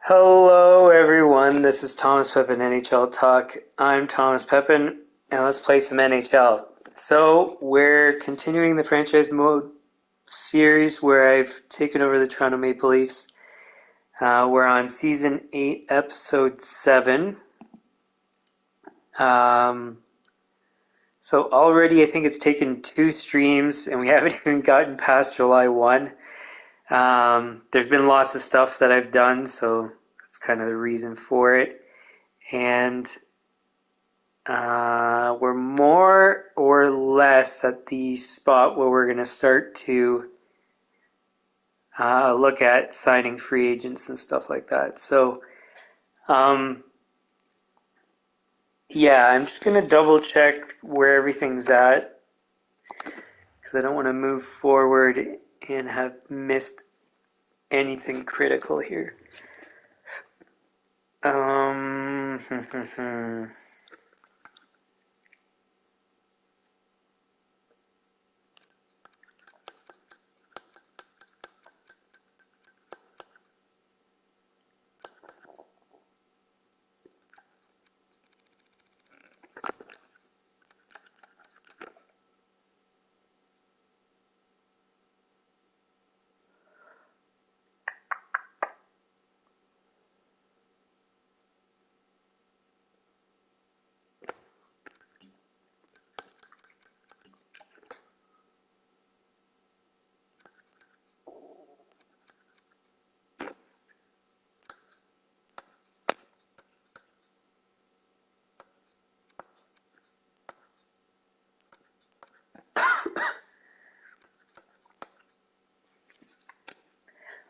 Hello, everyone. This is Thomas Pepin NHL Talk. I'm Thomas Pepin, and let's play some NHL. So, we're continuing the franchise mode series where I've taken over the Toronto Maple Leafs. We're on season 8, episode 7. So, already I think it's taken 2 streams, and we haven't even gotten past July 1. There's been lots of stuff that I've done, so that's kind of the reason for it. And we're more or less at the spot where we're going to start to look at signing free agents and stuff like that. So, yeah, I'm just going to double check where everything's at because I don't want to move forward and have missed anything critical here.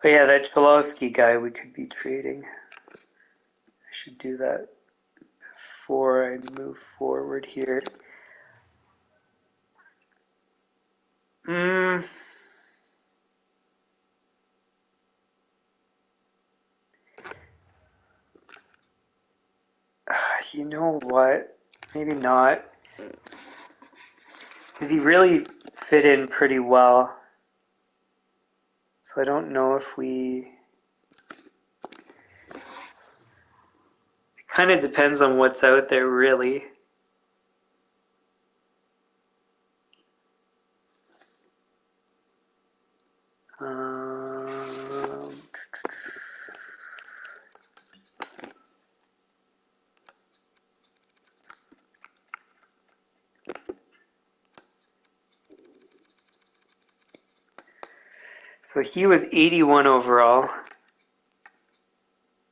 But yeah, that Cholowski guy we could be trading. I should do that before I move forward here. You know what? Maybe not. Because he really fit in pretty well. So I don't know if we... It kind of depends on what's out there, really. So he was 81 overall.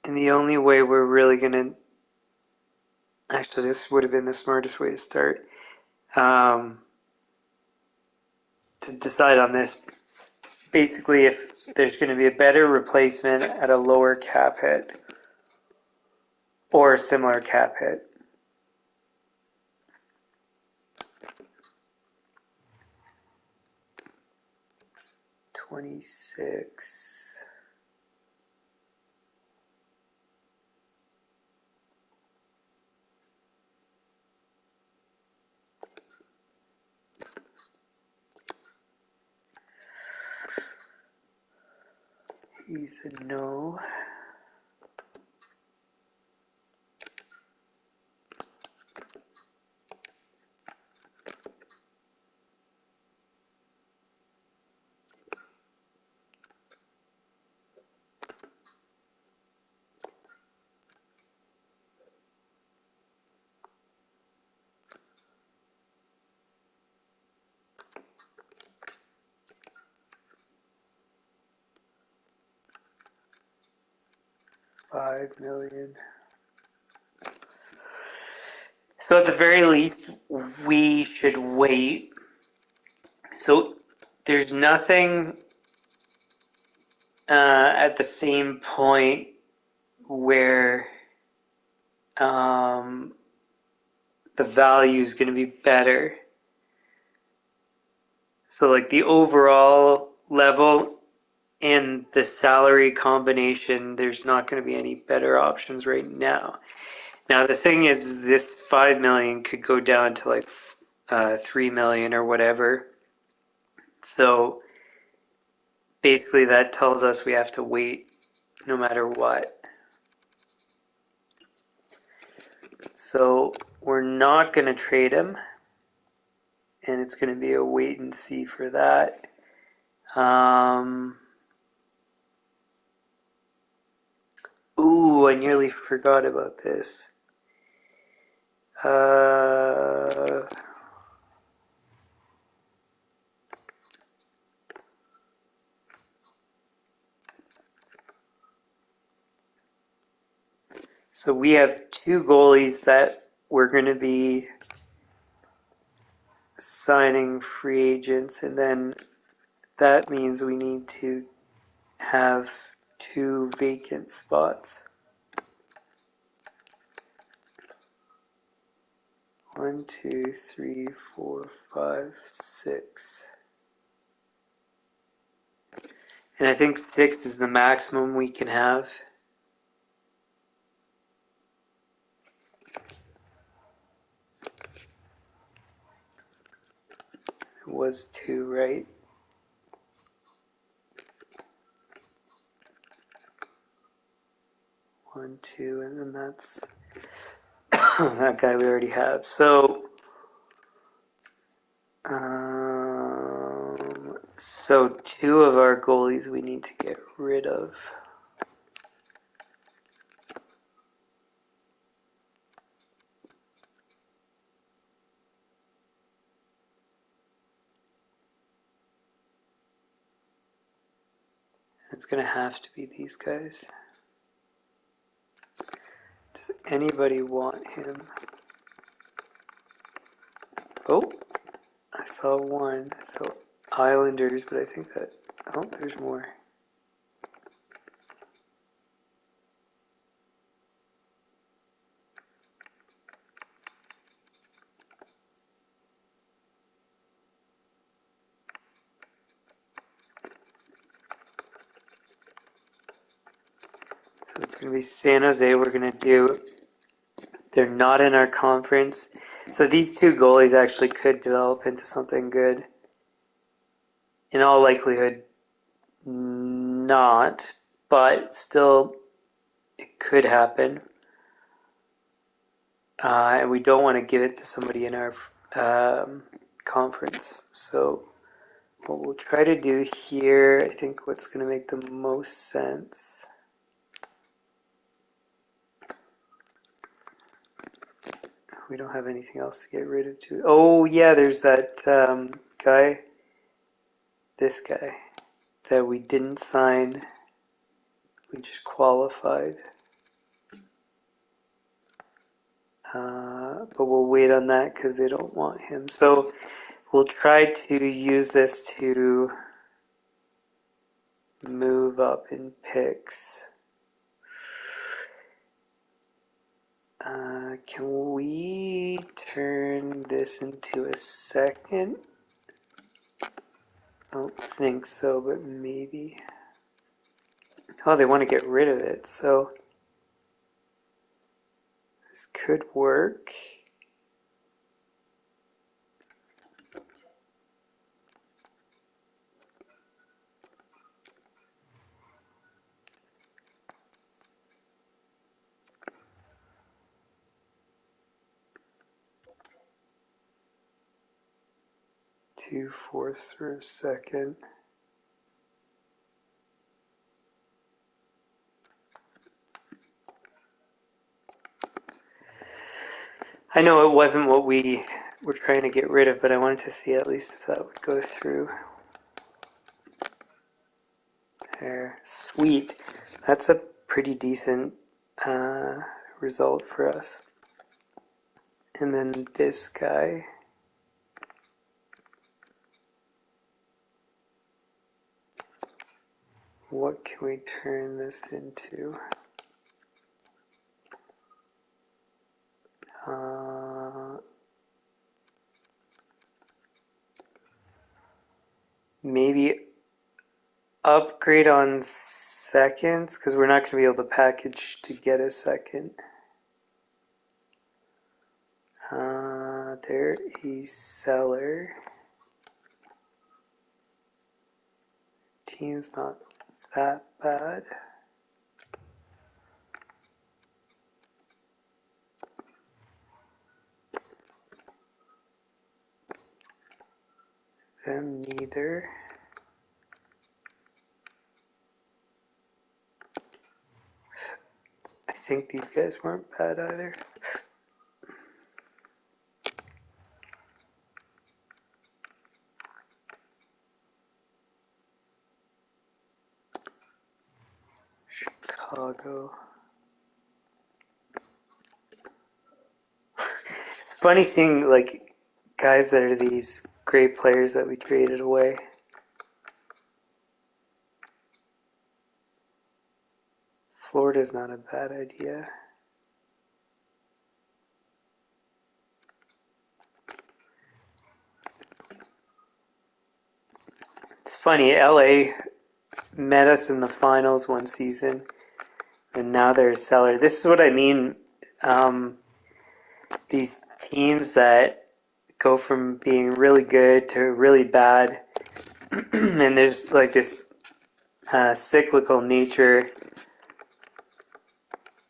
And the only way we're really going to... Actually, this would have been the smartest way to start. To decide on this. Basically, if there's going to be a better replacement at a lower cap hit. Or a similar cap hit. $26. He said no. $5 million. So at the very least, we should wait. So there's nothing at the same point where the value is going to be better. So like the overall level and the salary combination, there's not going to be any better options right now. Now the thing is, this $5 million could go down to like $3 million or whatever. So basically that tells us we have to wait no matter what. So we're not going to trade him, and it's going to be a wait and see for that. Ooh, I nearly forgot about this. So we have two goalies that we're going to be signing free agents, and then that means we need to have two vacant spots. 1, 2, 3, 4, 5, 6. And I think 6 is the maximum we can have. It was 2, right? One, 2, and then that's that guy we already have. So, so 2 of our goalies we need to get rid of. It's going to have to be these guys. Does anybody want him? Oh, I saw one. So Islanders, but I think that... Oh, there's more. So it's going to be San Jose we're going to do. They're not in our conference. So these two goalies actually could develop into something good. In all likelihood, not. But still, it could happen. And we don't want to give it to somebody in our conference. So what we'll try to do here, I think what's going to make the most sense... We don't have anything else to get rid of too. Oh yeah, there's that guy. This guy that we didn't sign. We just qualified. But we'll wait on that because they don't want him. So we'll try to use this to move up in picks. Can we turn this into a second? I don't think so, but maybe. Oh, they want to get rid of it, so this could work. Two-fourths for a second. I know it wasn't what we were trying to get rid of, but I wanted to see at least if that would go through. There, sweet. That's a pretty decent result for us. And then this guy. What can we turn this into? Maybe upgrade on seconds, because we're not going to be able to package to get a second. There is seller. Team's not that bad. them neither. I think these guys weren't bad either. Chicago. It's funny seeing like guys that are these great players that we traded away. Florida's not a bad idea. It's funny, LA met us in the finals one season, and now they're a seller. This is what I mean. These teams that go from being really good to really bad, and there's like this cyclical nature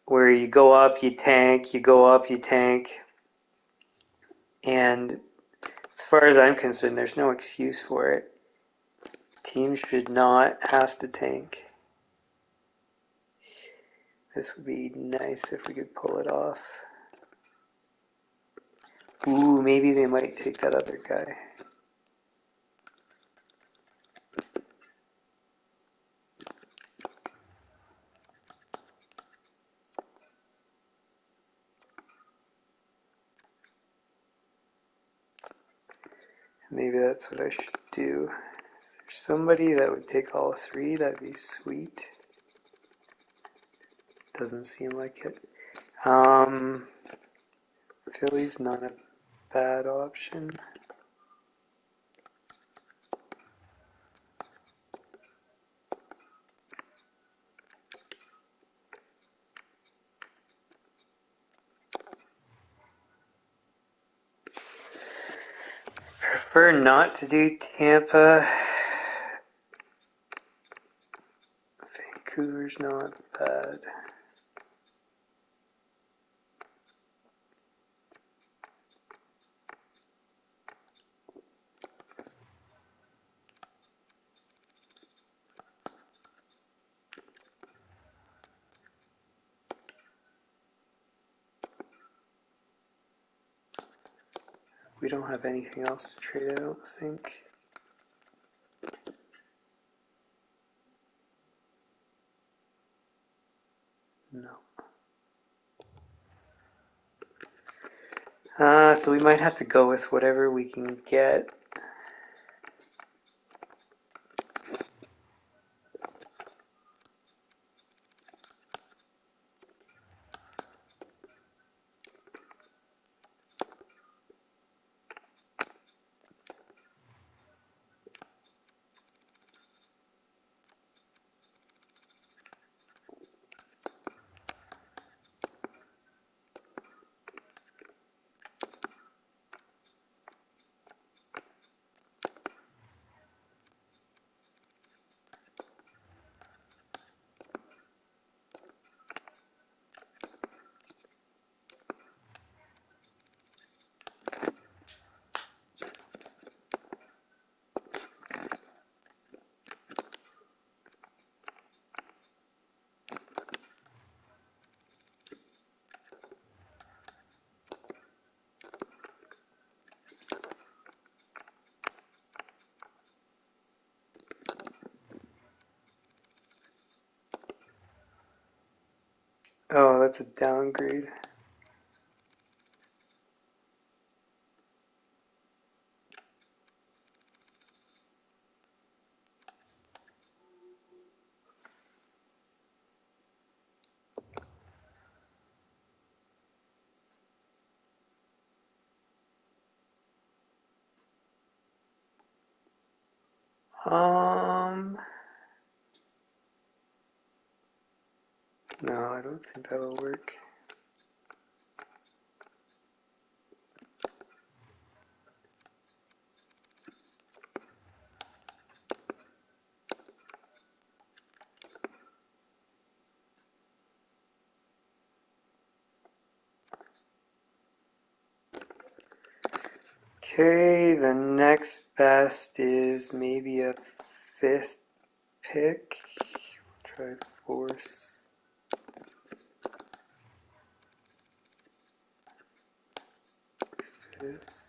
where you go up, you tank, you go up, you tank. And as far as I'm concerned, there's no excuse for it. Teams should not have to tank. This would be nice if we could pull it off. Ooh, maybe they might take that other guy. Maybe that's what I should do. Is there somebody that would take all three? That'd be sweet. Doesn't seem like it. Philly's not a bad option. Prefer not to do Tampa. Vancouver's not bad. We don't have anything else to trade, I don't think. No. So we might have to go with whatever we can get. Oh, that's a downgrade. No, I don't think that'll work. Okay, the next best is maybe a 5th pick. Try 4th. 5th.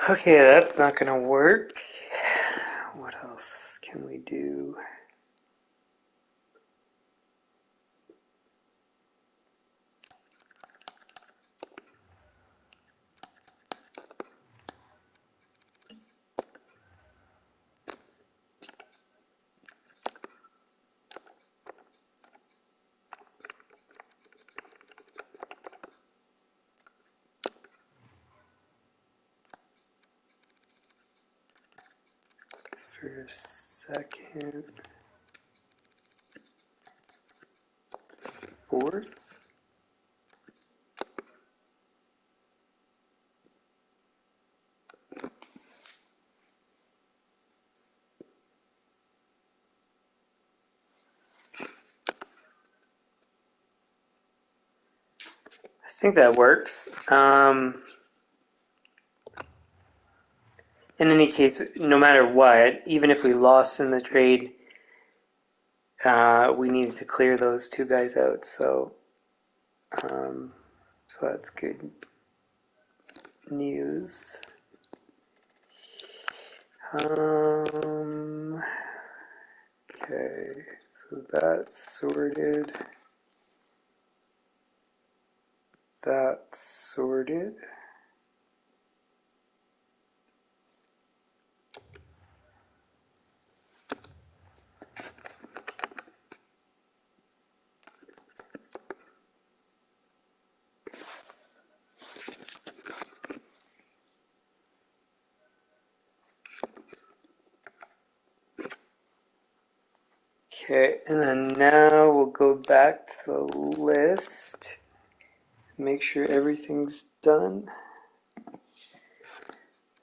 Okay, that's not gonna work. What else can we do? For a second. 4th. I think that works. In any case, no matter what, even if we lost in the trade, we needed to clear those 2 guys out. So that's good news. Okay, so that's sorted. That's sorted. Okay, and then now we'll go back to the list. Make sure everything's done.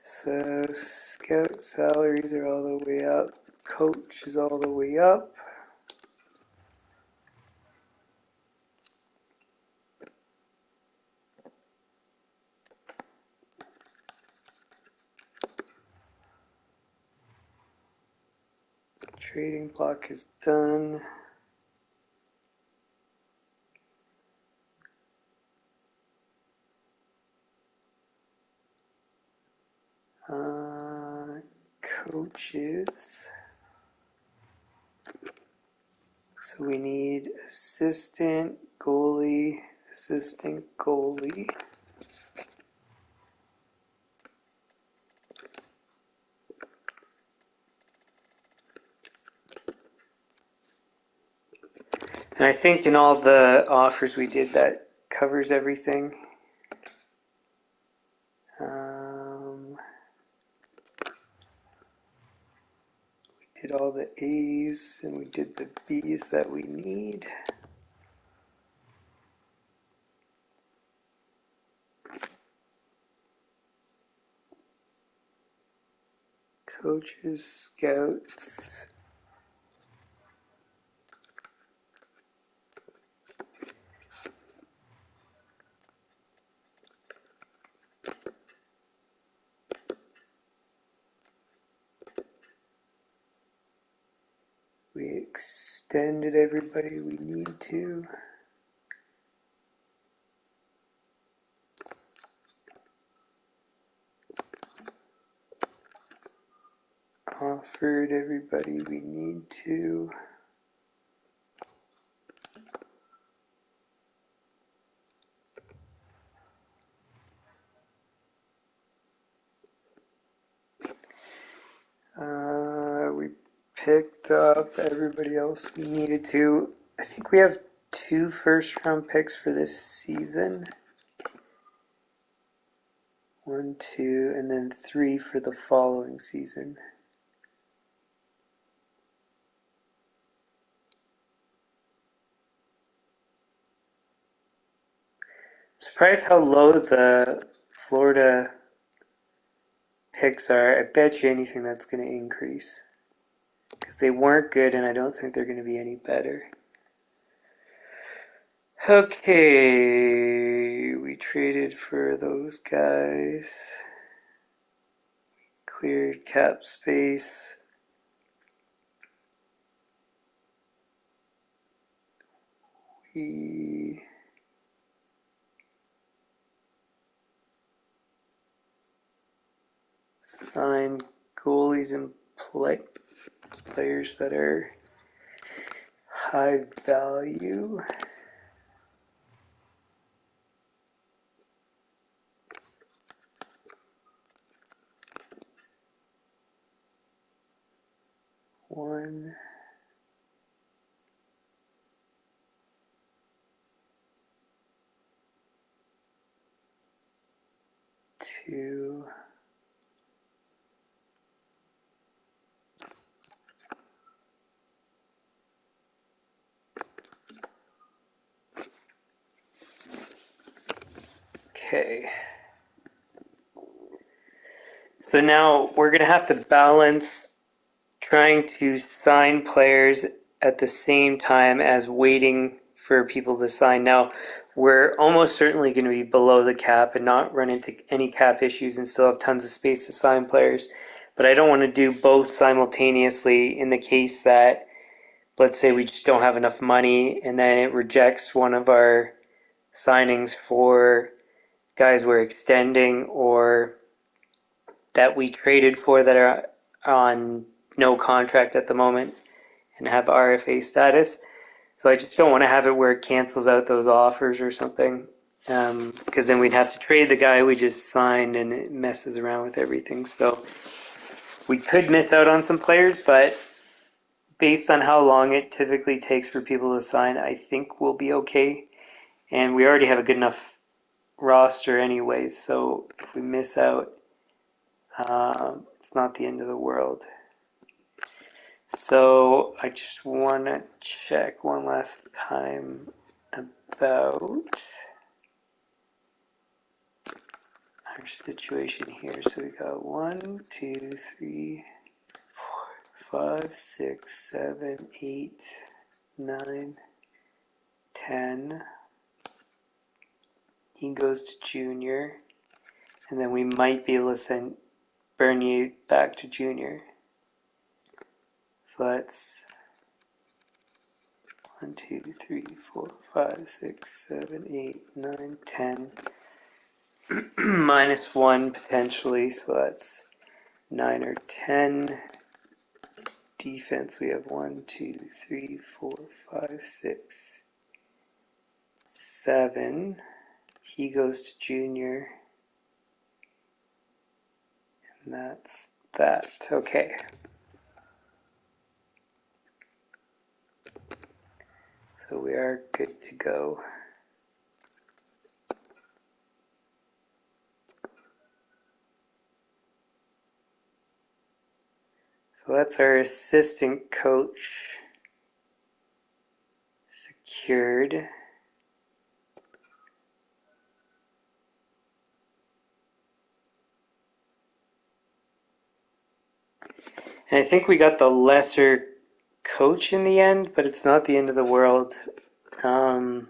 So scout salaries are all the way up. Coach is all the way up. Trading block is done. Coaches. So we need assistant goalie, assistant goalie. And I think in all the offers we did, that covers everything. We did all the A's and we did the B's that we need. Coaches, scouts. We extended everybody we need to. Offered everybody we need to. We picked up everybody else we needed to. I think we have 2 first-round picks for this season. 1, 2, and then 3 for the following season. I'm surprised how low the Florida picks are. I bet you anything that's going to increase. Because they weren't good, and I don't think they're going to be any better. Okay, we traded for those guys. Cleared cap space. We signed goalies and players that are high value. One, two, okay. So now we're going to have to balance trying to sign players at the same time as waiting for people to sign. Now, we're almost certainly going to be below the cap and not run into any cap issues and still have tons of space to sign players. But I don't want to do both simultaneously in the case that, let's say we just don't have enough money and then it rejects one of our signings for guys we're extending or that we traded for that are on no contract at the moment and have RFA status. So I just don't want to have it where it cancels out those offers or something, because then we'd have to trade the guy we just signed and it messes around with everything. So we could miss out on some players, but based on how long it typically takes for people to sign, I think we'll be okay. And we already have a good enough roster anyways, so if we miss out, it's not the end of the world. So I just want to check one last time about our situation here. So we got 1, 2, 3, 4, 5, 6, 7, 8, 9, 10. He goes to junior, and then we might be able to send Bernier back to junior. So that's 1, 2, 3, 4, 5, 6, 7, 8, 9, 10. Minus 1 potentially, so that's 9 or 10. Defense, we have 1, 2, 3, 4, 5, 6, 7. He goes to junior. And that's that. Okay. So we are good to go. So that's our assistant coach secured. And I think we got the lesser coach in the end, but it's not the end of the world. I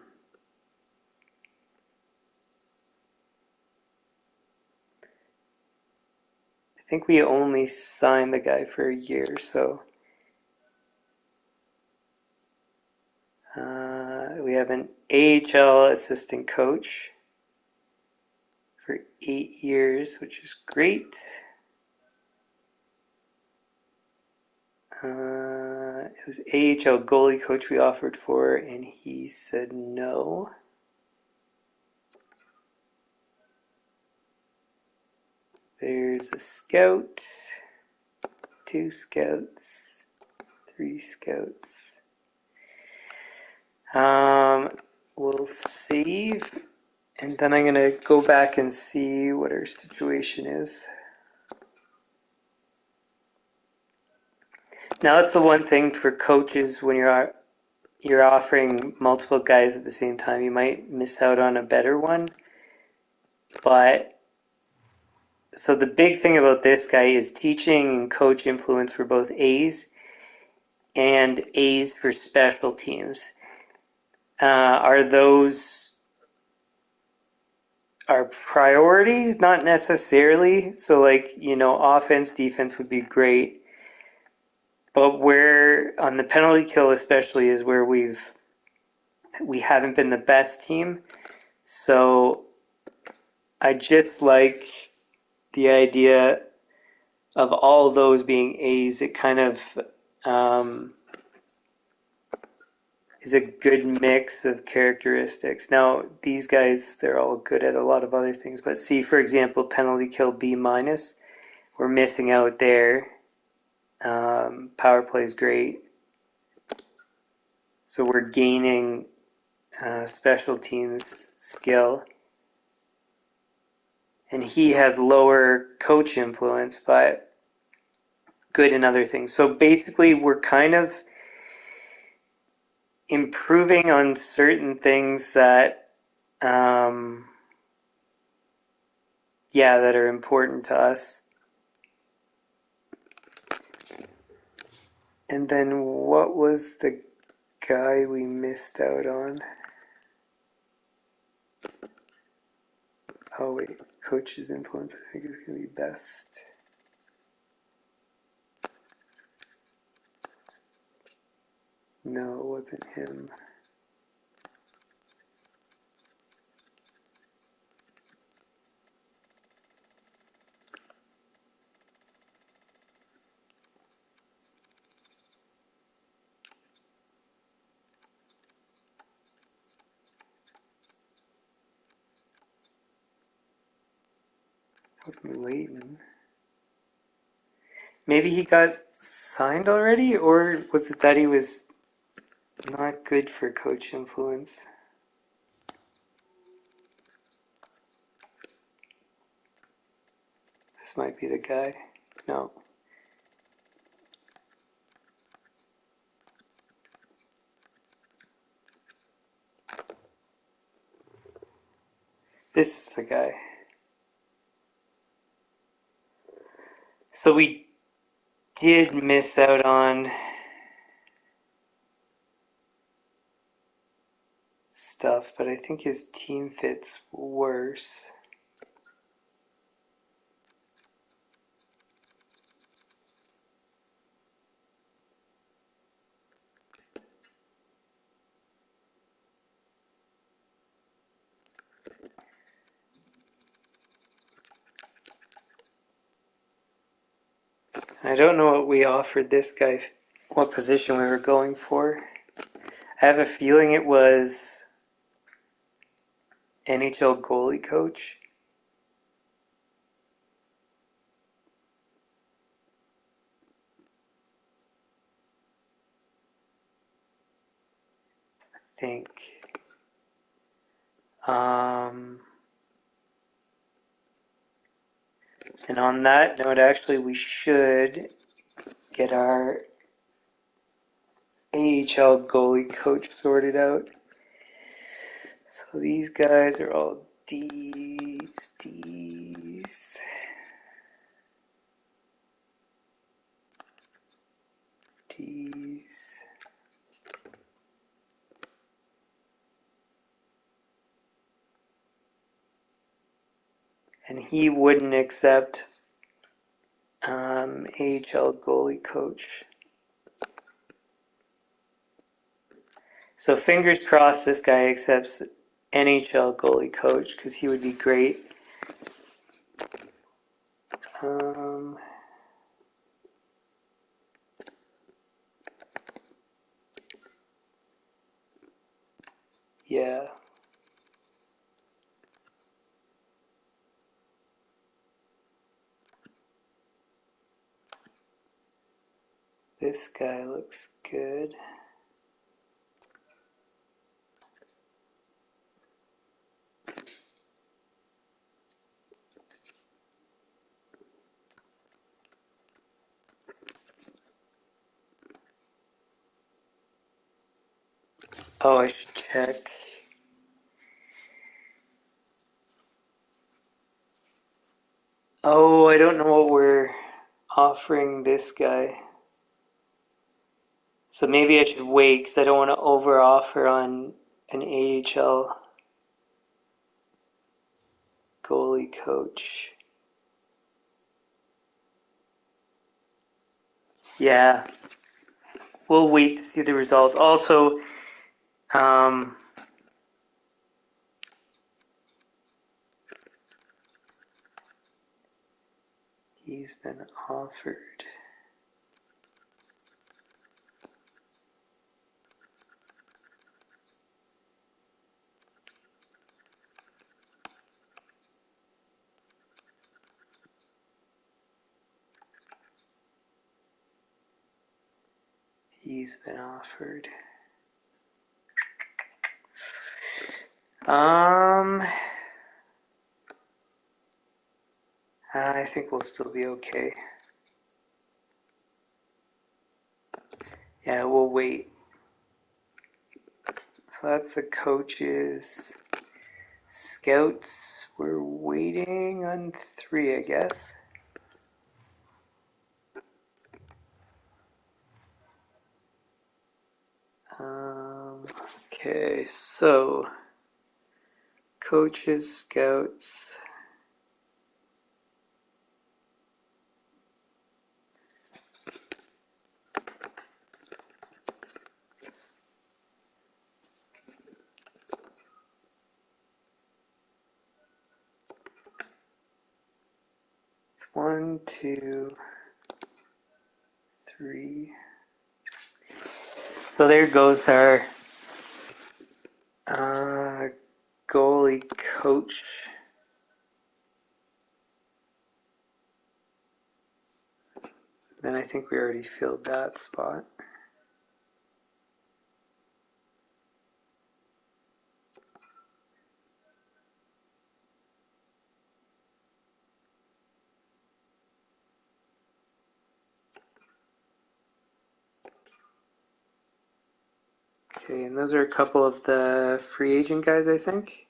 think we only signed the guy for a year, so we have an AHL assistant coach for 8 years, which is great. It was AHL goalie coach we offered for, and he said no. There's a scout, 2 scouts, 3 scouts. We'll save And then I'm going to go back and see what our situation is. Now that's the one thing for coaches when you're offering multiple guys at the same time. You might miss out on a better one. But so the big thing about this guy is teaching and coach influence for both A's and A's for special teams. Are those our priorities? Not necessarily. So offense, defense would be great. But where on the penalty kill especially is where we haven't been the best team. So I just like the idea of all those being A's. It kind of is a good mix of characteristics. Now, these guys, they're all good at a lot of other things. But see, for example, penalty kill B minus. We're missing out there. Power play is great. So we're gaining special teams skill. And he has lower coach influence, but good in other things. So basically, we're kind of improving on certain things that that are important to us. And then what was the guy we missed out on? Oh wait, coach's influence I think is going to be best. No, it wasn't him. Wasn't Leighton. Maybe he got signed already, or was it that he was not good for coach influence? This might be the guy. No. This is the guy. So we did miss out on stuff, but I think his team fits worse. I don't know what we offered this guy, what position we were going for. I have a feeling it was NHL goalie coach. I think. And on that note, actually, we should get our AHL goalie coach sorted out. So these guys are all D's. And he wouldn't accept AHL goalie coach. So fingers crossed this guy accepts NHL goalie coach because he would be great. Yeah. This guy looks good. Oh, I should check. Oh, I don't know what we're offering this guy. So maybe I should wait because I don't want to over offer on an AHL goalie coach. Yeah, we'll wait to see the results. Also, um, he's been offered. He's been offered. I think we'll still be okay. Yeah, we'll wait. So that's the coaches. Scouts, we're waiting on 3, I guess. Okay, so coaches, scouts. It's 1, 2, 3. So there goes our goalie coach. Then I think we already filled that spot. Okay, and those are a couple of the free agent guys, I think.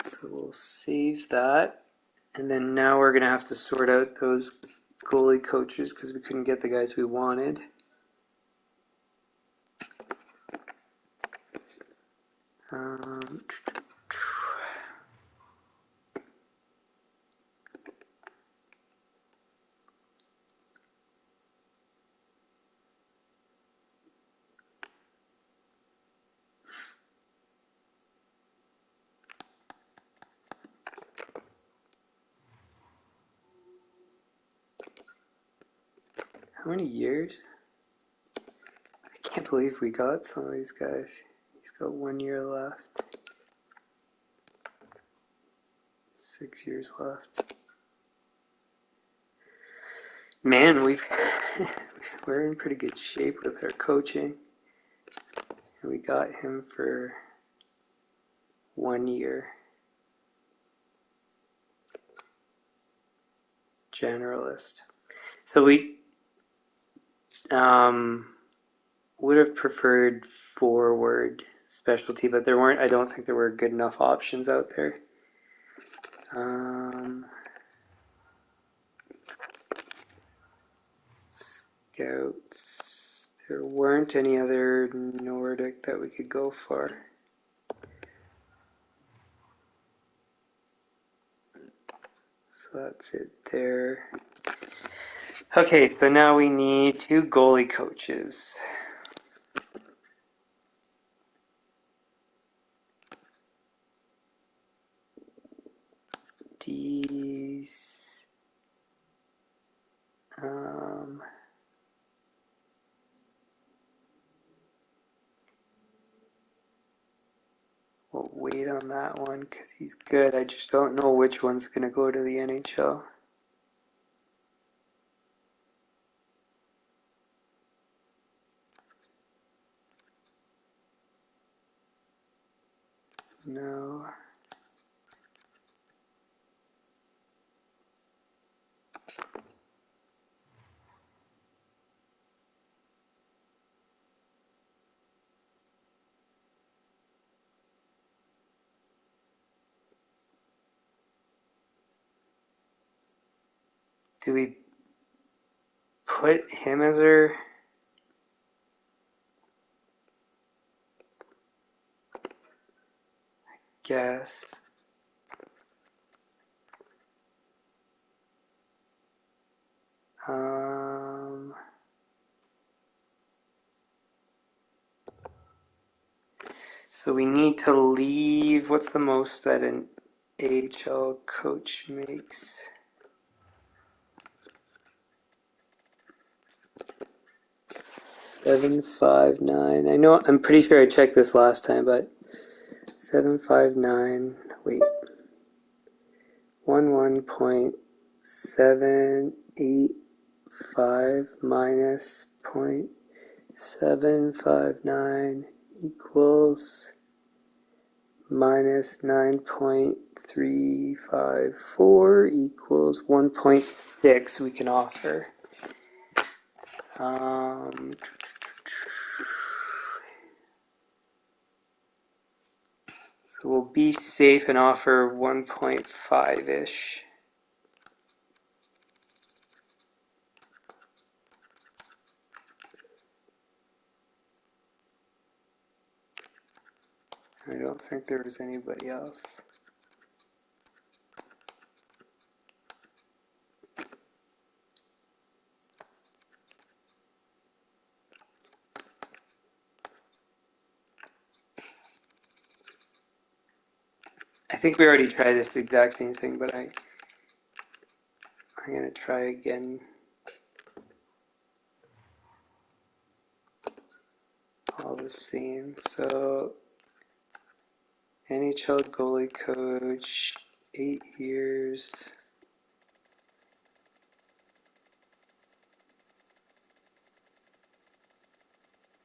So we'll save that. And then now we're going to have to sort out those goalie coaches because we couldn't get the guys we wanted. How many years? I can't believe we got some of these guys. He's got 1 year left. 6 years left. Man, we're in pretty good shape with our coaching. And we got him for 1 year. Generalist. So we would have preferred forward specialty, but there weren't. I don't think there were good enough options out there. Scouts. There weren't any other Nordic that we could go for. So that's it there. Okay, so now we need 2 goalie coaches. D's. We'll wait on that one because he's good. I just don't know which one's going to go to the NHL. No. Do we put him as our... guess. So we need to leave, what's the most that an AHL coach makes? $759. I know, I'm pretty sure I checked this last time, but 759, wait. 11.785 minus 0.759 equals minus 9.354 equals 1.6 we can offer. So we'll be safe and offer 1.5-ish. I don't think there was anybody else. I think we already tried this exact same thing, but I'm going to try again. All the same. So, NHL goalie coach, 8 years.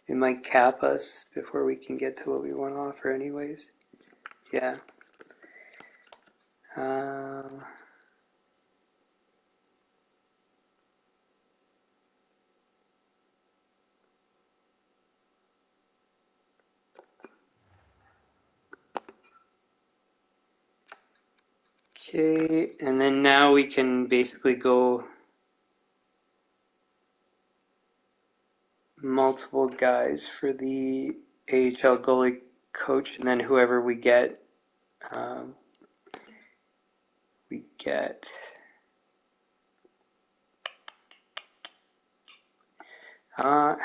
It might cap us before we can get to what we want to offer anyways. Yeah. Okay, and then now we can basically go multiple guys for the AHL goalie coach, and then whoever we get, how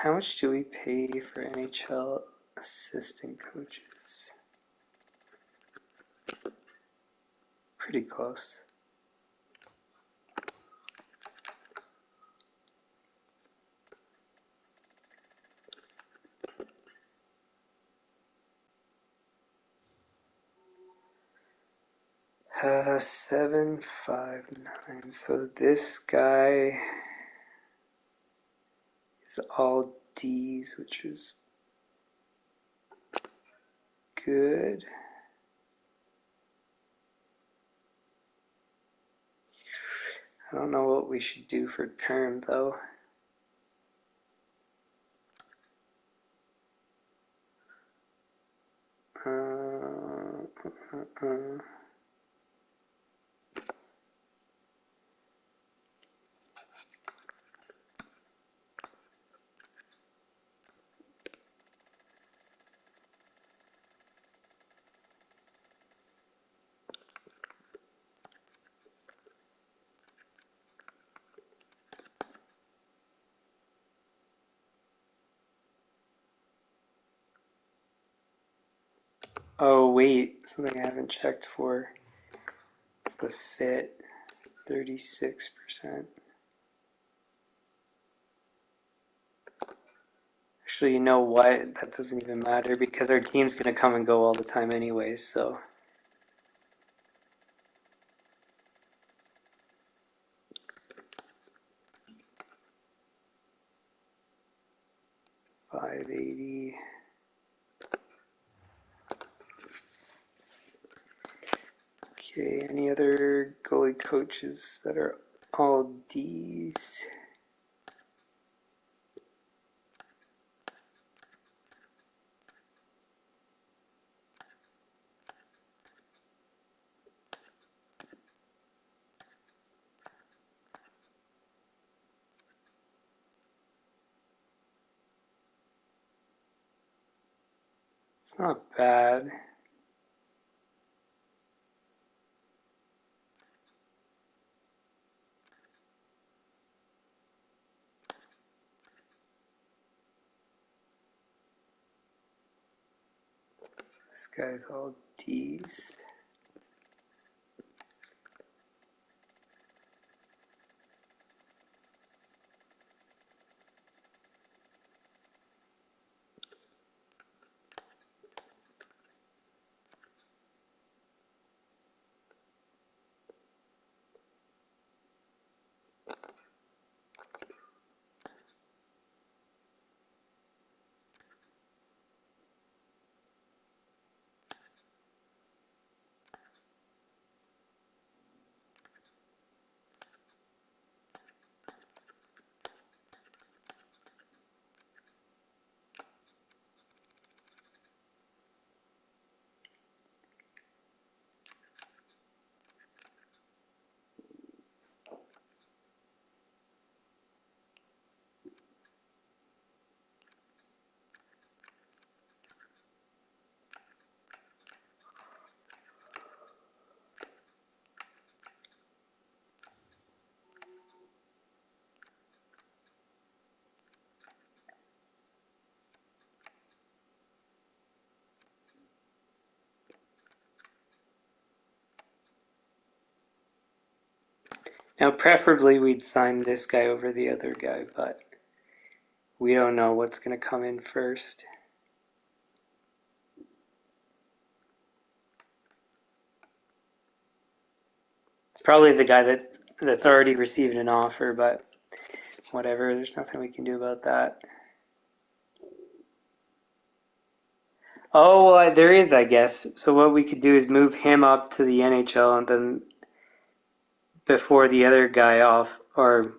much do we pay for NHL assistant coaches? Pretty close. $759. So this guy is all D's, which is good. I don't know what we should do for term though. Oh wait, something I haven't checked for. It's the fit, 36%. Actually, you know what? That doesn't even matter because our team's going to come and go all the time anyways, so. $580. Okay, any other goalie coaches that are all D's? It's not bad. This guy's all D's. Now, preferably we'd sign this guy over the other guy, but we don't know what's going to come in first. It's probably the guy that's already received an offer, but whatever. There's nothing we can do about that. Oh, well, there is, I guess. So what we could do is move him up to the NHL, and then before the other guy off or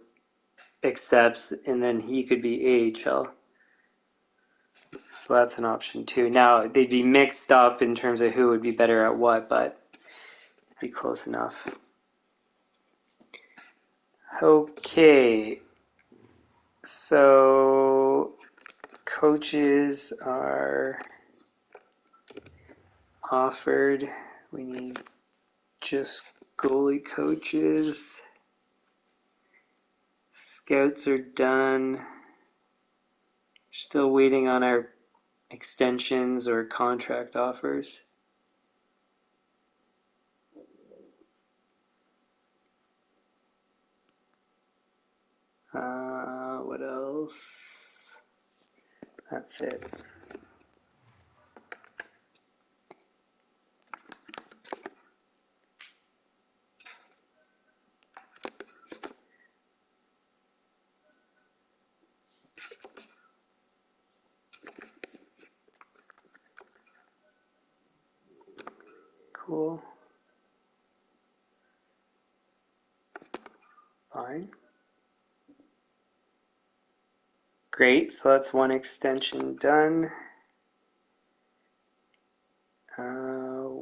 accepts, and then he could be AHL. So that's an option too. Now they'd be mixed up in terms of who would be better at what, but pretty close enough. Okay, so coaches are offered. We need just goalie coaches. Scouts are done. Still waiting on our extensions or contract offers. What else? That's it. Cool. Fine. Great, so that's one extension done.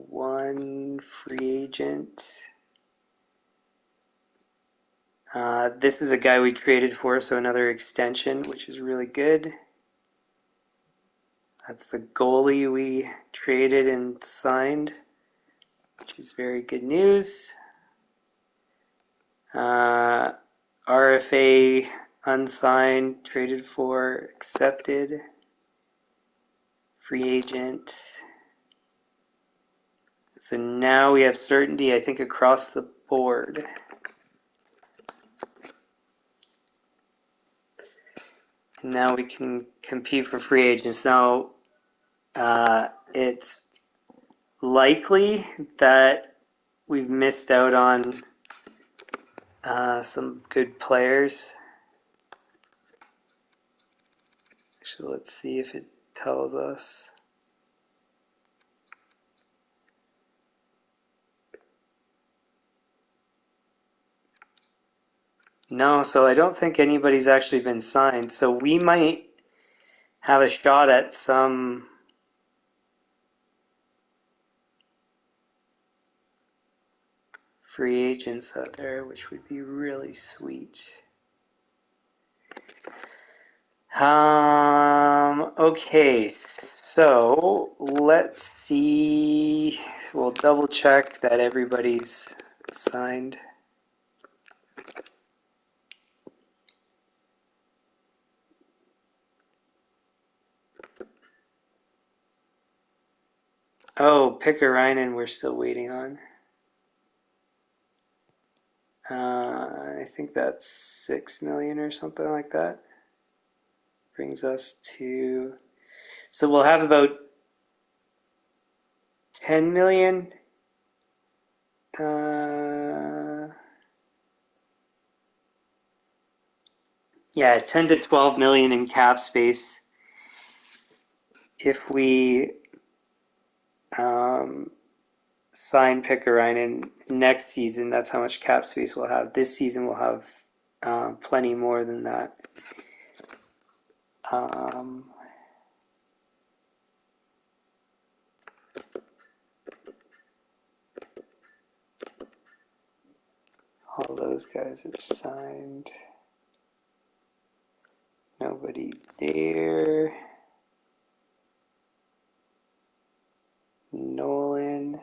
One free agent. This is a guy we traded for, so another extension, which is really good. That's the goalie we traded and signed, which is very good news. RFA unsigned, traded for, accepted. Free agent. So now we have certainty, I think, across the board. And now we can compete for free agents. Now, it's likely that we've missed out on some good players. Actually, let's see if it tells us. No, so I don't think anybody's actually been signed. So we might have a shot at some free agents out there, which would be really sweet. Okay, So let's see. We'll double check that everybody's signed. Oh, Pickarainen we're still waiting on. I think that's 6 million or something like that. Brings us to, so we'll have about 10 million. Yeah, 10 to 12 million in cap space if we sign Pickarainen next season. That's how much cap space we'll have. This season we'll have plenty more than that. All those guys are signed. Nobody there. Nolan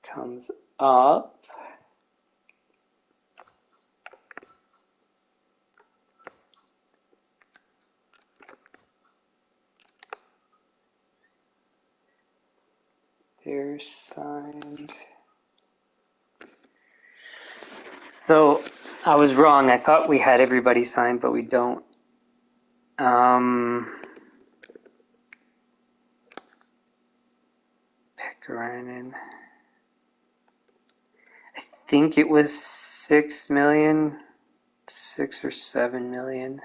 comes up. They're signed. So I was wrong. I thought we had everybody signed, but we don't. Pickarainen. I think it was 6 million, 6 or 7 million.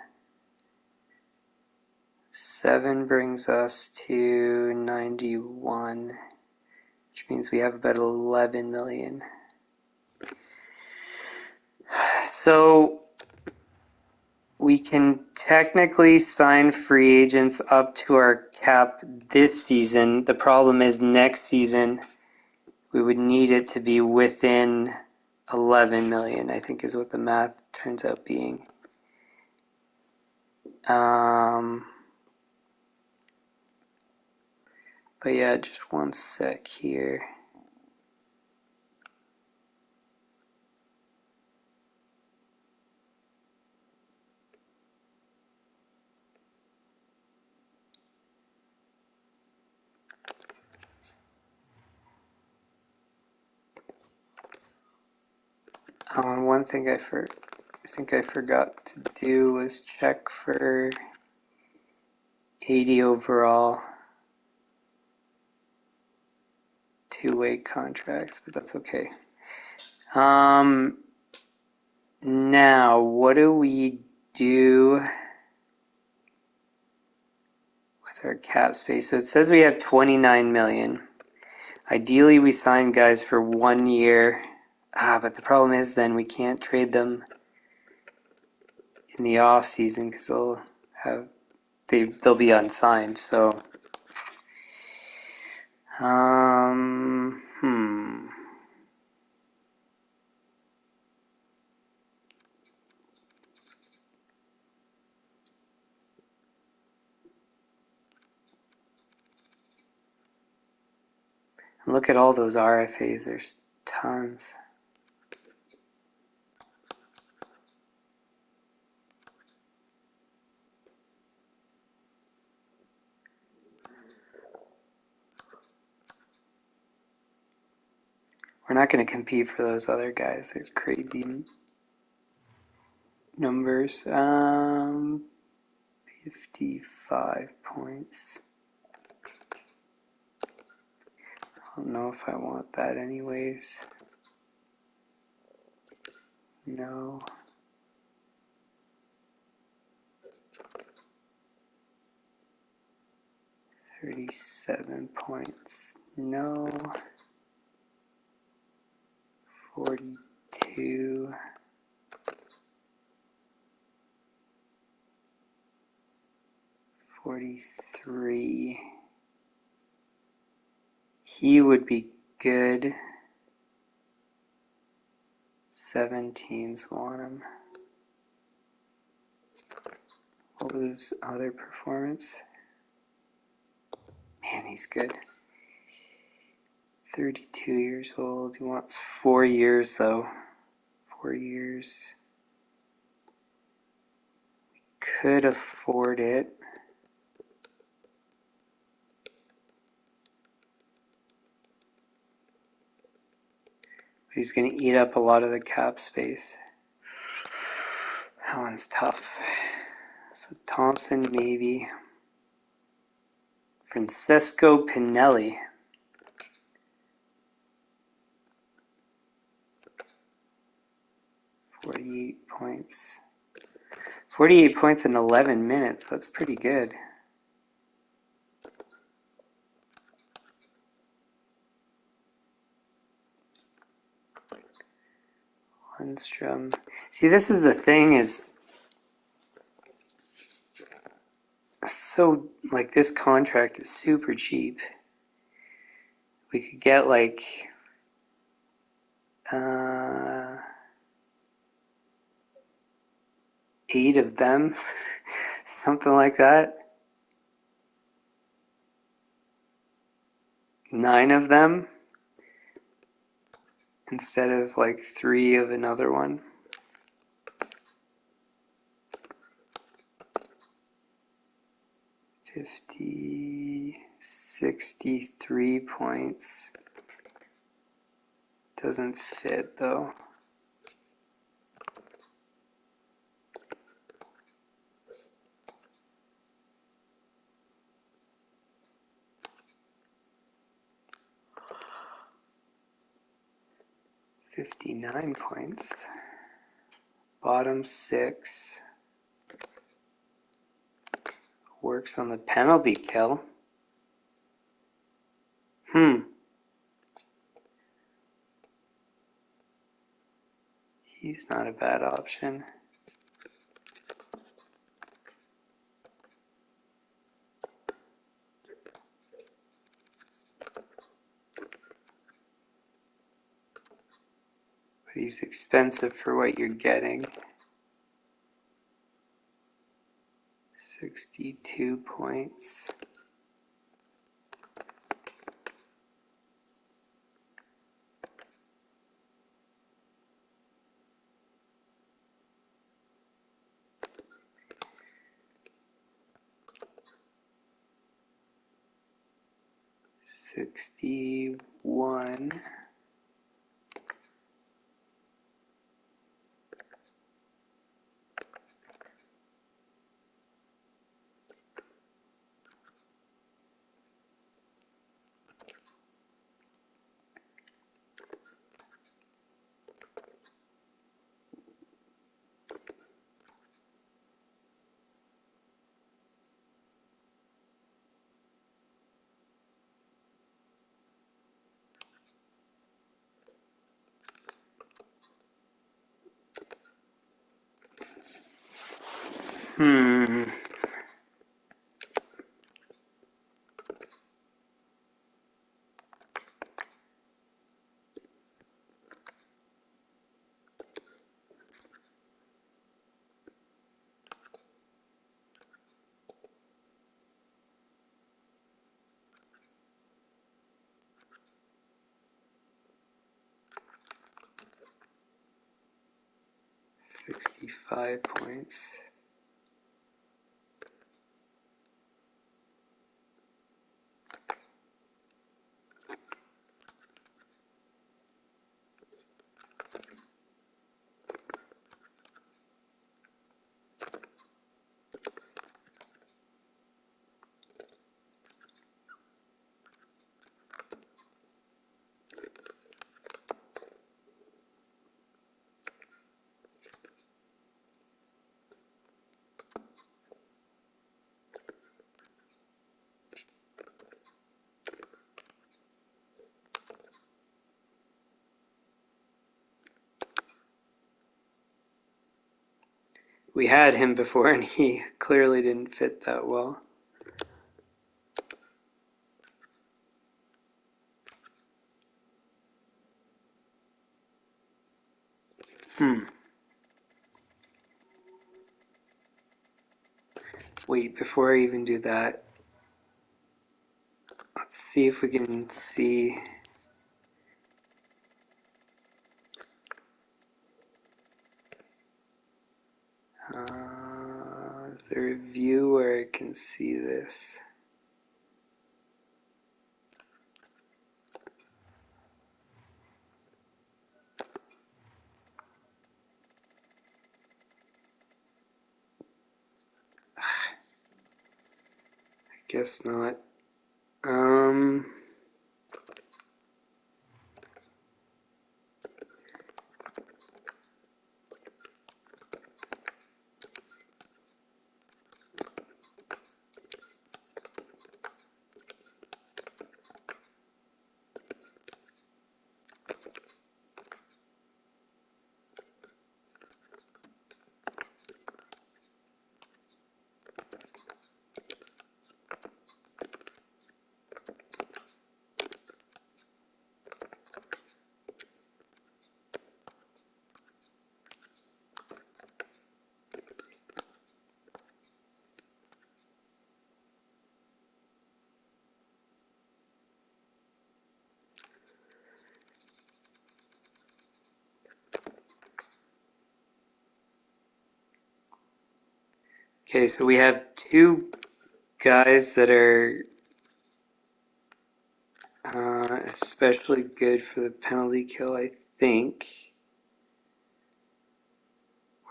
7 brings us to 91, which means we have about 11 million. So we can technically sign free agents up to our cap this season. The problem is next season we would need it to be within 11 million, I think is what the math turns out being. But yeah, just one sec here. One thing I think I forgot to do was check for 80 overall two-way contracts, but that's okay. Now, what do we do with our cap space? So it says we have 29 million. Ideally, we sign guys for 1 year. But the problem is then we can't trade them in the off season because they'll be unsigned. So, Look at all those RFAs. There's tons. We're not going to compete for those other guys. There's crazy numbers. 55 points. I don't know if I want that anyways. No. 37 points. No. 42. 43. He would be good. 7 teams want him. What was other performance? Man, he's good. 32 years old. He wants 4 years, though. 4 years. Could afford it. He's going to eat up a lot of the cap space. That one's tough. So Thompson, maybe. Francesco Pinelli. 48 points. 48 points in 11 minutes. That's pretty good. Lundstrom. See, this is the thing is, so, like, this contract is super cheap. We could get, like, 8 of them. Something like that. 9 of them. Instead of, like, 3 of another one. 50, 63 points. Doesn't fit, though. $59 points. Bottom 6. Works on the penalty kill. He's not a bad option. But he's expensive for what you're getting. 62 points. $61. Hmm. $65 points. We had him before and he clearly didn't fit that well. Wait, before I even do that, Let's see if we can see. Is there a view where I can see this? I guess not. Okay, so we have two guys that are especially good for the penalty kill, I think.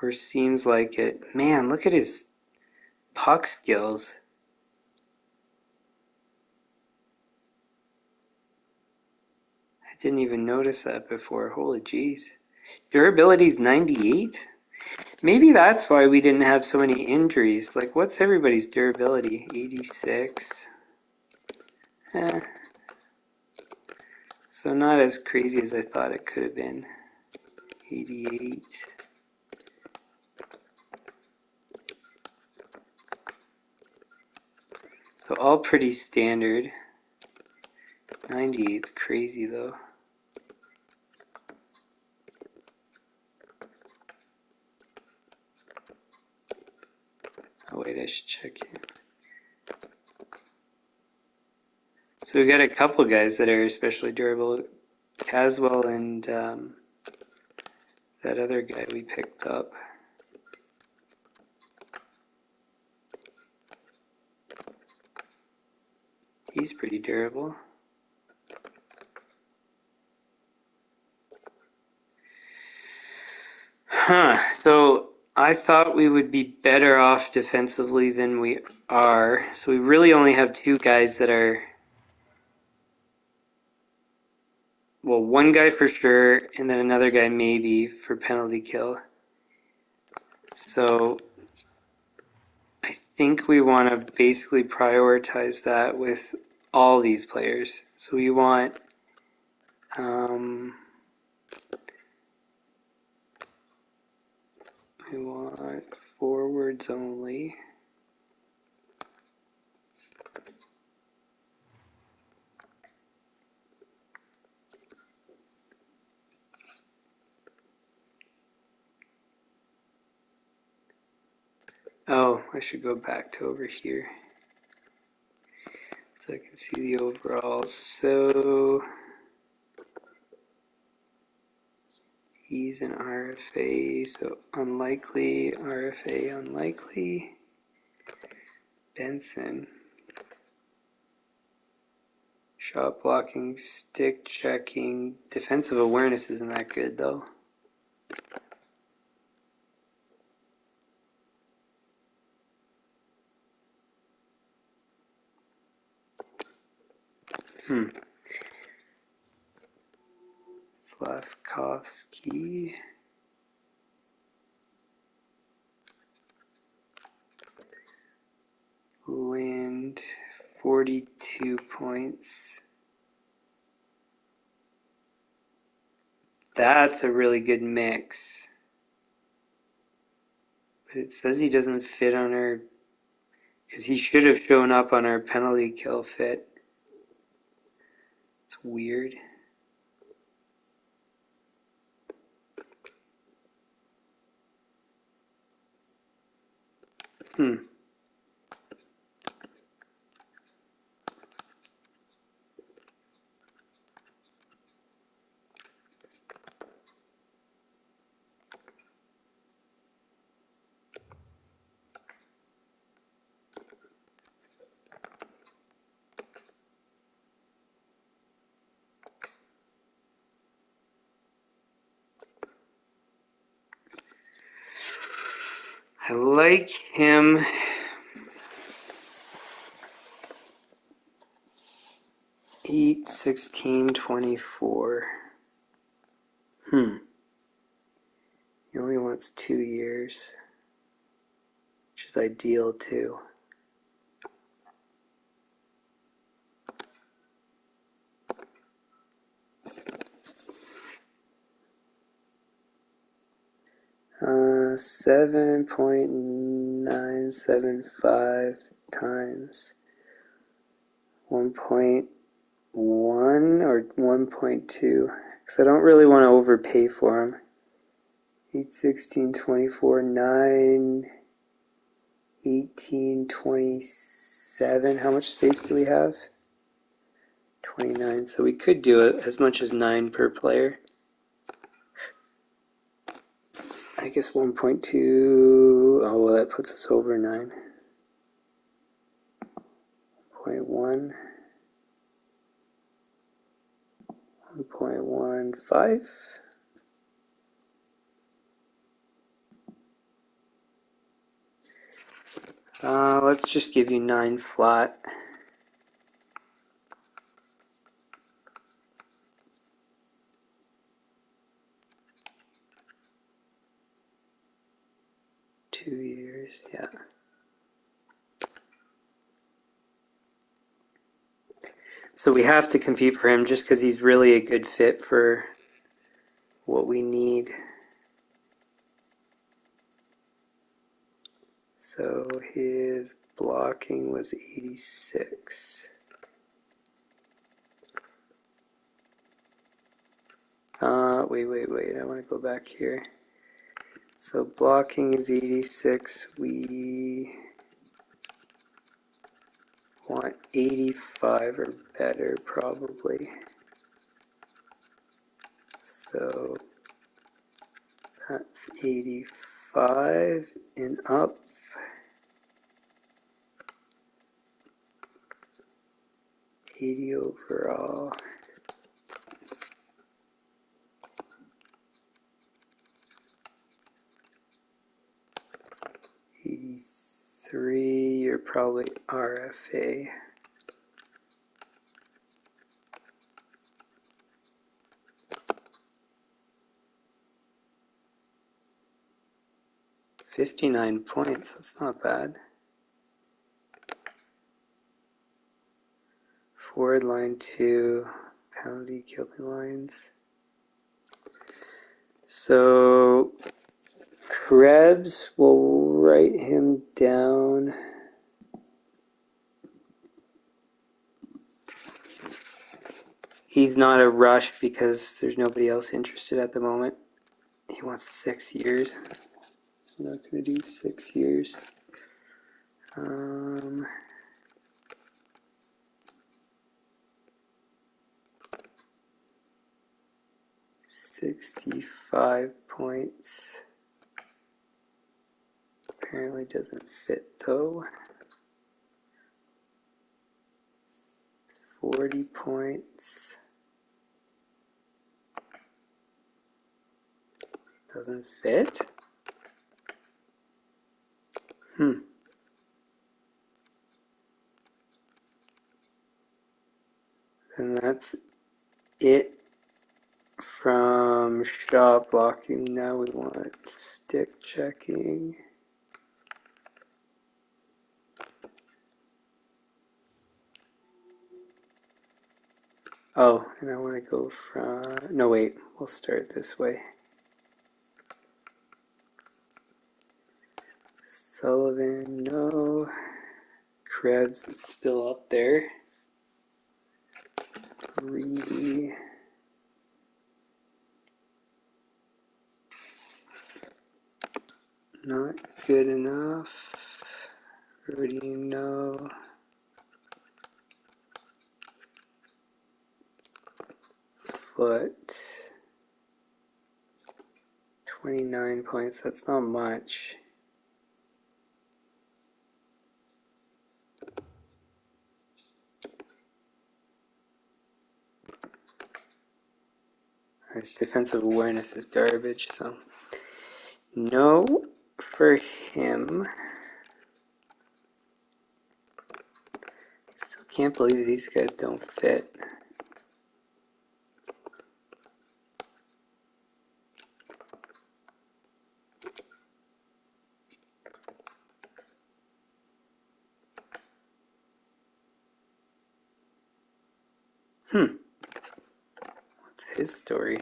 Or seems like it. Man, look at his puck skills. I didn't even notice that before. Holy jeez. Durability's 98? Maybe that's why we didn't have so many injuries. Like, what's everybody's durability? 86. So not as crazy as I thought it could have been. 88. So all pretty standard. 98's crazy though. Oh wait, I should check it. So we got a couple guys that are especially durable. Caswell and that other guy we picked up. He's pretty durable. So I thought we would be better off defensively than we are. So we really only have two guys that are, well, one guy for sure, and then another guy maybe for penalty kill. So I think we want to basically prioritize that with all these players. So we want forwards only. Oh, I should go back to over here so I can see the overalls. So he's an RFA, so unlikely, RFA unlikely. Benson. Shot blocking, stick checking. Defensive awareness isn't that good though. Slavkovsky. Lind, 42 points. That's a really good mix. But it says he doesn't fit on our, because he should have shown up on our penalty kill fit. It's weird. like him. Eight, 16, 24. He only wants 2 years, which is ideal too. Uh, 7.975 times 1.1 or 1.2, because I don't really want to overpay for him. 8, 16, 24, 9, 18, 27. How much space do we have? 29. So we could do it as much as 9 per player. I guess 1.2. Oh, well, that puts us over 9. 0.1. 1.15. Let's just give you 9 flat. Two years, yeah. So we have to compete for him just because he's really a good fit for what we need. So his blocking was 86. Wait. I want to go back here. So blocking is 86. We want 85 or better, probably. So that's 85 and up. 80 overall. You're probably RFA. $59 points, that's not bad. Forward line 2, penalty killing lines. So Krebs, will write him down. He's not a rush because there's nobody else interested at the moment. He wants 6 years. I'm not going to do 6 years. 65 points. Apparently doesn't fit though. 40 points. Doesn't fit? And that's it from shot blocking. Now we want stick checking. Oh, and I want to go from... No, wait. We'll start this way. Sullivan, no. Krebs is still up there. Reedy. Not good enough. Rudy, no. Foot. 29 points, that's not much. His defensive awareness is garbage, so no. for him. Still can't believe these guys don't fit. What's his story?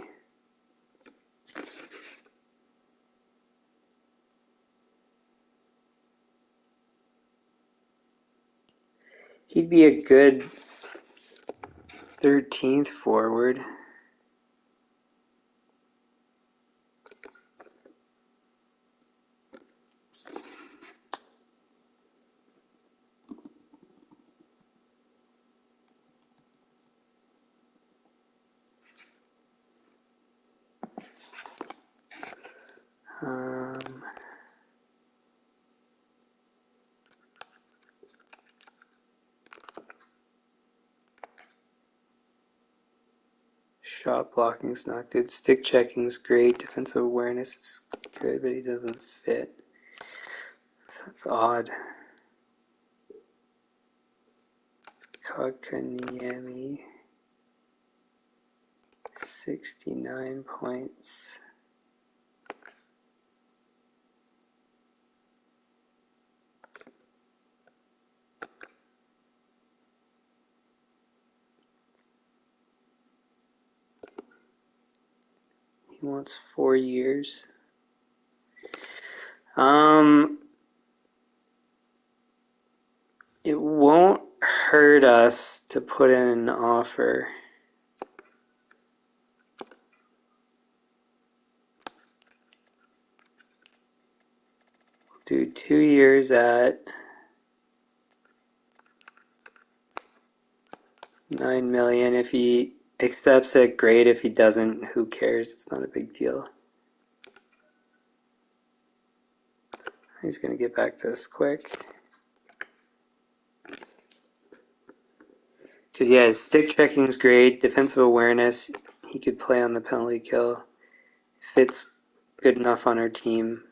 He'd be a good 13th forward. Shot blocking's not good. Stick checking's great. Defensive awareness is good, but he doesn't fit. So that's odd. Kakaniemi, 69 points. He wants 4 years. It won't hurt us to put in an offer. Do 2 years at $9 million. If he accepts it, great. If he doesn't, who cares? It's not a big deal. He's going to get back to us quick. Because, yeah, his stick checking is great. Defensive awareness, he could play on the penalty kill. Fits good enough on our team.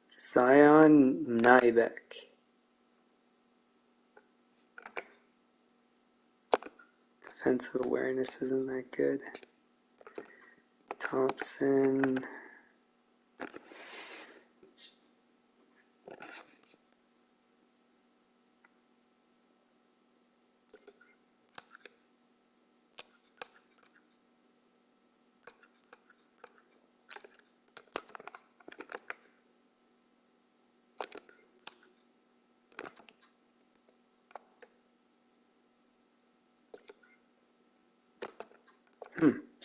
Zion Nybeck. Defensive awareness isn't that good. Thompson.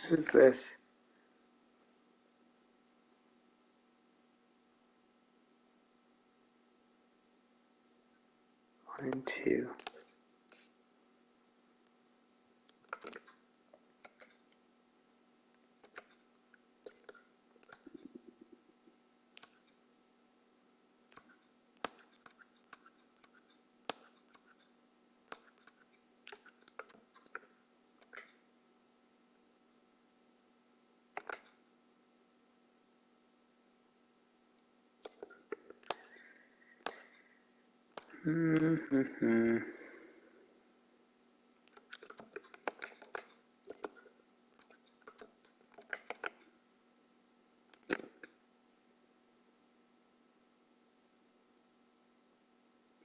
Who's this? One and two.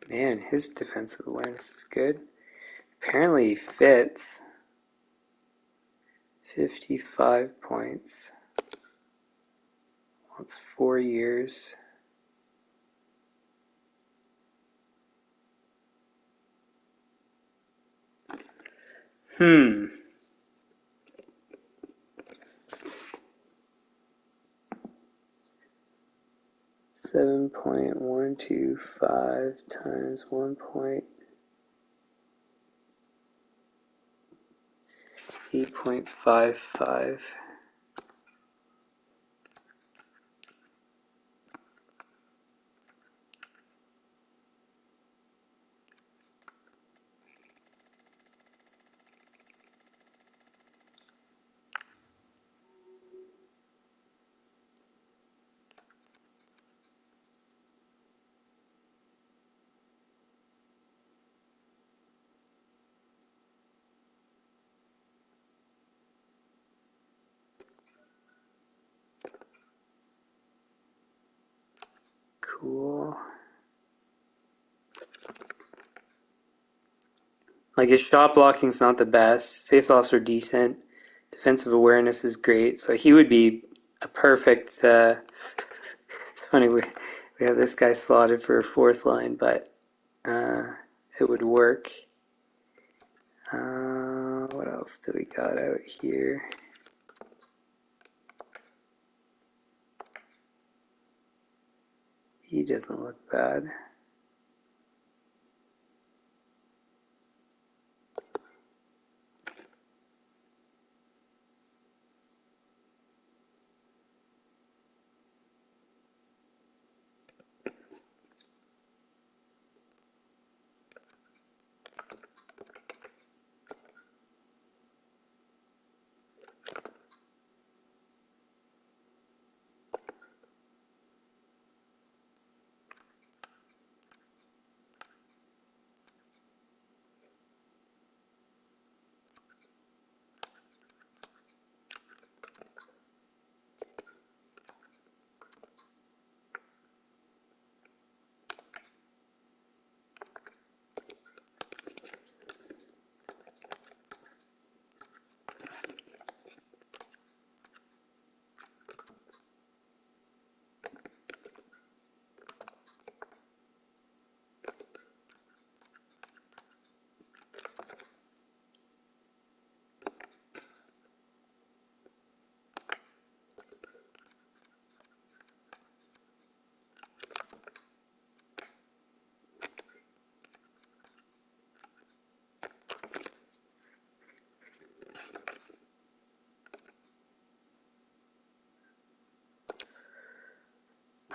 Man, his defensive awareness is good. Apparently he fits. 55 points. Wants 4 years. Hmm. 7.125 times 1.8.55. cool. Like his shot blocking's not the best. Face-offs are decent. Defensive awareness is great. So he would be a perfect. It's funny we have this guy slotted for a fourth line, but it would work. What else do we got out here? He doesn't look bad.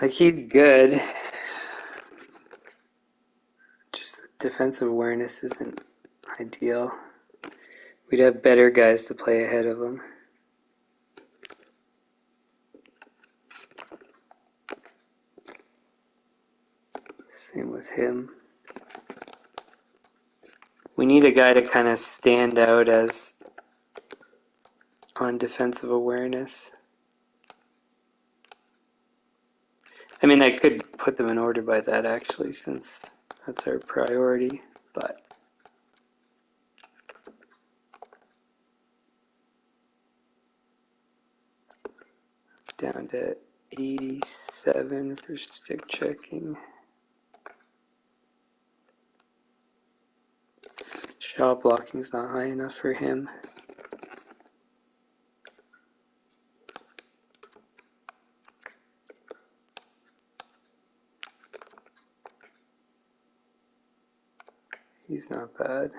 Like he's good. Just the defensive awareness isn't ideal. We'd have better guys to play ahead of him. Same with him. We need a guy to kind of stand out as on defensive awareness. I mean, I could put them in order by that actually, since that's our priority, but down to 87 for stick checking. Shot blocking's not high enough for him. He's not bad.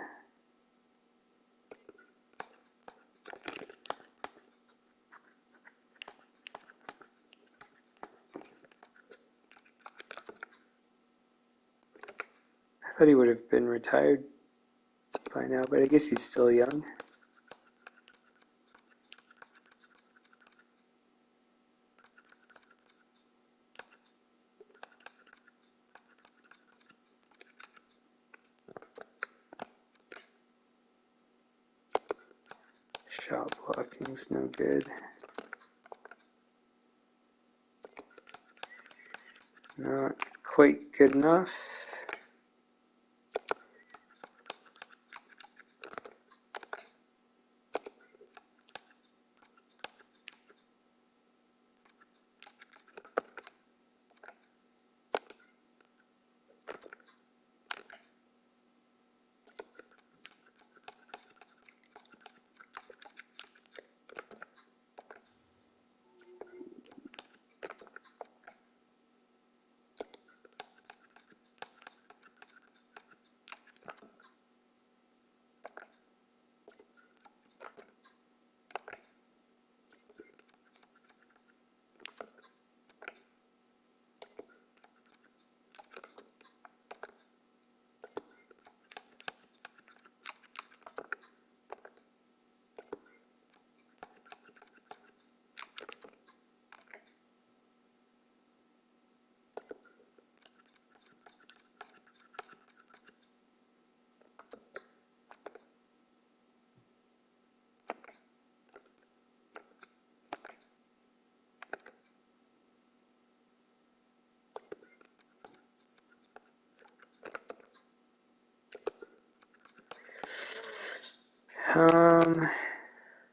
I thought he would have been retired by now, but I guess he's still young. Shot blocking's no good. Not quite good enough.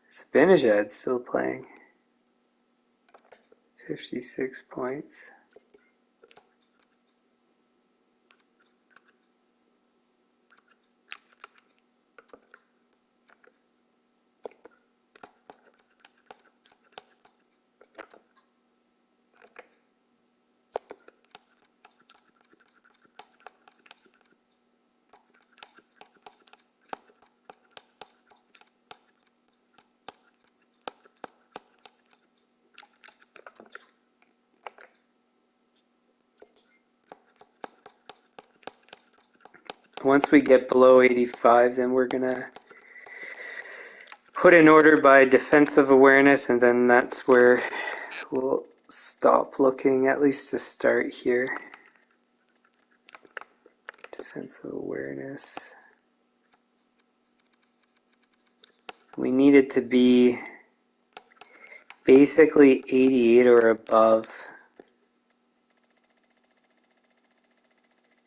Zibanejad's still playing. 56 points. Once we get below 85, then we're going to put in order by defensive awareness, and then that's where we'll stop looking, at least to start here. Defensive awareness. We need it to be basically 88 or above.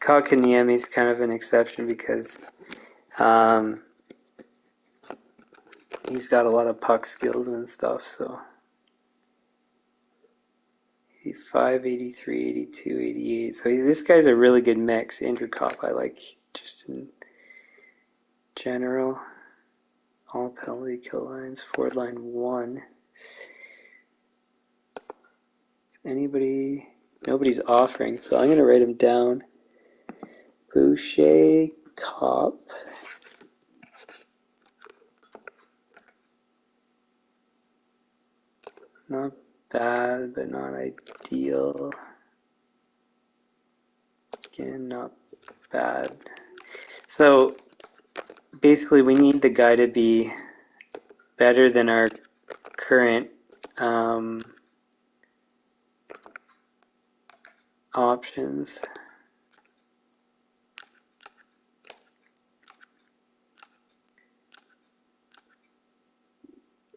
Kotkaniemi's kind of an exception because he's got a lot of puck skills and stuff, so 85, 83, 82, 88. So this guy's a really good mix. Andrew Kopp, I like just in general. All penalty kill lines, forward line 1. Is anybody? Nobody's offering, so I'm going to write him down. Boucher, Kopp. Not bad, but not ideal. Again, not bad. So basically, we need the guy to be better than our current options.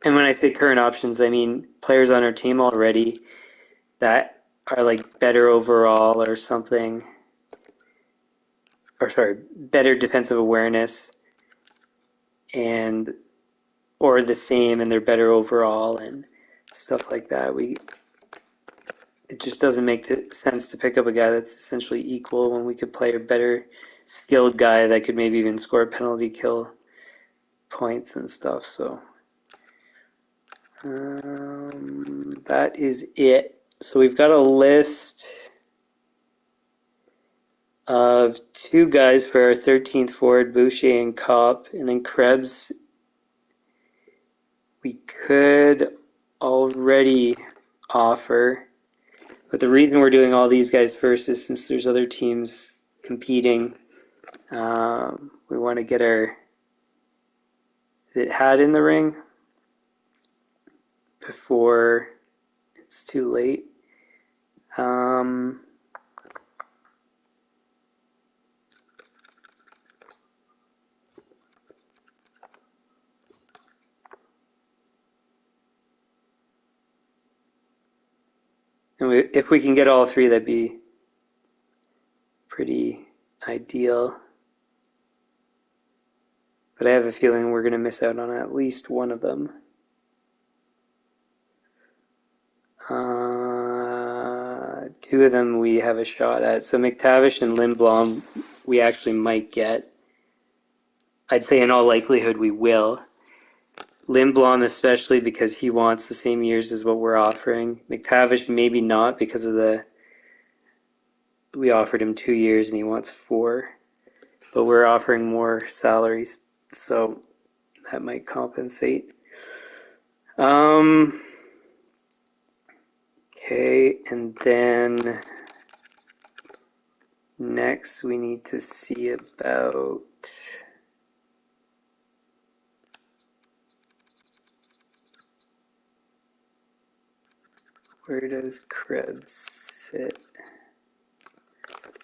And when I say current options, I mean players on our team already that are like better overall or something. Or sorry, better defensive awareness and or the same and they're better overall and stuff like that. It just doesn't make sense to pick up a guy that's essentially equal when we could play a better skilled guy that could maybe even score penalty kill points and stuff. So that is it. So we've got a list of 2 guys for our 13th forward, Boucher and Kopp, and then Krebs we could already offer. But the reason we're doing all these guys first is since there's other teams competing. We want to get our hat in the ring before it's too late. And if we can get all 3, that'd be pretty ideal. But I have a feeling we're going to miss out on at least one of them. 2 of them we have a shot at. So McTavish and Lindblom we actually might get. I'd say in all likelihood we will. Lindblom especially because he wants the same years as what we're offering. McTavish maybe not because of we offered him 2 years and he wants 4. But we're offering more salaries, so that might compensate. Okay, and then next we need to see about where does Krebs sit?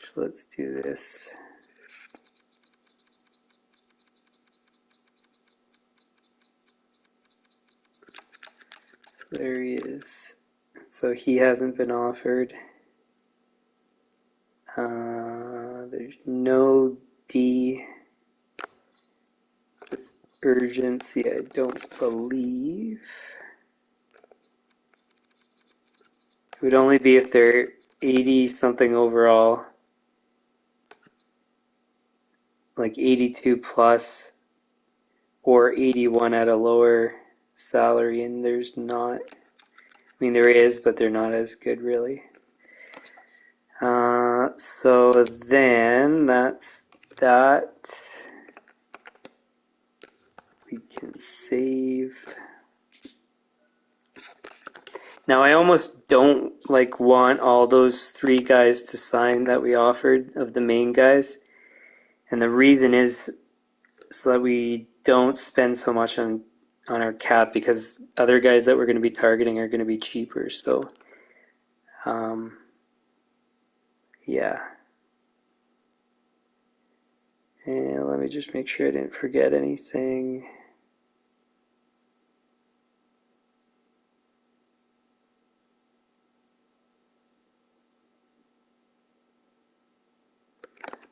So let's do this. So there he is. So he hasn't been offered. There's no D. urgency, I don't believe. It would only be if they're 80 something overall, like 82 plus, or 81 at a lower salary, and there's not. I mean, there is, but they're not as good, really. So then that's that. We can save. Now I almost don't want all those 3 guys to sign that we offered of the main guys. And the reason is so that we don't spend so much on our cap, because other guys that we're going to be targeting are going to be cheaper. So yeah. And let me just make sure I didn't forget anything.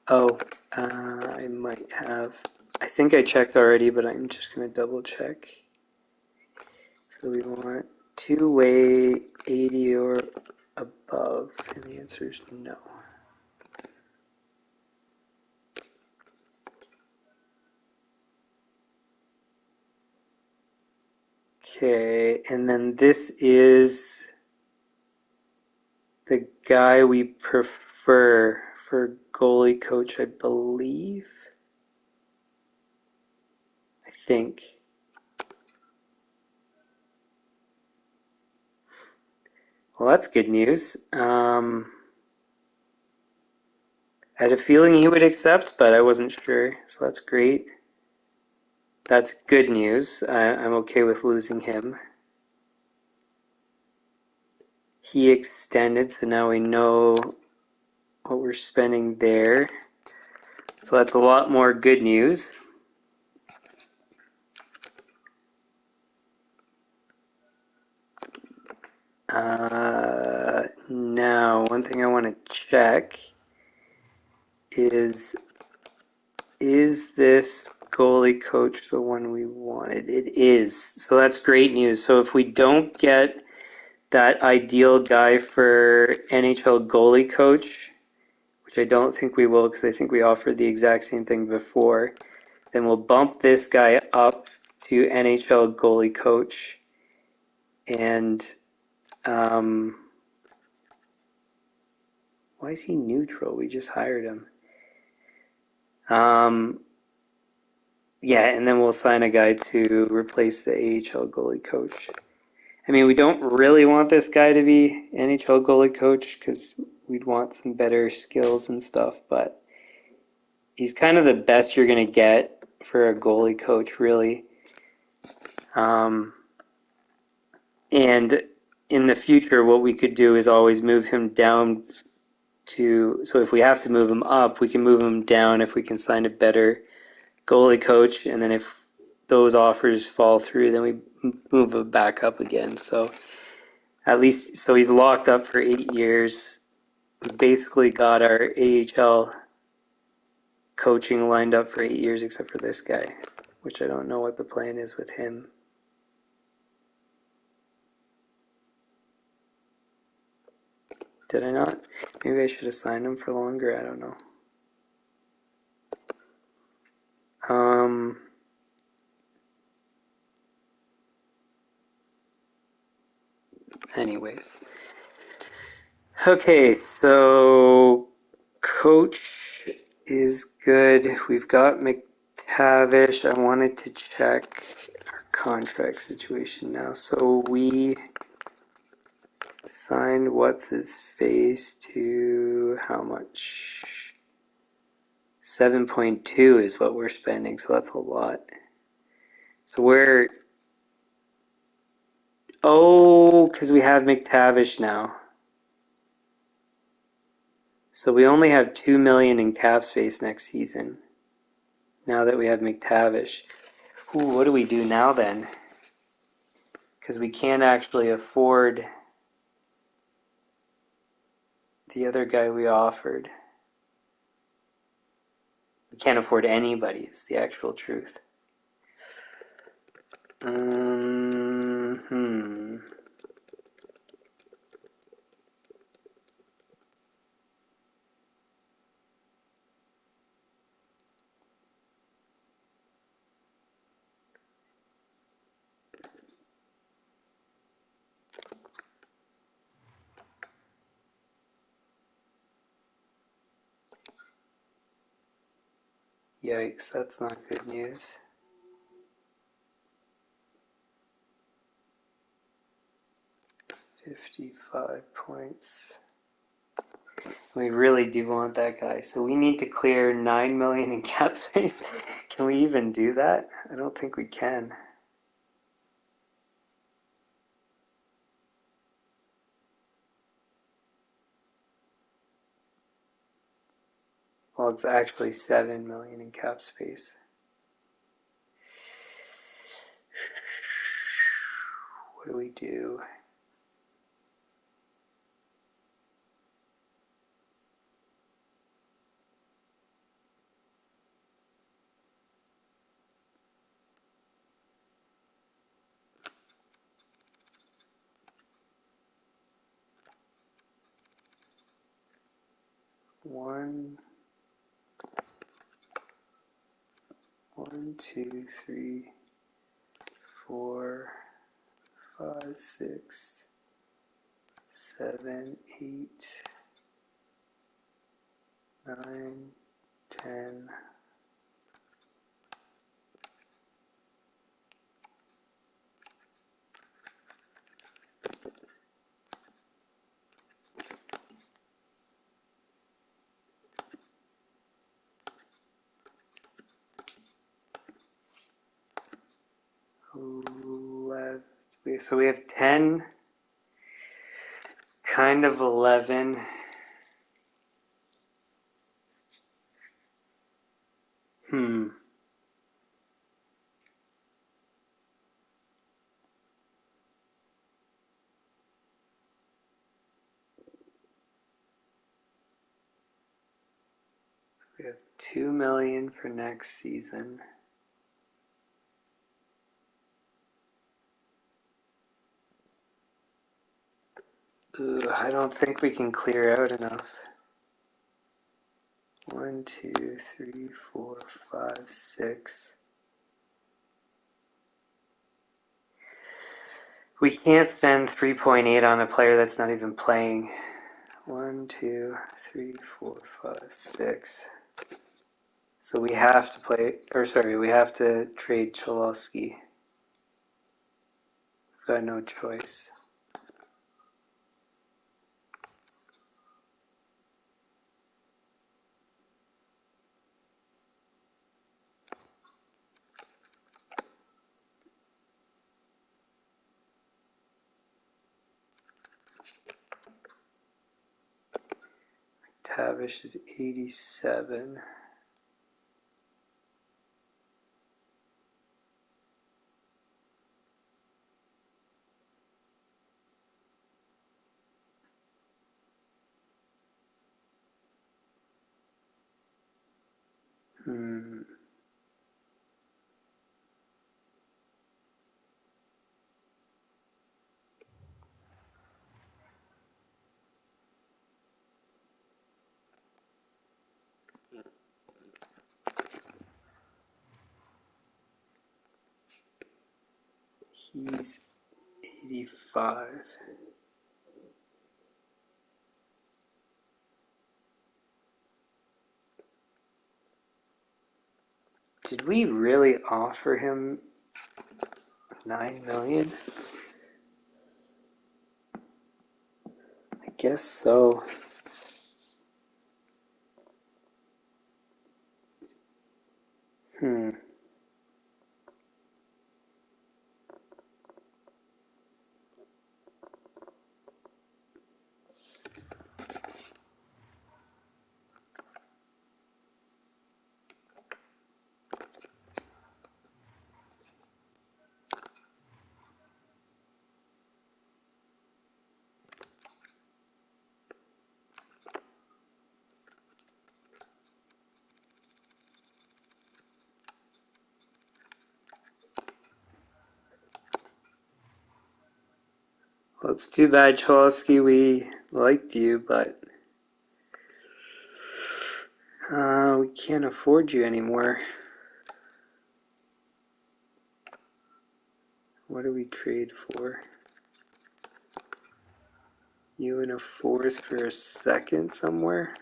Oh, I might have. I think I checked already, but I'm just going to double check. So we want 2-way 80 or above, and the answer is no. Okay, and then this is the guy we prefer for goalie coach, I believe. I think. Well, that's good news. I had a feeling he would accept, but I wasn't sure, so that's great. That's good news. I'm okay with losing him. He extended, so now we know what we're spending there. So that's a lot more good news. Now, one thing I want to check is this goalie coach the one we wanted? It is. So that's great news. So if we don't get that ideal guy for NHL goalie coach, which I don't think we will because I think we offered the exact same thing before, then we'll bump this guy up to NHL goalie coach. And why is he neutral? We just hired him. Yeah, and then we'll sign a guy to replace the AHL goalie coach. I mean, we don't really want this guy to be NHL goalie coach because we'd want some better skills and stuff, but he's kind of the best you're going to get for a goalie coach, really. And in the future, what we could do is always move him down to, so if we have to move him up, we can move him down if we can sign a better goalie coach, and then if those offers fall through, then we move him back up again. So at least, so he's locked up for 8 years. We basically got our AHL coaching lined up for 8 years, except for this guy, which I don't know what the plan is with him. Did I not? Maybe I should have signed him for longer. I don't know. Anyways. Okay, so coach is good. We've got McTavish. I wanted to check our contract situation now. So we signed what's his face to how much? 7.2 is what we're spending, so that's a lot. So we're because we have McTavish now. So we only have $2 million in cap space next season. Now that we have McTavish. Ooh, what do we do now then? Because we can't actually afford the other guy we offered. We can't afford anybody, is the actual truth. Hmm. Yikes, that's not good news. $55 points. We really do want that guy, so we need to clear $9 million in cap space. Can we even do that? I don't think we can. Well, it's actually $7 million in cap space. What do we do? One, 2, 3, 4, 5, 6, 7, 8, 9, 10. So we have 10, kind of 11. Hmm. We have 2 million for next season. Ugh, I don't think we can clear out enough. 1, 2, 3, 4, 5, 6. We can't spend 3.8 on a player that's not even playing. 1, 2, 3, 4, 5, 6. So we have to we have to trade Cholowski. We've got no choice. Tavish is 87. He's 85. Did we really offer him 9 million? I guess so. Hmm. Well, it's too bad, Cholsky. We liked you, but we can't afford you anymore. What do we trade for? You and a fourth for a second somewhere?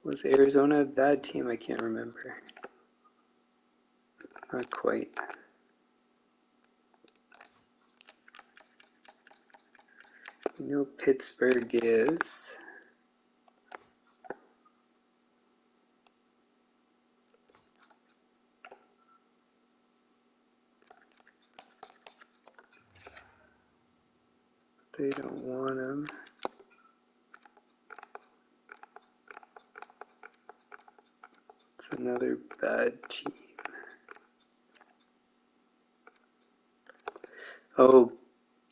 Was Arizona a bad team? I can't remember. Not quite. I know Pittsburgh is. They don't want him. It's another bad team. Oh,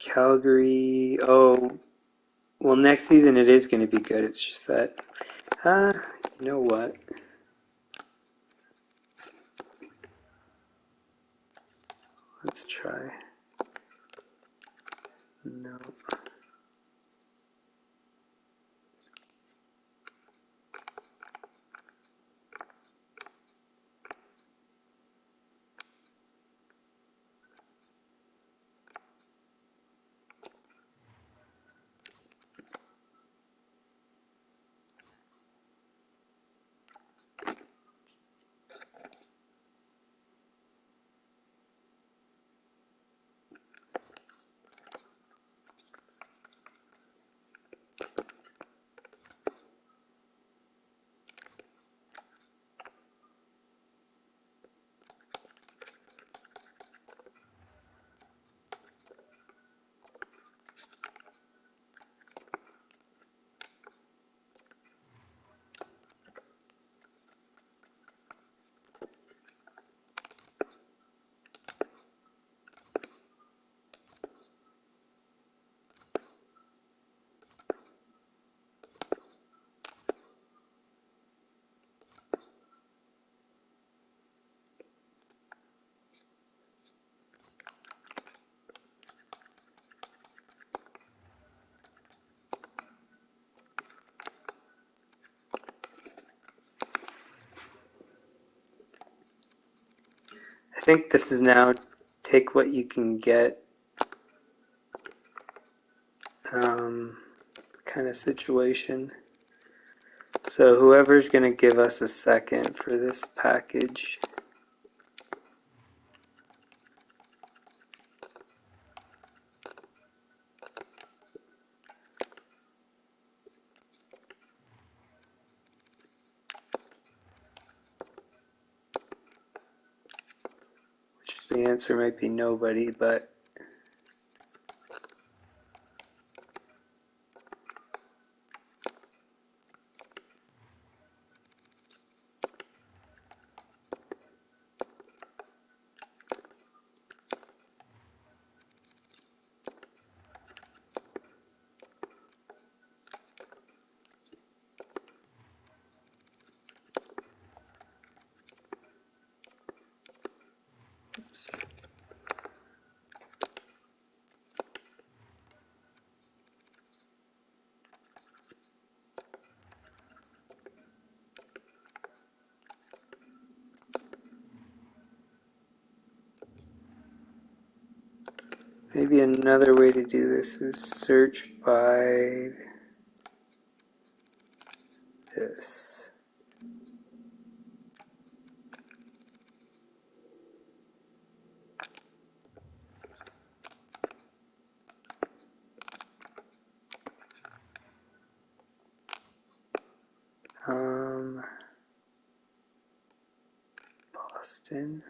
Calgary. Oh, well, next season it is going to be good. It's just that, you know what? Let's try. No. I think this is now take what you can get kind of situation. So whoever's going to give us a second for this package. Which the answer might be nobody, but oops. Maybe another way to do this is search by this. Boston.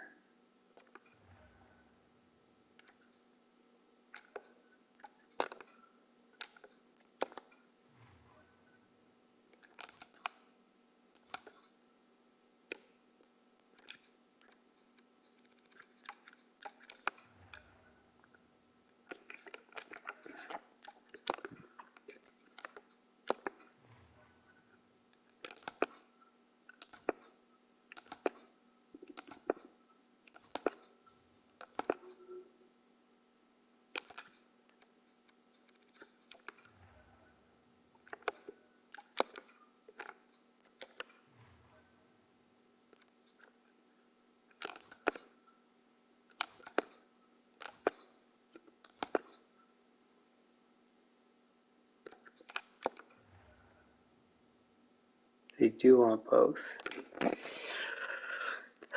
They do want both.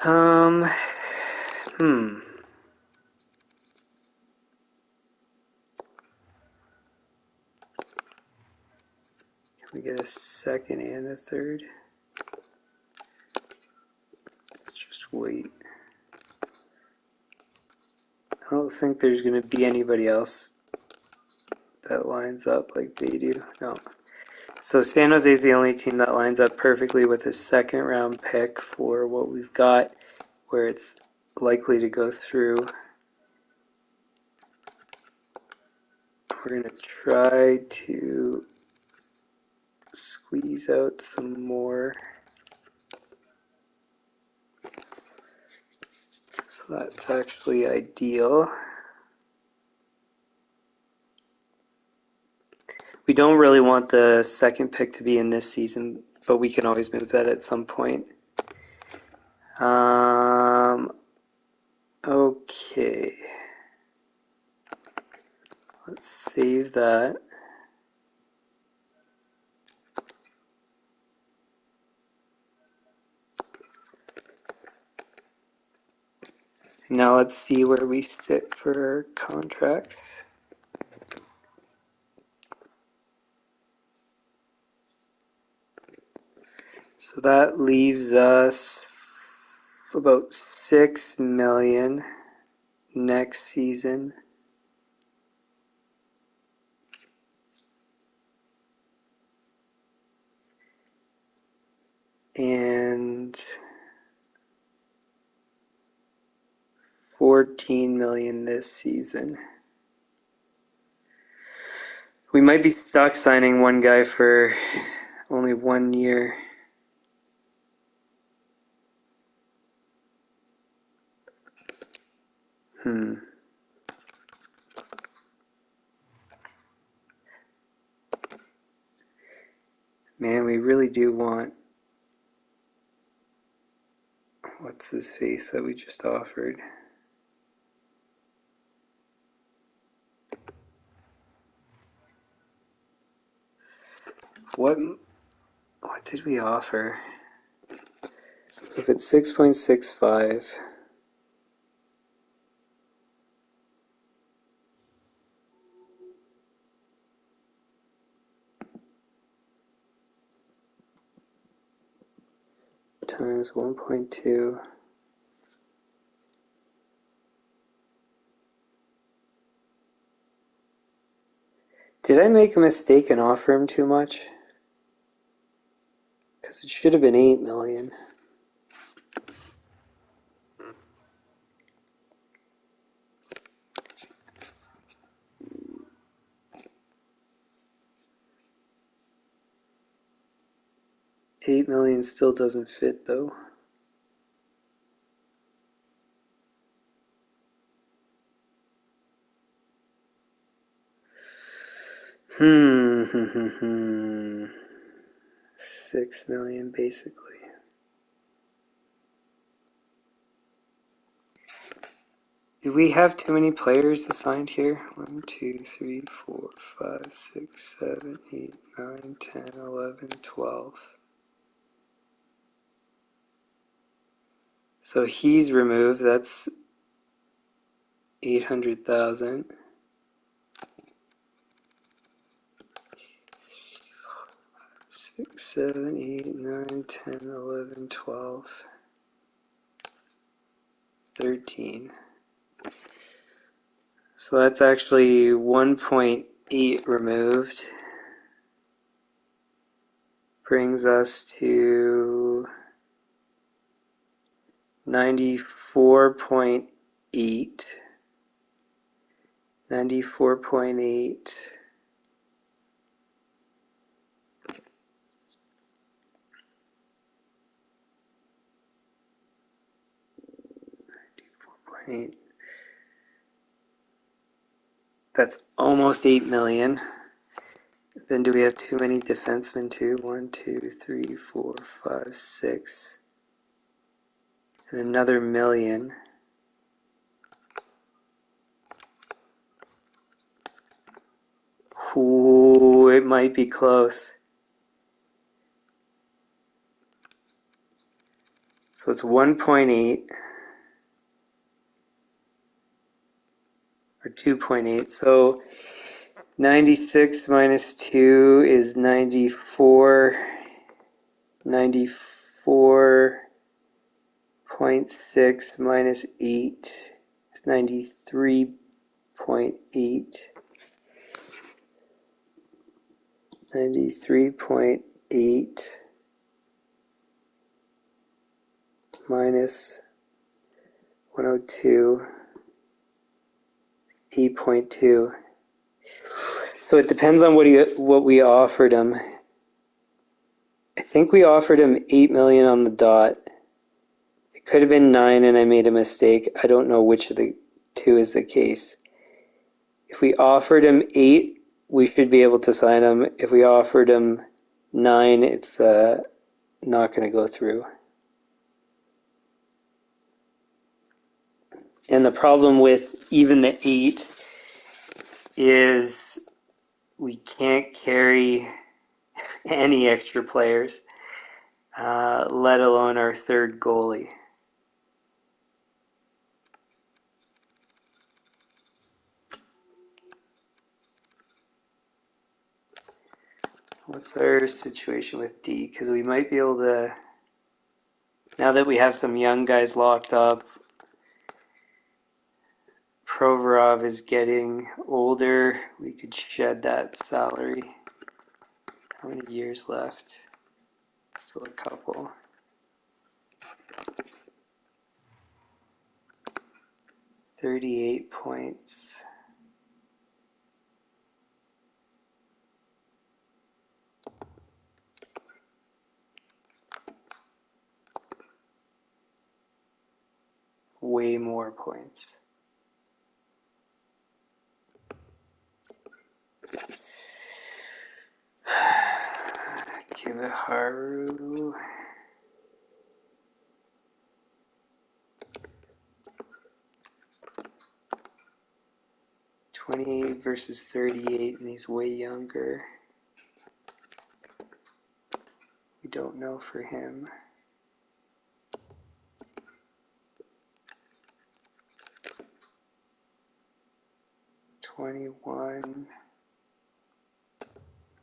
Can we get a second and a third? Let's just wait. I don't think there's going to be anybody else that lines up like they do. No. So San Jose is the only team that lines up perfectly with a second round pick for what we've got, where it's likely to go through. We're going to try to squeeze out some more. So that's actually ideal. We don't really want the second pick to be in this season, but we can always move that at some point. Okay. Let's save that. Now let's see where we sit for contracts. So that leaves us about $6 million next season. And $14 million this season. We might be stuck signing one guy for only 1 year. Man, we really do want... What's his face that we just offered? What did we offer? If it's 6.65... times 1.2... Did I make a mistake and offer him too much? Because it should have been $8 million. $8 million still doesn't fit though. $6 million basically. Do we have too many players assigned here? 1, 2, 3, 4, 5, 6, 7, 8, 9, 10, 11, 12. So he's removed. That's 800,000. 6, 7, 8, 9, 10, 11, 12, 13. So that's actually 1.8 removed. Brings us to 94.8. 94.8. That's almost 8 million. Then do we have too many defensemen too? 1, 2, 3, 4, 5, 6. And another million. Ooh, it might be close. So it's 1.8 or 2.8. So 96 minus 2 is 94. 94.6 minus 8 is 93.8. 93.8 minus 102 is 8.2. So it depends on what we offered him. I think we offered him 8 million on the dot. It could have been 9 and I made a mistake. I don't know which of the two is the case. If we offered him 8, we should be able to sign him. If we offered him 9, it's not going to go through. And the problem with even the 8 is we can't carry any extra players, let alone our third goalie. What's our situation with D? Because we might be able to, now that we have some young guys locked up, Provorov is getting older, we could shed that salary. How many years left? Still a couple. $38 points. Way more points. Kivaharu. 28 versus 38, and he's way younger. We don't know for him. $21,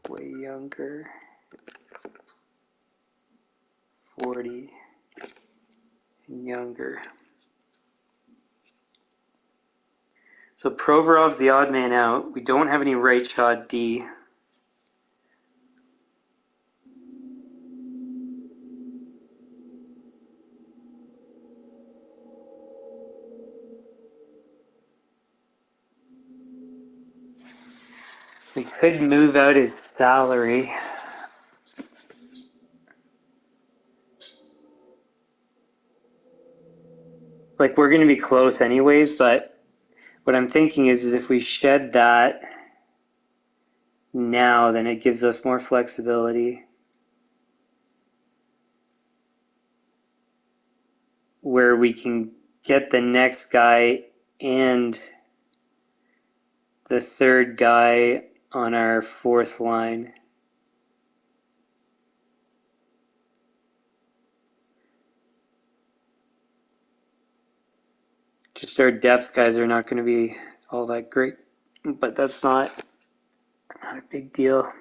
way younger. 40, and younger. So Provorov's the odd man out. We don't have any right shot D. We could move out his salary. Like, we're going to be close anyways, but what I'm thinking is if we shed that now, then it gives us more flexibility where we can get the next guy and the third guy on our fourth line. Just our depth guys are not going to be all that great, but that's not a big deal.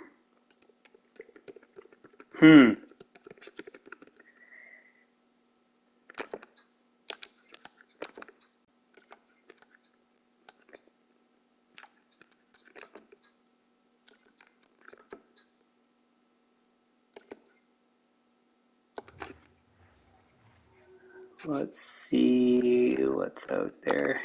Let's see what's out there.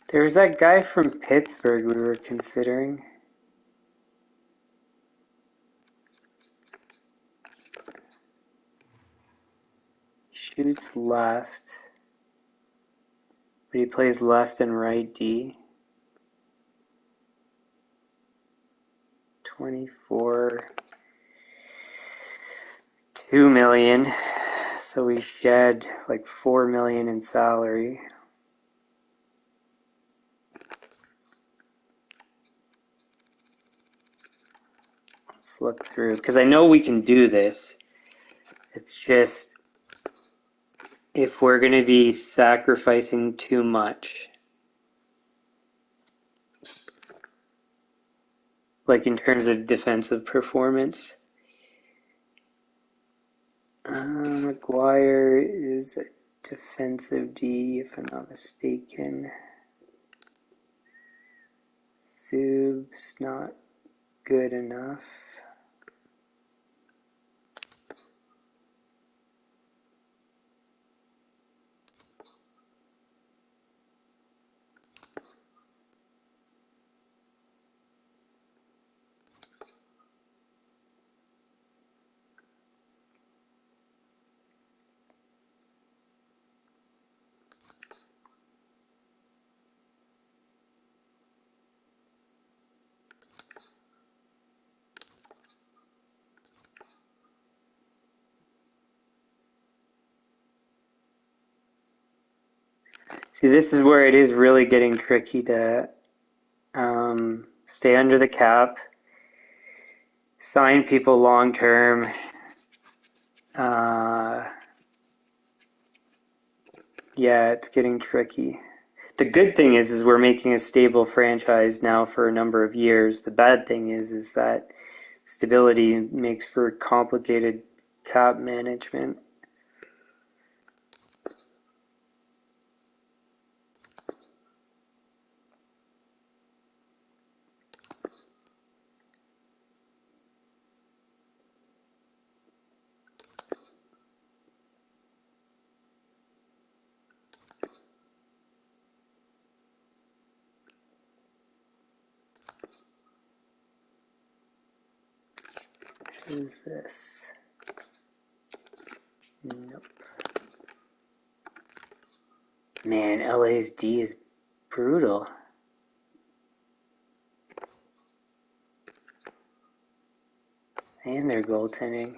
There's that guy from Pittsburgh we were considering. Shoots left, but he plays left and right D. 24, 2 million. So we shed like 4 million in salary. Let's look through, because I know we can do this. It's just if we're going to be sacrificing too much, like in terms of defensive performance. McGuire is a defensive D, if I'm not mistaken. Sub's not good enough. See, this is where it is really getting tricky to stay under the cap, sign people long term. Yeah, it's getting tricky. The good thing is we're making a stable franchise now for a number of years. The bad thing is that stability makes for complicated cap management. Who's this? Nope. Man, LA's D is brutal. And their goaltending.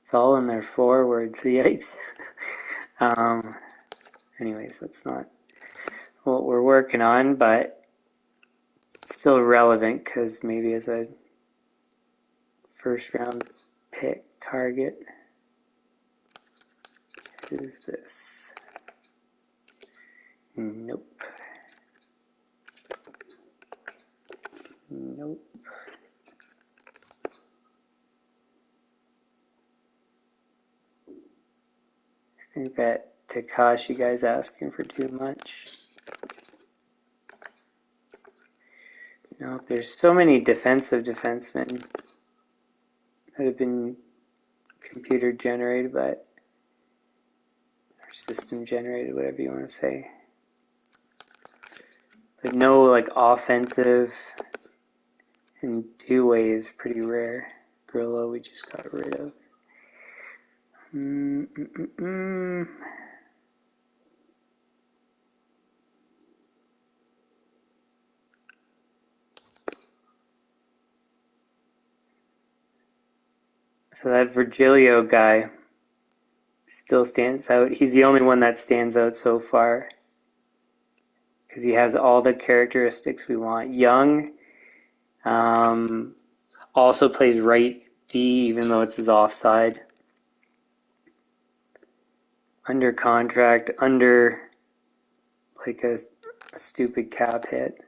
It's all in their forwards, yikes. Anyways, that's not what we're working on, but it's still relevant because maybe as a first round pick target. Who's this? Nope. Nope. I think that Takashi guy's asking for too much. No, there's so many defensive defensemen that have been computer generated, but or system generated, whatever you want to say. But no, like offensive and two-way is pretty rare. Grillo we just got rid of. So that Virgilio guy still stands out. He's the only one that stands out so far because he has all the characteristics we want. Young, also plays right D even though it's his offside. Under contract, under like a stupid cap hit.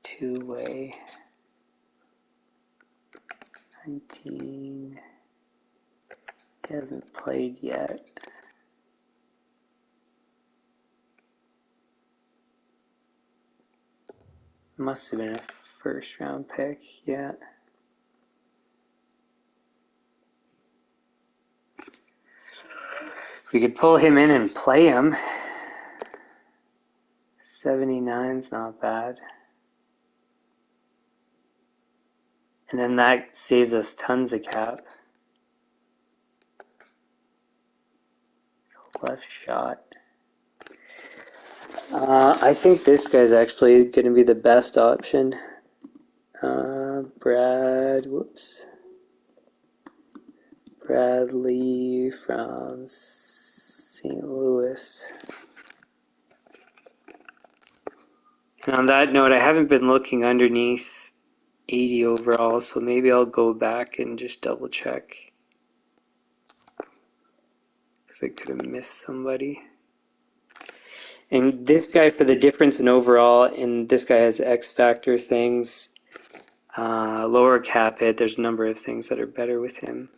Two-way. 19. He hasn't played yet. Must have been a first round pick, yeah. We could pull him in and play him. 79's not bad. And then that saves us tons of cap. So left shot. I think this guy's actually going to be the best option. Bradley from St. Louis. And on that note, I haven't been looking underneath 80 overall, so maybe I'll go back and just double check. Because I could have missed somebody. And this guy, for the difference in overall, and this guy has X factor things, lower cap hit, there's a number of things that are better with him.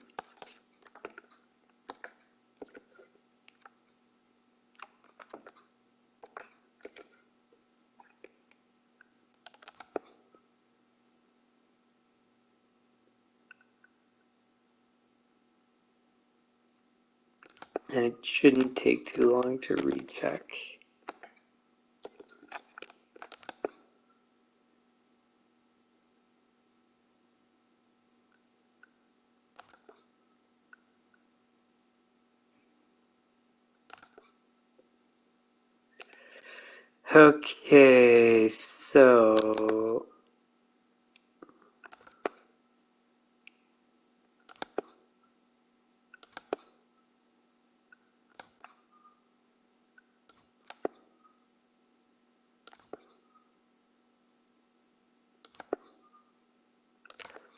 And it shouldn't take too long to recheck. Okay, so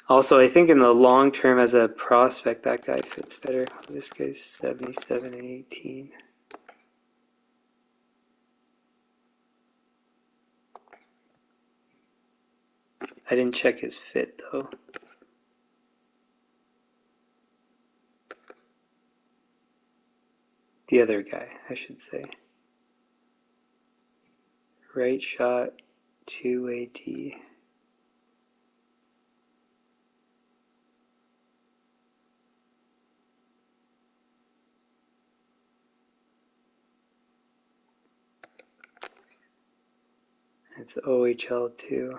also, I think in the long term as a prospect, that guy fits better. This guy's 77 and 18. I didn't check his fit, though. The other guy, I should say. Right shot, 2 AT. It's OHL 2.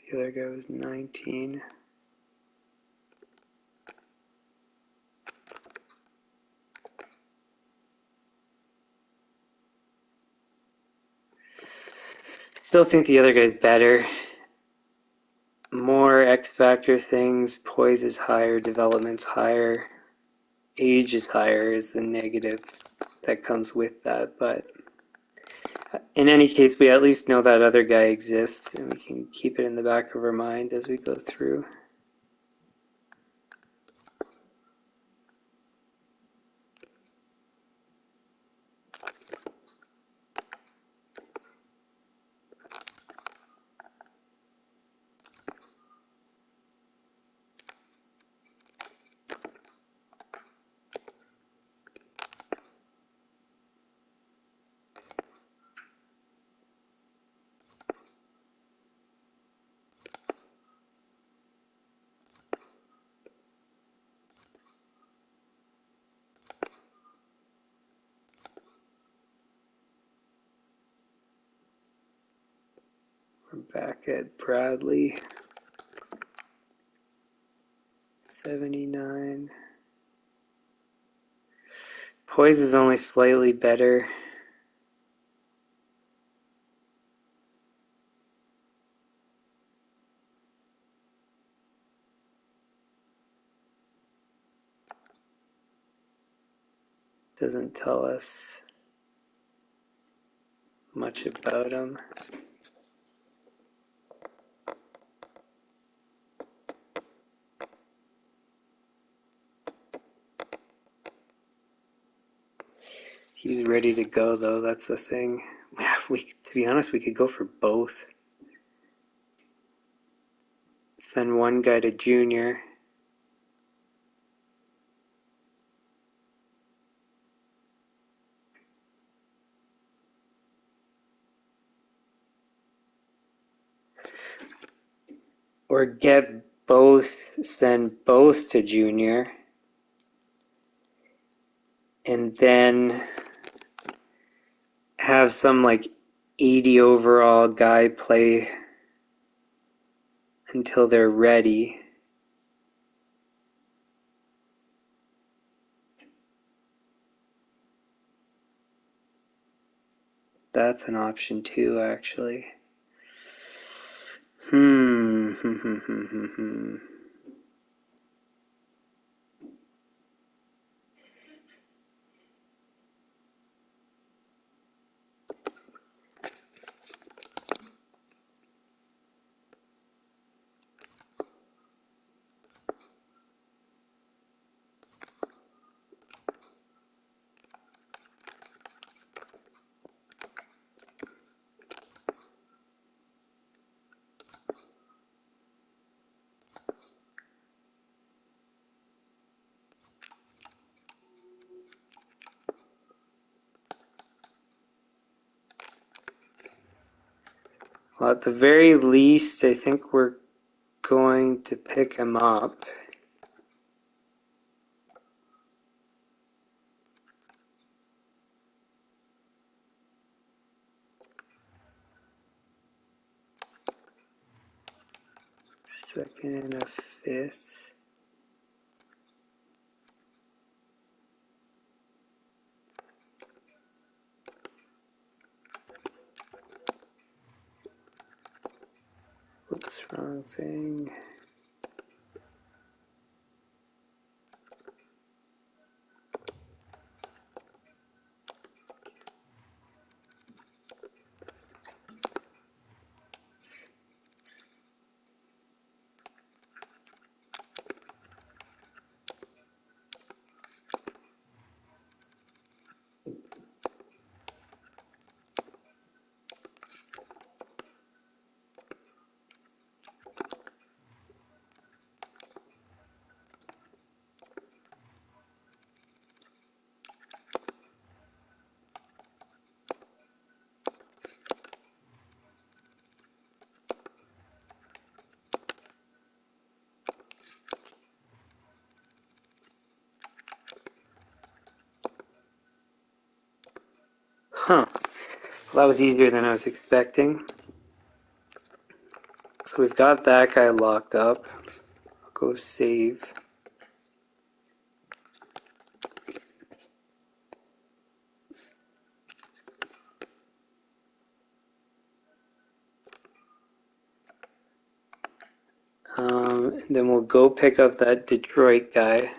The other guy was 19. Still think the other guy's better. More X factor things, poise is higher, development's higher, age is higher is the negative that comes with that, but in any case, we at least know that other guy exists, and we can keep it in the back of our mind as we go through. We're back at Bradley, 79. Poise is only slightly better. Doesn't tell us much about him. He's ready to go, though. That's the thing. To be honest, we could go for both. Send one guy to junior. or get both, send both to junior, and then have some like 80 overall guy play until they're ready. That's an option too, actually. Well, at the very least, I think we're going to pick him up. Second and a fifth. What's wrong thing? Huh. Well, that was easier than I was expecting. So we've got that guy locked up. I'll go save. And then we'll go pick up that Detroit guy.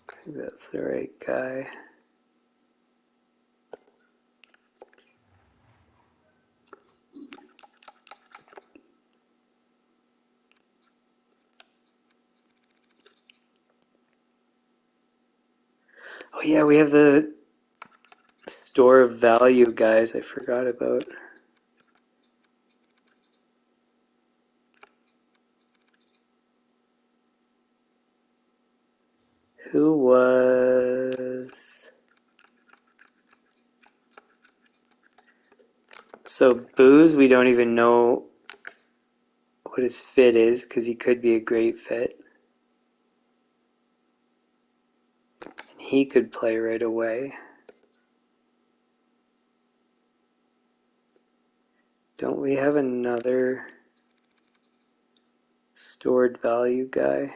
I think that's the right guy. Oh yeah, we have the store of value guys I forgot about. Who was... So Booze, we don't even know what his fit is because he could be a great fit. And he could play right away. Don't we have another stored value guy?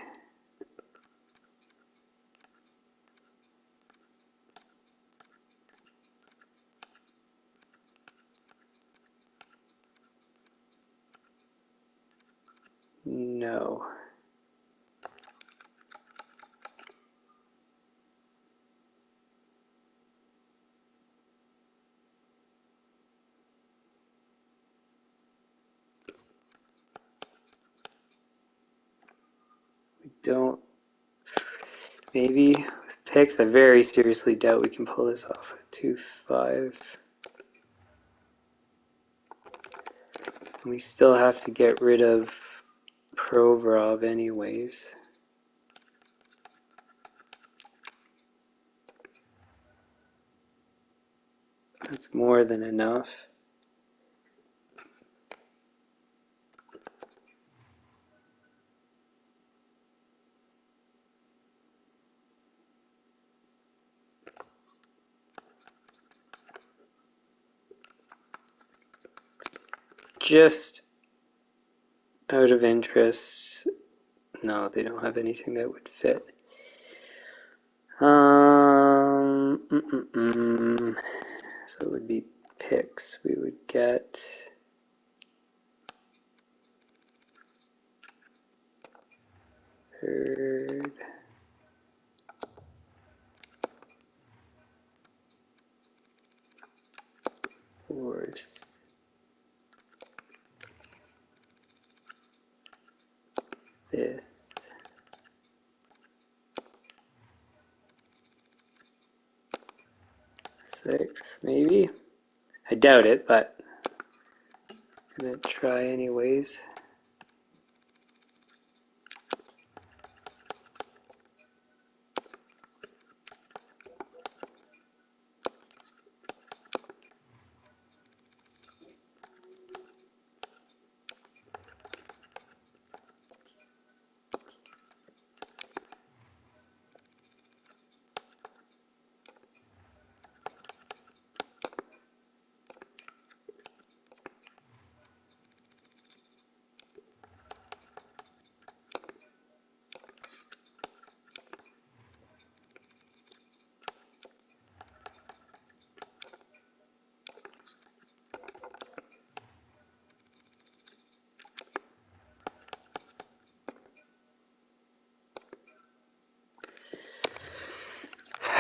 No. We don't. Maybe with picks, I very seriously doubt we can pull this off with 2-5. We still have to get rid of Provorov anyways. That's more than enough. Just out of interest, no, they don't have anything that would fit. So it would be picks. We would get third, fourth, fifth, sixth, maybe. I doubt it, but I'm gonna try anyways.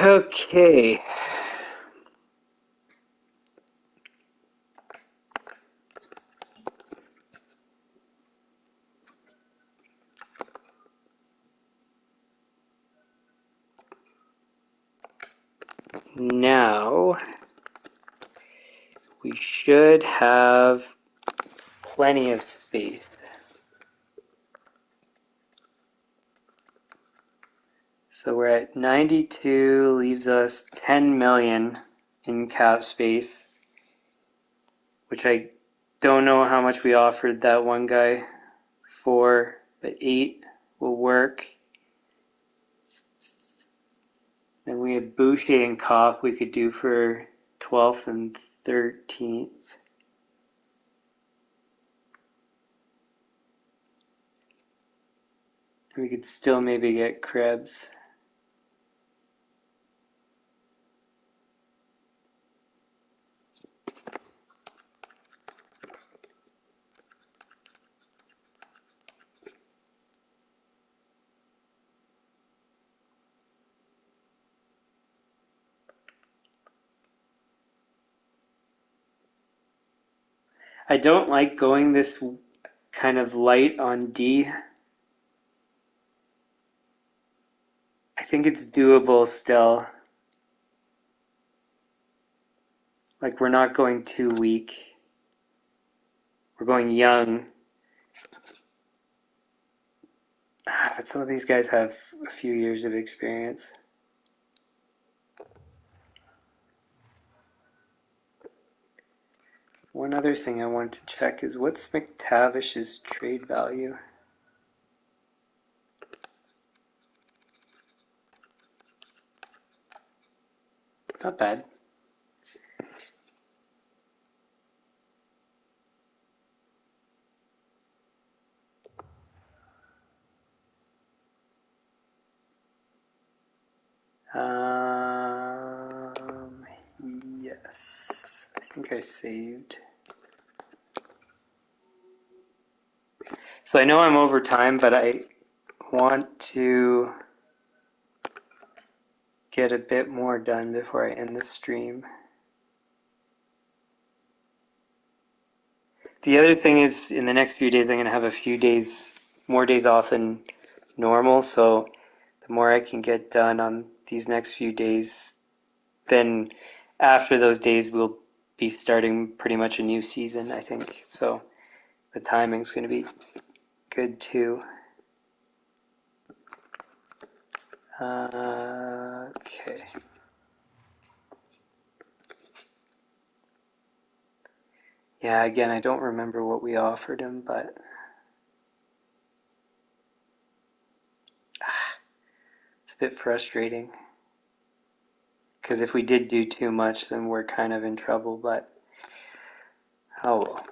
Okay. Now we should have plenty of space. So we're at 92, leaves us 10 million in cap space, which I don't know how much we offered that one guy for, but 8 will work. Then we have Boucher and Kopp we could do for 12th and 13th. We could still maybe get Krebs. I don't like going this kind of light on D. I think it's doable still. Like, we're not going too weak. We're going young. But some of these guys have a few years of experience. One other thing I want to check is what's McTavish's trade value? Not bad. Yes. I think I saved. So I know I'm over time, but I want to get a bit more done before I end the stream. The other thing is, in the next few days, I'm going to have a few days, more days off than normal, so the more I can get done on these next few days, then after those days we'll be starting pretty much a new season, I think. So the timing's going to be good too. Okay. Yeah, again, I don't remember what we offered him, but it's a bit frustrating. Because if we did do too much, then we're kind of in trouble, but oh well,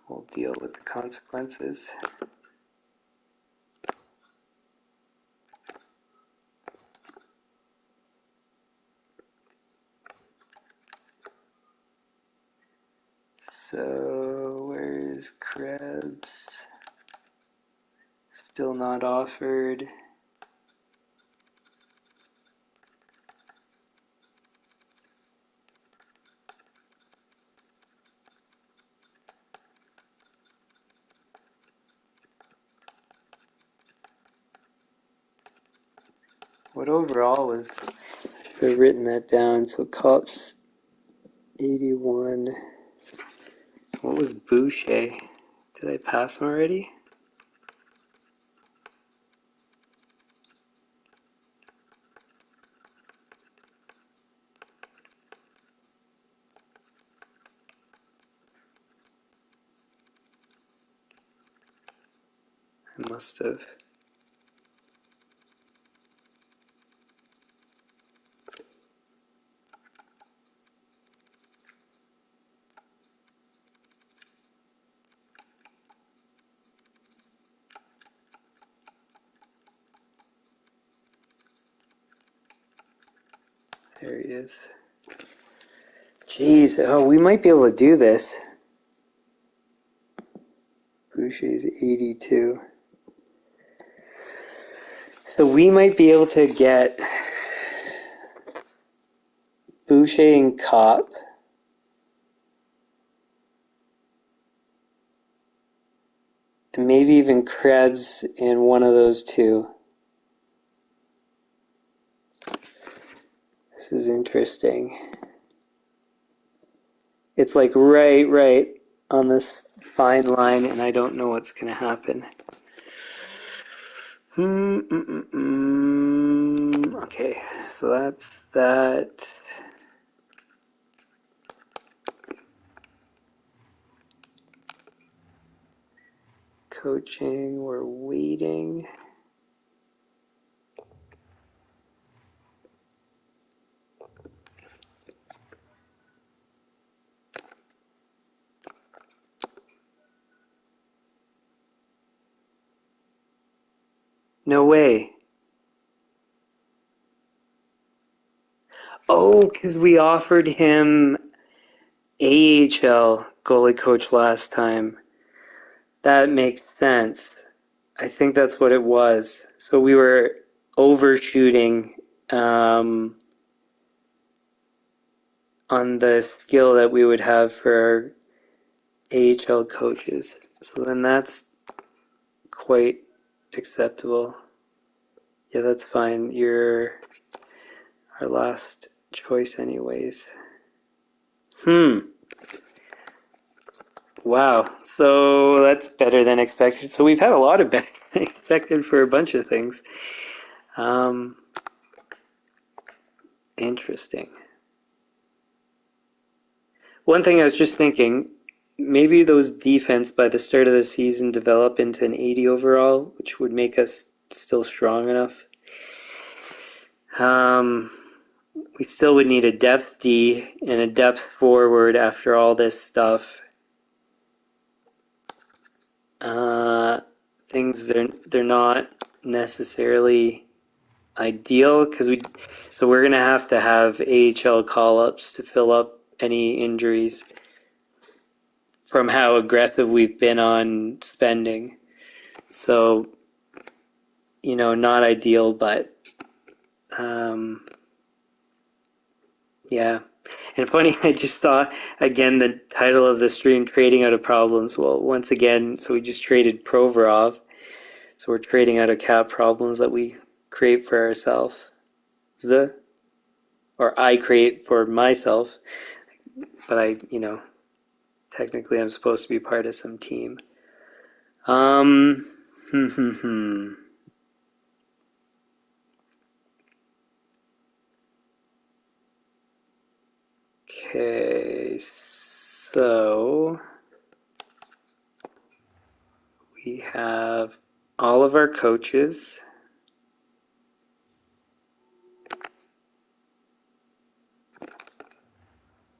we'll deal with the consequences. So, where is Krebs? Still not offered. What overall was, I've written that down, so Cops 81. What was Boucher? Did I pass him already? I must have. There he is. Jeez, oh, we might be able to do this. Boucher's 82. So we might be able to get Boucher and Kopp. And maybe even Krebs in one of those two. This is interesting. It's like right on this fine line, and I don't know what's going to happen. Okay, so that's that. Coaching, we're waiting. No way. Oh, because we offered him AHL goalie coach last time. That makes sense. I think that's what it was. So we were overshooting on the skill that we would have for our AHL coaches. So then that's quite acceptable. Yeah, that's fine. You're our last choice anyways. Wow. So that's better than expected. So we've had a lot of better than expected for a bunch of things. Interesting. One thing I was just thinking, maybe those defense by the start of the season develop into an 80 overall, which would make us still strong enough. We still would need a depth D and a depth forward after all this stuff. Things they're not necessarily ideal because we're gonna have to have AHL call-ups to fill up any injuries from how aggressive we've been on spending. So, not ideal, but yeah. And funny, I just saw again the title of the stream, Trading Out of Problems. Well, once again, so we just traded Provorov. So we're trading out of cap problems that we create for ourselves. Or I create for myself. But technically I'm supposed to be part of some team. Um, hmm, hmm, hmm. Okay, so we have all of our coaches.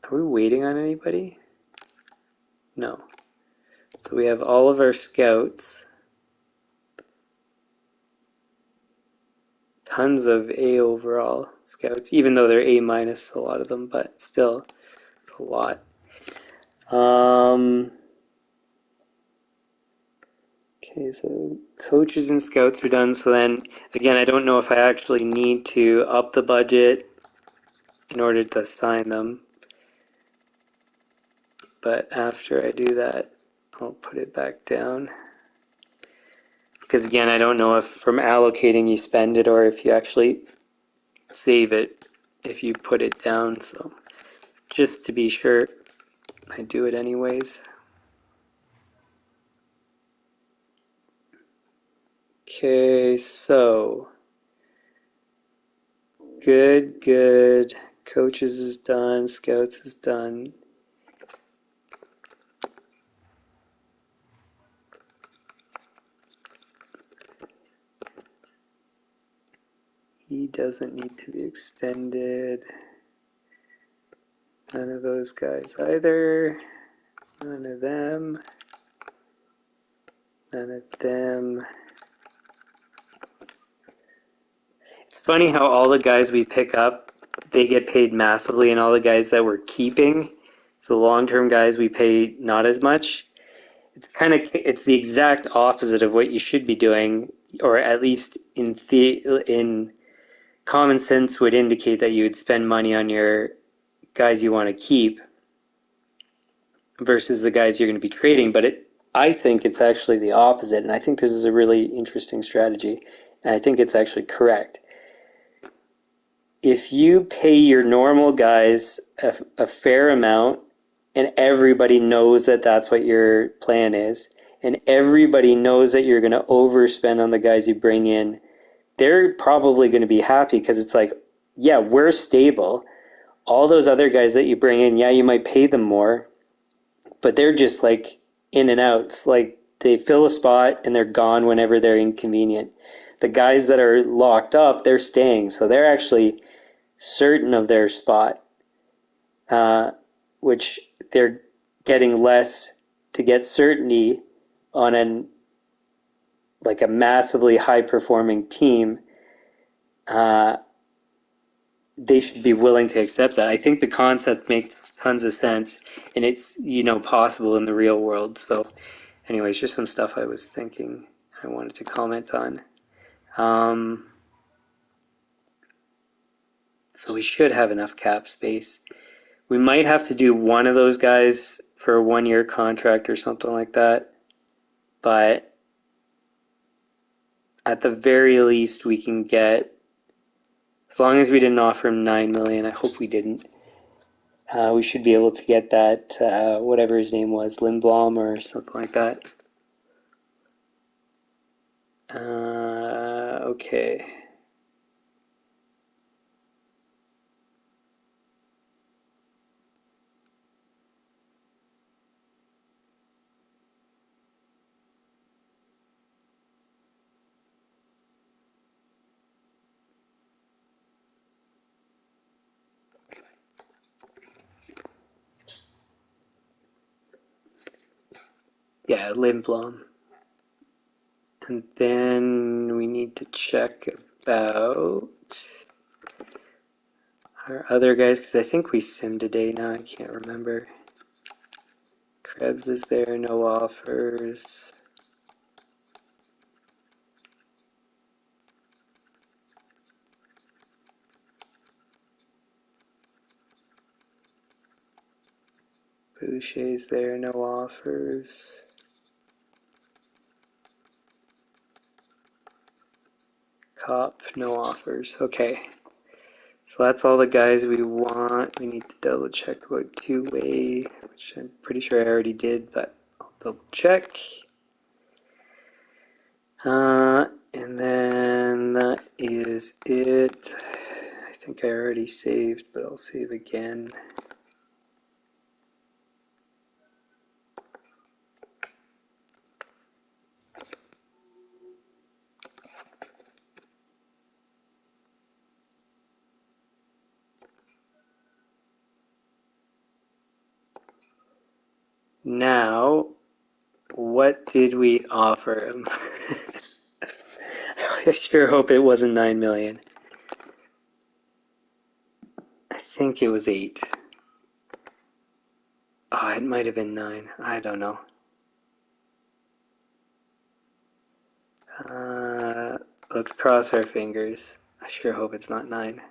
Are we waiting on anybody? No. So we have all of our scouts. Tons of A overall scouts, even though they're A minus a lot of them, but still a lot. Okay, so coaches and scouts are done. So then, again, I don't know if I actually need to up the budget in order to sign them. But after I do that, I'll put it back down. Because again, I don't know if from allocating you spend it or if you actually save it if you put it down. So just to be sure, I do it anyways. Okay, so good. Coaches is done, scouts is done. He doesn't need to be extended. None of those guys either. None of them. None of them. It's funny how all the guys we pick up, they get paid massively, and all the guys that we're keeping, so long-term guys, we pay not as much. It's the exact opposite of what you should be doing, or at least in common sense would indicate that you would spend money on your guys you want to keep versus the guys you're going to be trading. But I think it's actually the opposite, and I think this is a really interesting strategy, and I think it's actually correct. If you pay your normal guys a fair amount, and everybody knows that that's what your plan is, and everybody knows that you're going to overspend on the guys you bring in, they're probably going to be happy because it's like, yeah, we're stable. All those other guys that you bring in, yeah, you might pay them more, but they're just like in and outs. Like they fill a spot and they're gone whenever they're inconvenient. The guys that are locked up, they're staying. So they're actually certain of their spot, which they're getting less to get certainty on a massively high performing team. They should be willing to accept that. I think the concept makes tons of sense, and it's possible in the real world. So, anyways, just some stuff I was thinking I wanted to comment on. So we should have enough cap space. We might have to do one of those guys for a 1-year contract or something like that, but at the very least we can get, as long as we didn't offer him $9 million. I hope we didn't. We should be able to get that, whatever his name was, Lindblom or something like that. Okay. Yeah, Lindblom. And then we need to check about our other guys, because I think we simmed a day now. I can't remember. Krebs is there, no offers. Boucher's there, no offers. Cop, no offers. Okay. So that's all the guys we want. We need to double check about two-way, which I'm pretty sure I already did, but I'll double check. And then that is it. I think I already saved, but I'll save again. Now, what did we offer him? I sure hope it wasn't 9 million. I think it was 8. Oh, it might have been 9. I don't know. Let's cross our fingers. I sure hope it's not 9.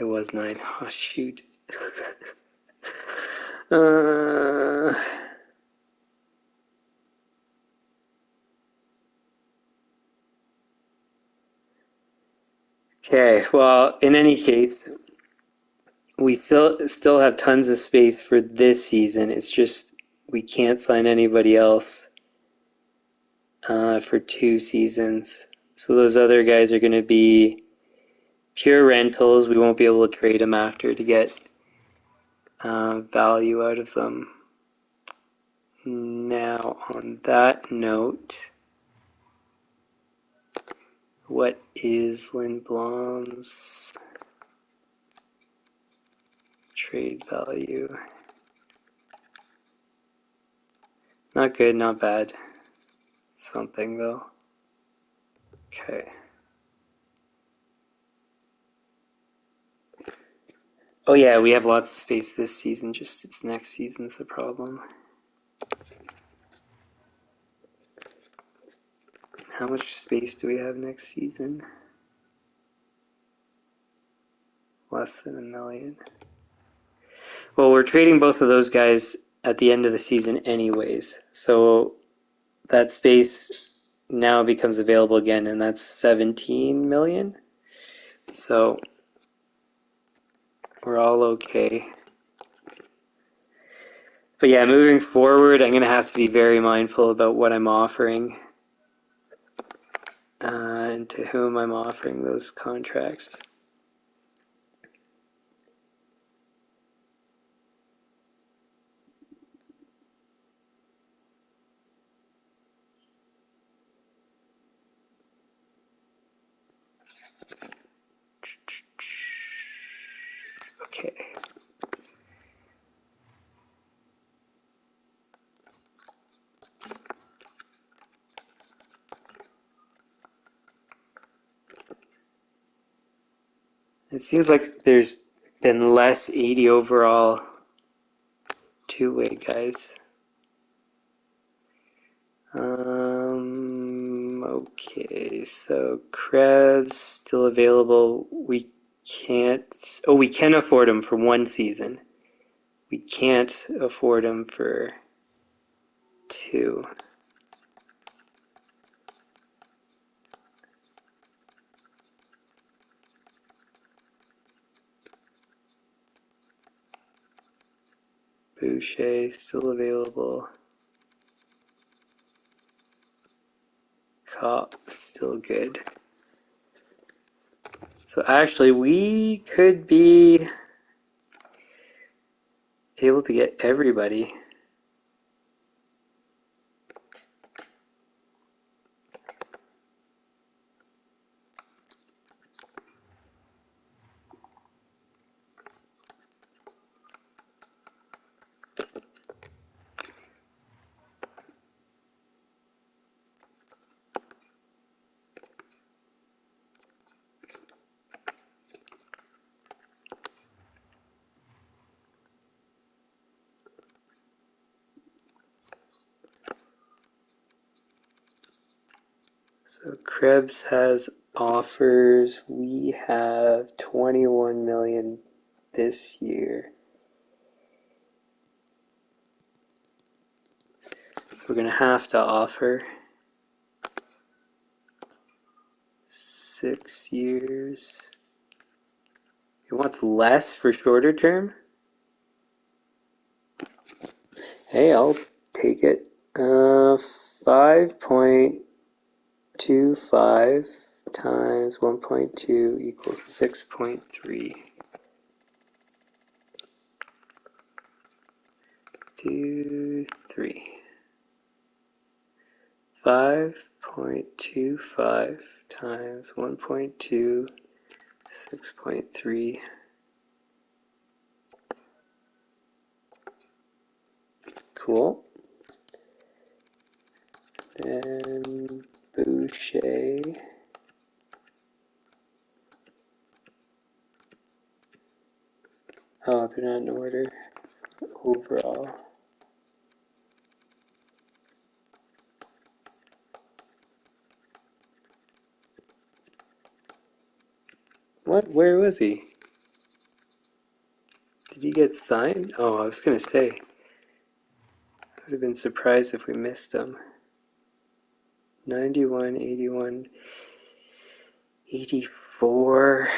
It was 9. Oh, shoot. Okay, well, in any case, we still have tons of space for this season. It's just we can't sign anybody else for 2 seasons. So those other guys are going to be pure rentals. We won't be able to trade them after to get value out of them. Now, on that note, what is Lindblom's trade value? Not good, not bad. Something though. Okay. Oh yeah, we have lots of space this season, just it's next season's the problem. How much space do we have next season? Less than 1 million. Well, we're trading both of those guys at the end of the season anyways, so that space now becomes available again, and that's 17 million. So we're all okay. But yeah, moving forward, I'm going to have to be very mindful about what I'm offering and to whom I'm offering those contracts. Okay. It seems like there's been less 80 overall two-way guys. Okay, so Krebs still available. We can't. Oh, we can afford him for 1 season. We can't afford him for 2. Boucher still available. Cop still good. So actually, we could be able to get everybody. So Krebs has offers. We have 21 million this year. So we're going to have to offer 6 years. He wants less for shorter term? Hey, I'll take it. 5.25 times 1.2 equals 6.3. 2, 3. 5.25 times 1.2, 6.3. Cool. Then Boucher. Oh, they're not in order. Overall. What? Where was he? Did he get signed? Oh, I was gonna say. I would have been surprised if we missed him. 91, 81, 84.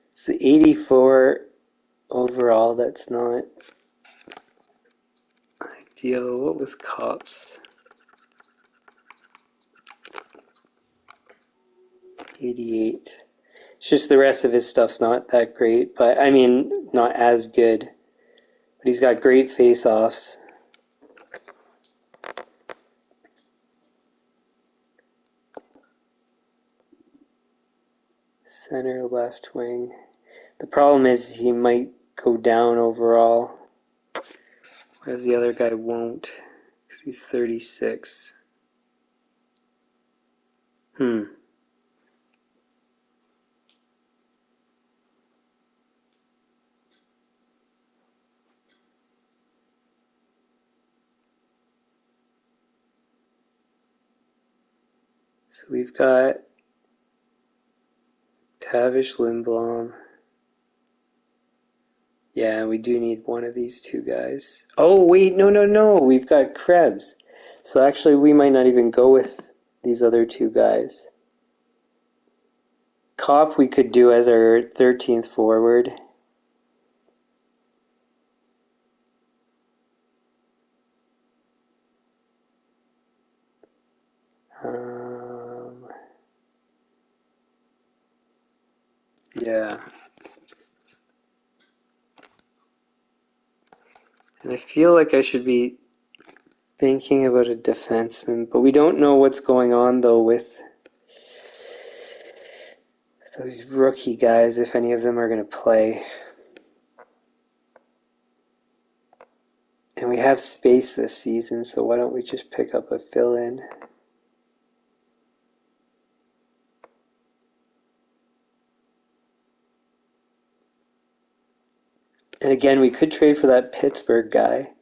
It's the 84 overall that's not ideal. What was Cops? 88. It's just the rest of his stuff's not that great, but I mean, not as good. But he's got great face-offs. Center, left wing. The problem is he might go down overall, whereas the other guy won't, because he's 36. So we've got Tavish, Lindblom. Yeah, we do need one of these two guys. Oh, wait, no. We've got Krebs. So actually, we might not even go with these other two guys. Kopp we could do as our 13th forward. Yeah. And I feel like I should be thinking about a defenseman, but we don't know what's going on, though, with those rookie guys, if any of them are going to play. And we have space this season, so why don't we just pick up a fill-in? And again, we could trade for that Pittsburgh guy.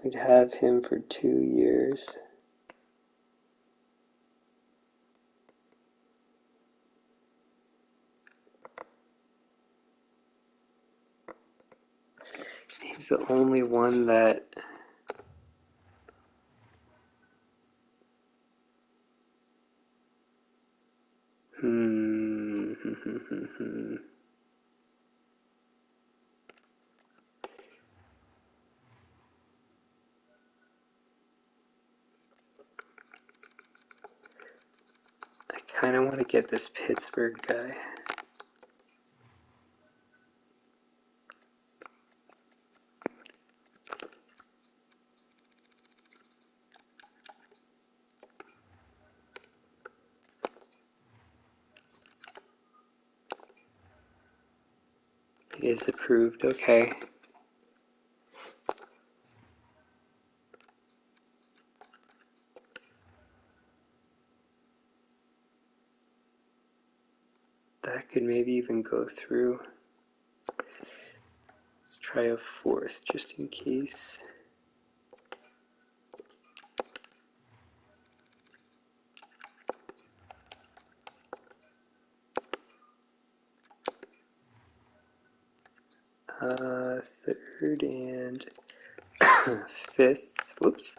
We'd have him for 2 years. He's the only one that... I kind of want to get this Pittsburgh guy. It is approved, okay. That could maybe even go through. Let's try a 4th, just in case. Third and fifth. Whoops.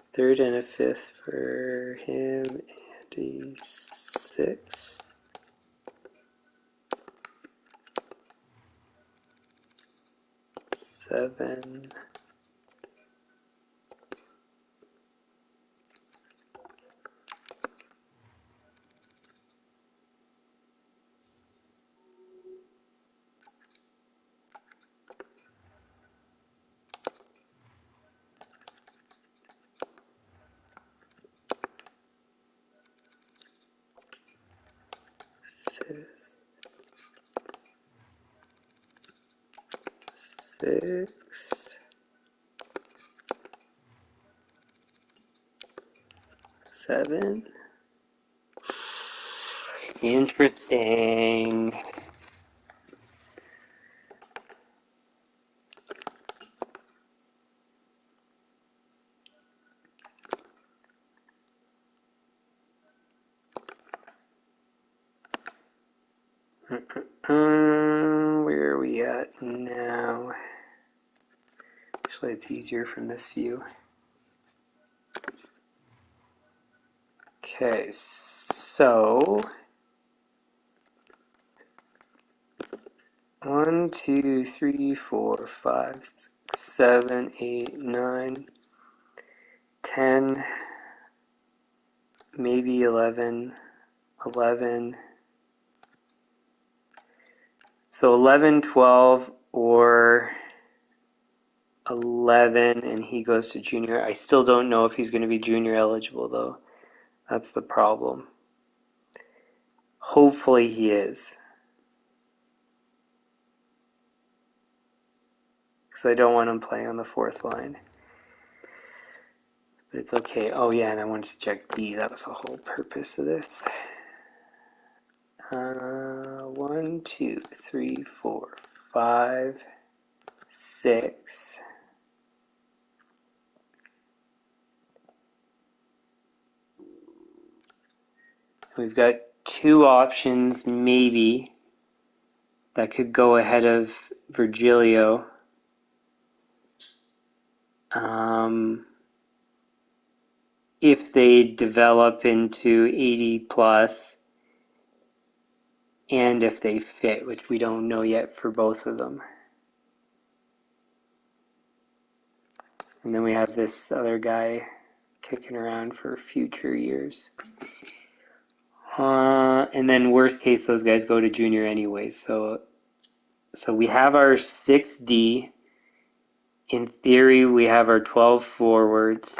Third and a fifth for him, and a sixth. Seven. Fifth. Six. Seven. Interesting. Where are we at now? Actually, it's easier from this view. Okay, so 1, 2, 3, 4, 5, 6, 7, 8, 9, 10, maybe 11, 11. So 11, 12, or 11, and he goes to junior. I still don't know if he's going to be junior eligible, though. That's the problem. Hopefully he is. Because I don't want him playing on the fourth line. But it's okay. Oh yeah, and I wanted to check D. That was the whole purpose of this. 1, 2, 3, 4, 5, 6. We've got 2 options, maybe, that could go ahead of Virgilio. If they develop into 80 plus, and if they fit, which we don't know yet for both of them. And then we have this other guy kicking around for future years. And then worst case, those guys go to junior anyway. So we have our 6D. In theory, we have our 12 forwards.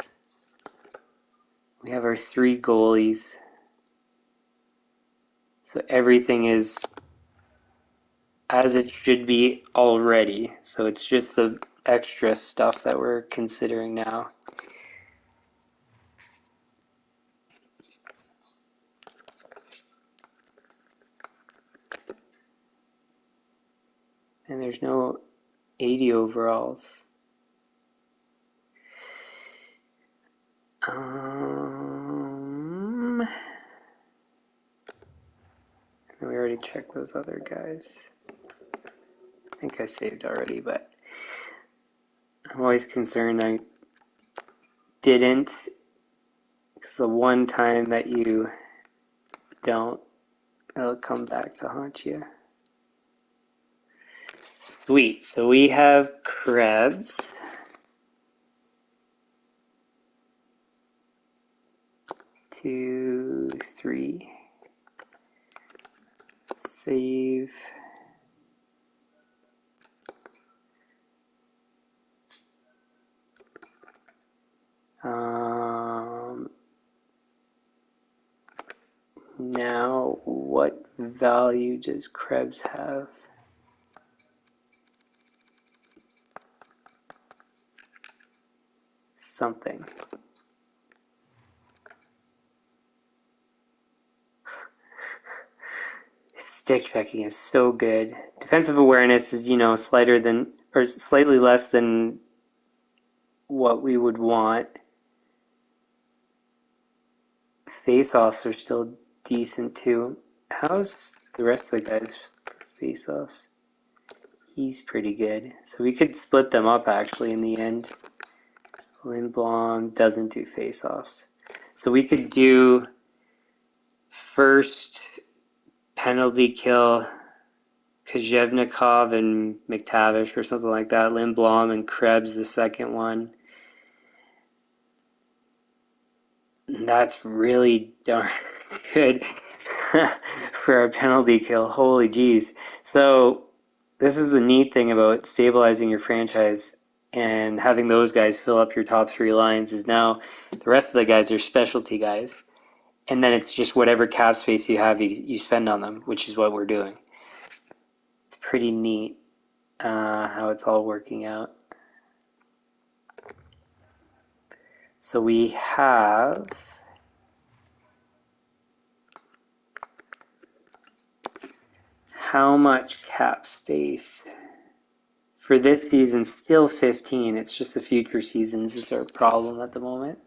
We have our 3 goalies. So everything is as it should be already. So it's just the extra stuff that we're considering now. And there's no 80 overalls. And we already checked those other guys. I think I saved already, but I'm always concerned I didn't. Because the one time that you don't, it'll come back to haunt you. Sweet. So we have Krebs. Two, 3. Save. Now, what value does Krebs have? Something. Stick checking is so good. Defensive awareness is, slighter than, or slightly less than what we would want. face-offs are still decent too. How's the rest of the guys for face-offs? He's pretty good. So we could split them up actually in the end. Lindblom doesn't do face-offs. So we could do first penalty kill Kozhevnikov and McTavish or something like that. Lindblom and Krebs the second one. That's really darn good for a penalty kill. Holy jeez. So this is the neat thing about stabilizing your franchise and having those guys fill up your top three lines is now the rest of the guys are specialty guys. And then it's just whatever cap space you have, you spend on them, which is what we're doing. It's pretty neat how it's all working out. So we have how much cap space? For this season, still 15. It's just the future seasons is our problem at the moment.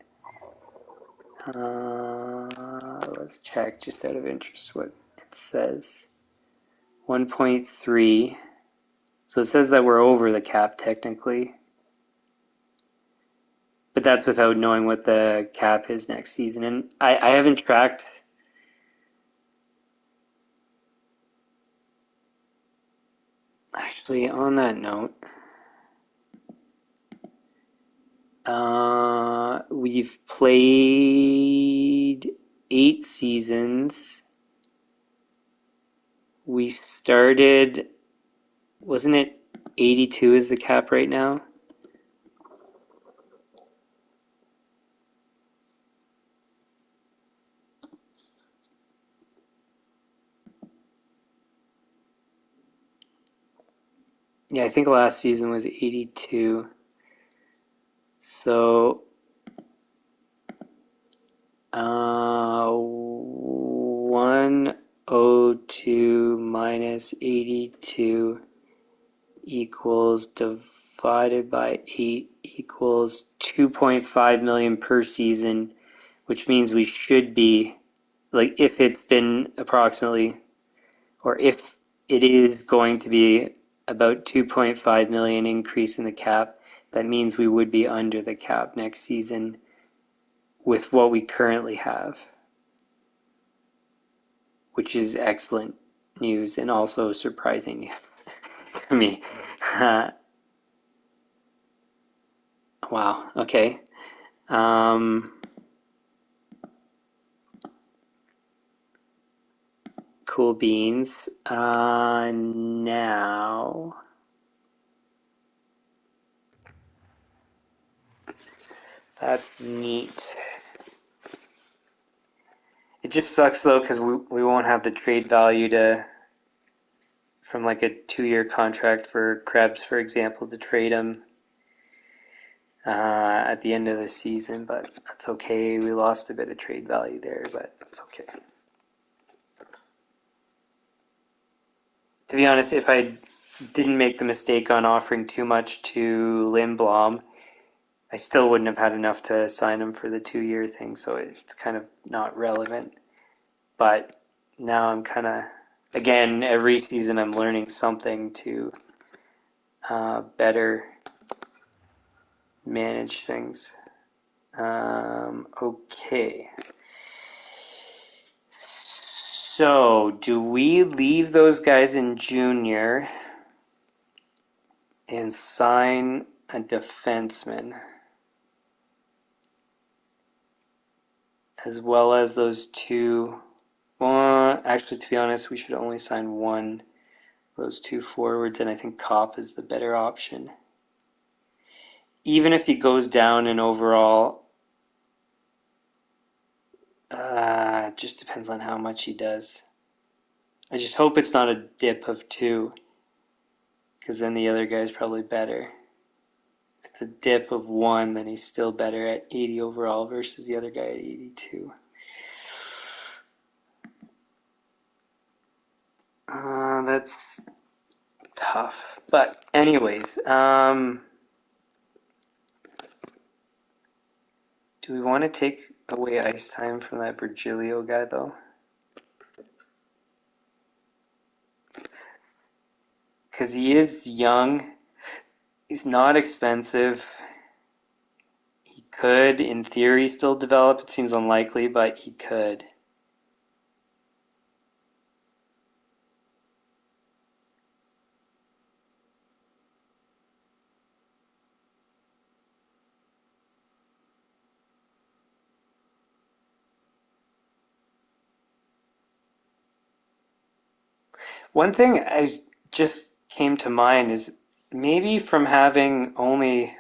Let's check just out of interest what it says. 1.3. So it says that we're over the cap technically. But that's without knowing what the cap is next season. And I haven't tracked. Actually, on that note, we've played 8 seasons. We started, wasn't it 82 is the cap right now? Yeah, I think last season was 82. So, 102 minus 82 equals divided by 8 equals 2.5 million per season, which means we should be, like, if it's been approximately, or if it is going to be about 2.5 million increase in the cap, that means we would be under the cap next season with what we currently have, which is excellent news and also surprising news to me. Wow, okay. Cool beans. Now that's neat. It just sucks though because we won't have the trade value from like a 2-year contract for Krebs, for example, to trade him at the end of the season, but that's okay. We lost a bit of trade value there, but that's okay. To be honest, if I didn't make the mistake on offering too much to Lindblom, I still wouldn't have had enough to sign him for the 2-year thing, so it's kind of not relevant. But now I'm kind of, again, every season I'm learning something to better manage things. Okay. So, do we leave those guys in junior and sign a defenseman? As well as those two. Well, actually, to be honest, we should only sign one of those 2 forwards, and I think Kopp is the better option. Even if he goes down in overall, it just depends on how much he does. I just hope it's not a dip of 2, because then the other guy's probably better. If it's a dip of 1, then he's still better at 80 overall versus the other guy at 82. That's tough. But anyways, Do we want to take away ice time from that Virgilio guy, though? Because he is young. He's not expensive. He could, in theory, still develop. It seems unlikely, but he could. One thing I just came to mind is maybe from having only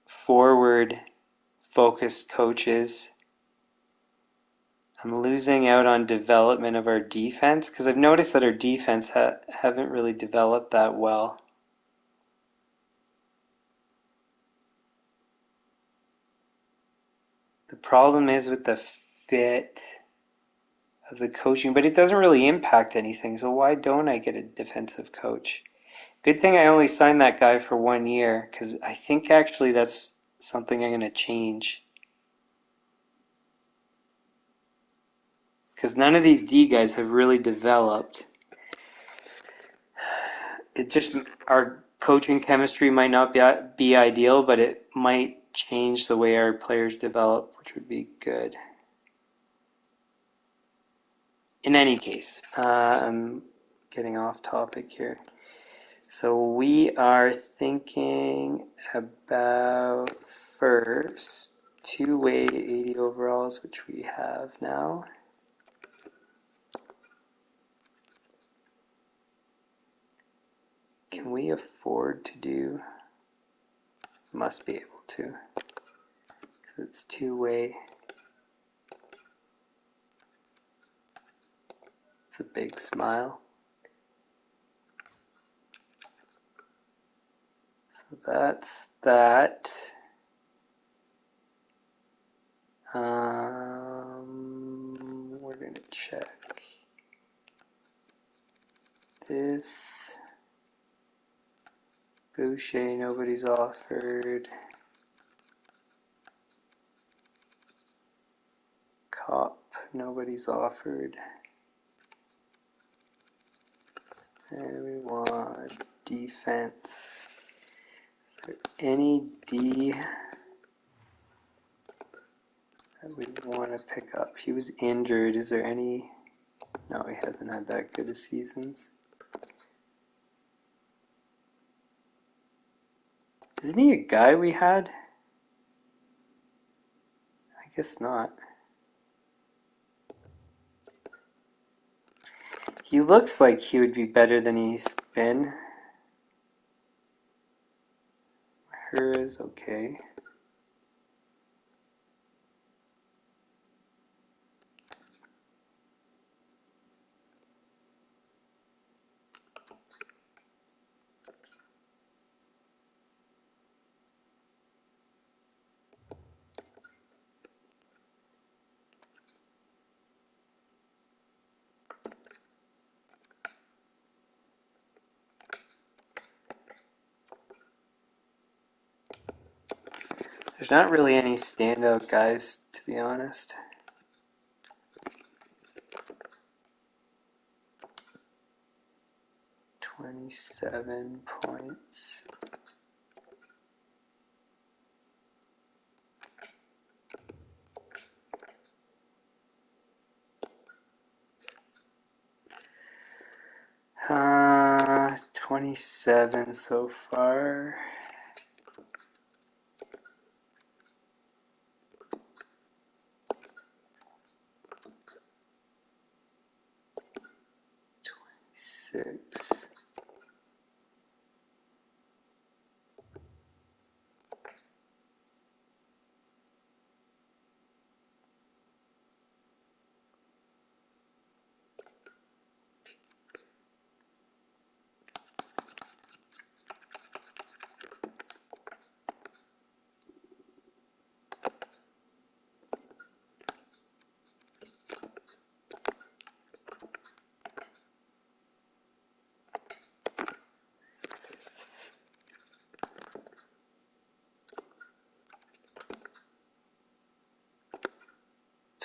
forward focused coaches, I'm losing out on development of our defense because I've noticed that our defense haven't really developed that well. The problem is with the fit of the coaching, but it doesn't really impact anything, so why don't I get a defensive coach? Good thing I only signed that guy for 1 year, because I think actually that's something I'm going to change. Because none of these D guys have really developed. It just, our coaching chemistry might not be ideal, but it might change the way our players develop, which would be good. In any case, I'm getting off topic here. So we are thinking about first two-way 80 overalls, which we have now. Can we afford to do? Must be able to, because it's two-way. It's a big smile. So that's that. We're going to check this. Boucher, nobody's offered. Cop, nobody's offered. And we want defense. Is there any D that we want to pick up? He was injured. Is there any? No, he hasn't had that good of seasons. Isn't he a guy we had? I guess not. He looks like he would be better than he's been. Her is okay. There's not really any standout guys, to be honest. $27 points. Uh, 27 so far. Six.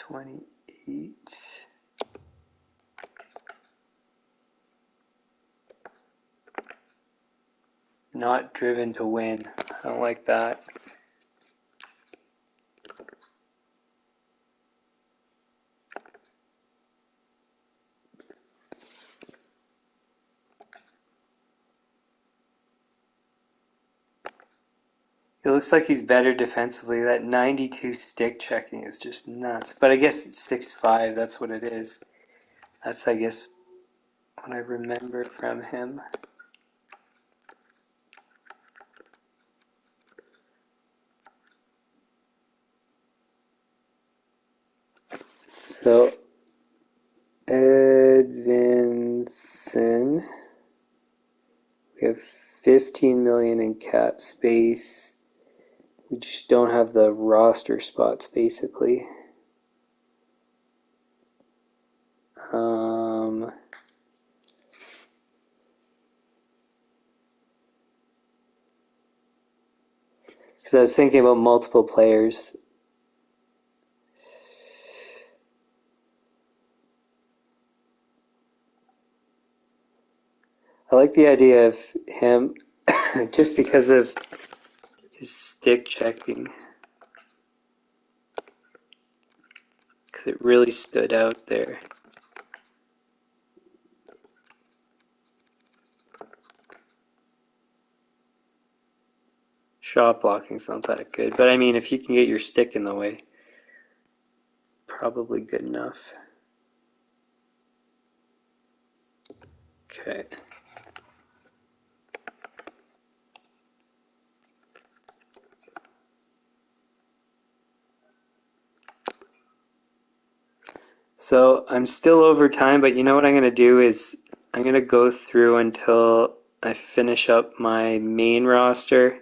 28. Not driven to win. I don't like that. It looks like he's better defensively. That 92 stick checking is just nuts. But I guess it's 6'5". That's what it is. That's, I guess, what I remember from him. So, Edvinson. We have 15 million in cap space. We just don't have the roster spots, basically. Because I was thinking about multiple players. I like the idea of him just because of his stick checking. Because it really stood out there. Shot blocking's not that good. But I mean, if you can get your stick in the way, probably good enough. Okay. So I'm still over time, but you know what I'm going to do is I'm going to go through until I finish up my main roster.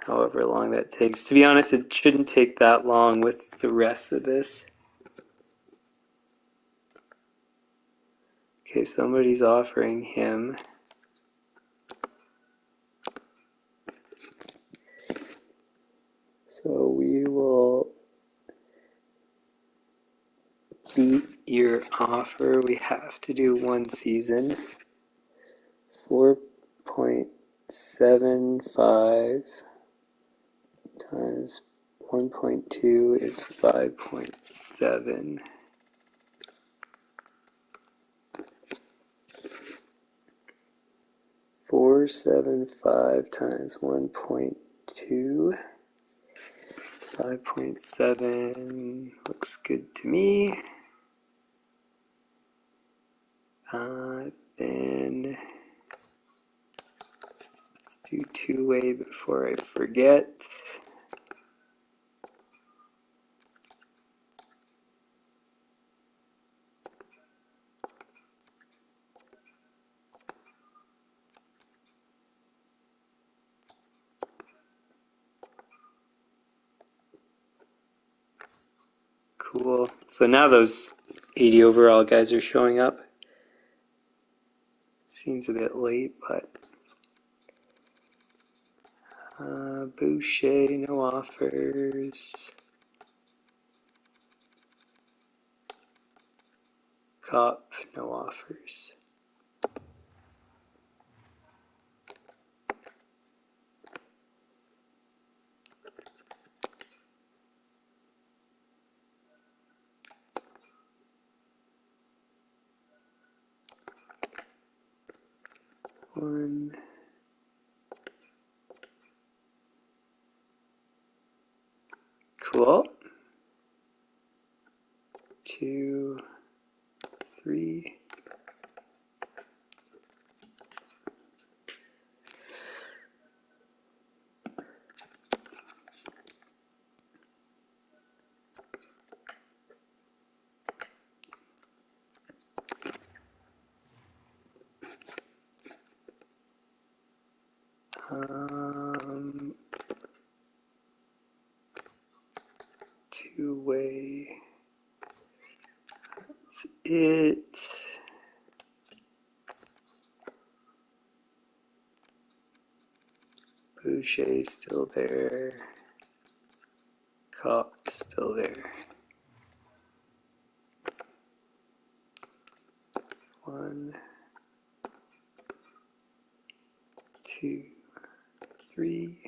However long that takes. To be honest, it shouldn't take that long with the rest of this. Okay, somebody's offering him. So we will beat your offer. We have to do one season. 4.75 times 1.2 is 5.7. 475 times 1.2, 5.7 looks good to me. Then let's do two-way before I forget. Cool. So now those 80 overall guys are showing up. Seems a bit late, but Boucher, no offers. Cop, no offers. One. Cool. 2, 3. Two-way. That's it. Boucher still there. Cup still there. 1, 2, 3.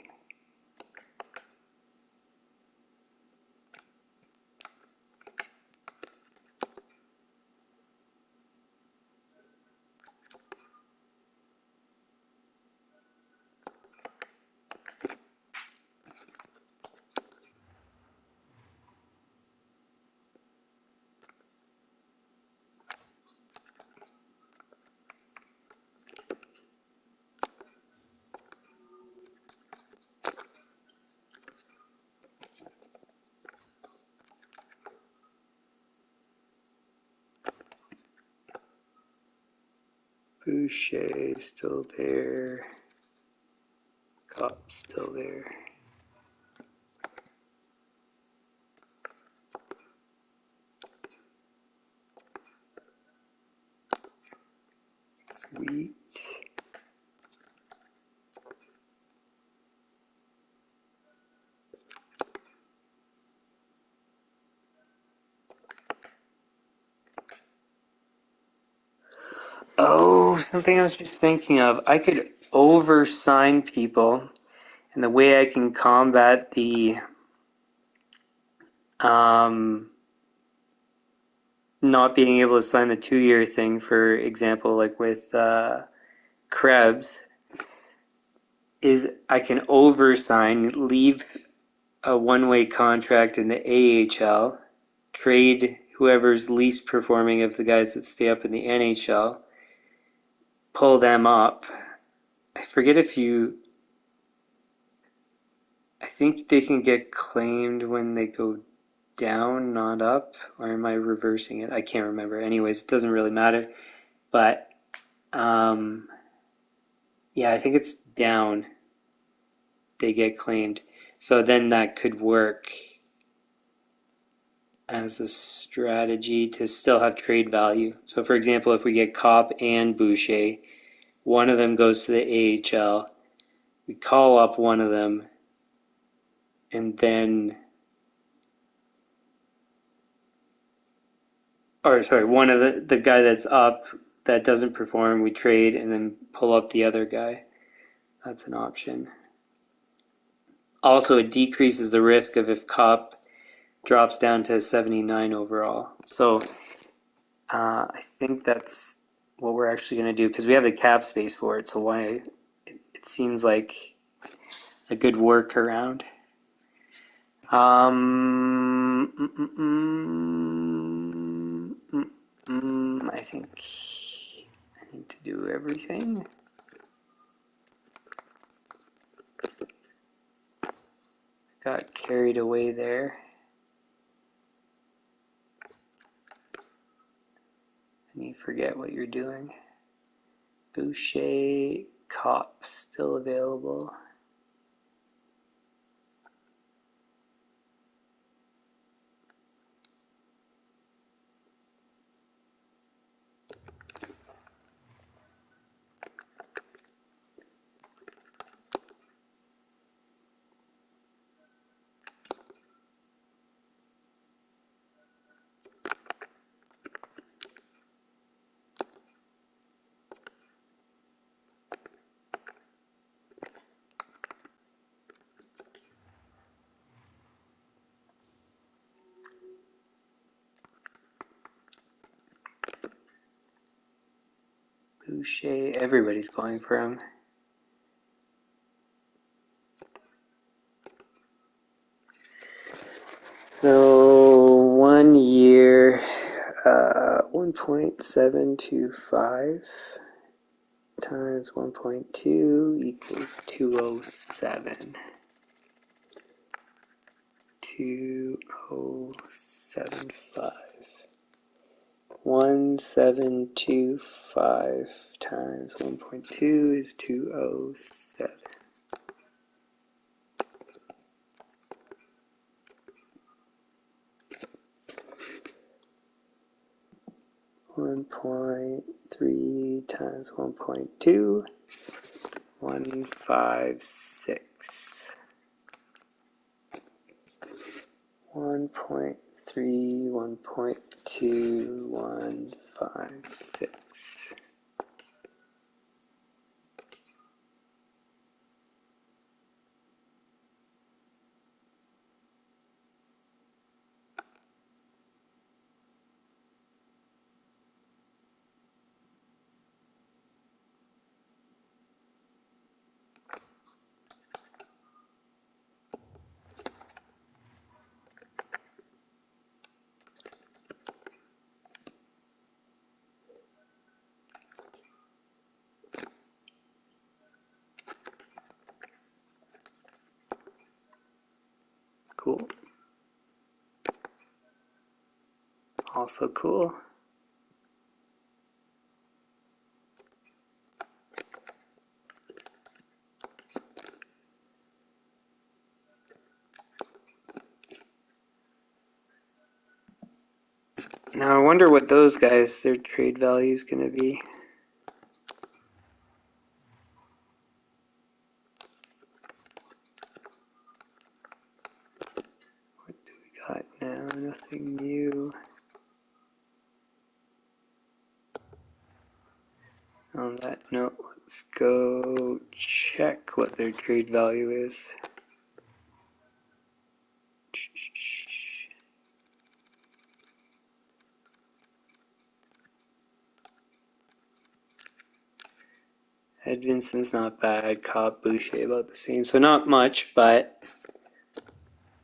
Boucher still there. Cup still there. Sweet. Oh, something I was just thinking of. I could oversign people, and the way I can combat the not being able to sign the 2-year thing, for example, like with Krebs, is I can oversign, leave a one-way contract in the AHL, trade whoever's least performing of the guys that stay up in the NHL, pull them up. I forget if you... I think they can get claimed when they go down, not up, or am I reversing it? I can't remember. Anyways, it doesn't really matter. But, yeah, I think it's down. They get claimed. So then that could work as a strategy to still have trade value. So for example, if we get Kopp and Boucher, one of them goes to the AHL, we call up one of them, and then, or sorry, one of the guy that's up that doesn't perform, we trade and then pull up the other guy. That's an option. Also, it decreases the risk of if Kopp drops down to 79 overall. So I think that's what we're actually going to do, because we have the cap space for it. So why it seems like a good workaround. I think I need to do everything. Got carried away there. And you forget what you're doing. Boucher, Kopp still available. Boucher, everybody's going for him. So 1 year, 1.725 times 1.2 equals 207. 2075. 1725 times 1.2 is 207. 1.3 times 1.2, 156. 1.3, 1.2, 156. Cool. Also cool. Now I wonder what those guys, their trade value is going to be. What do we got now? Nothing new. On that note, let's go check what their trade value is. Edvinson's not bad. Cobb, Boucher about the same. So not much, but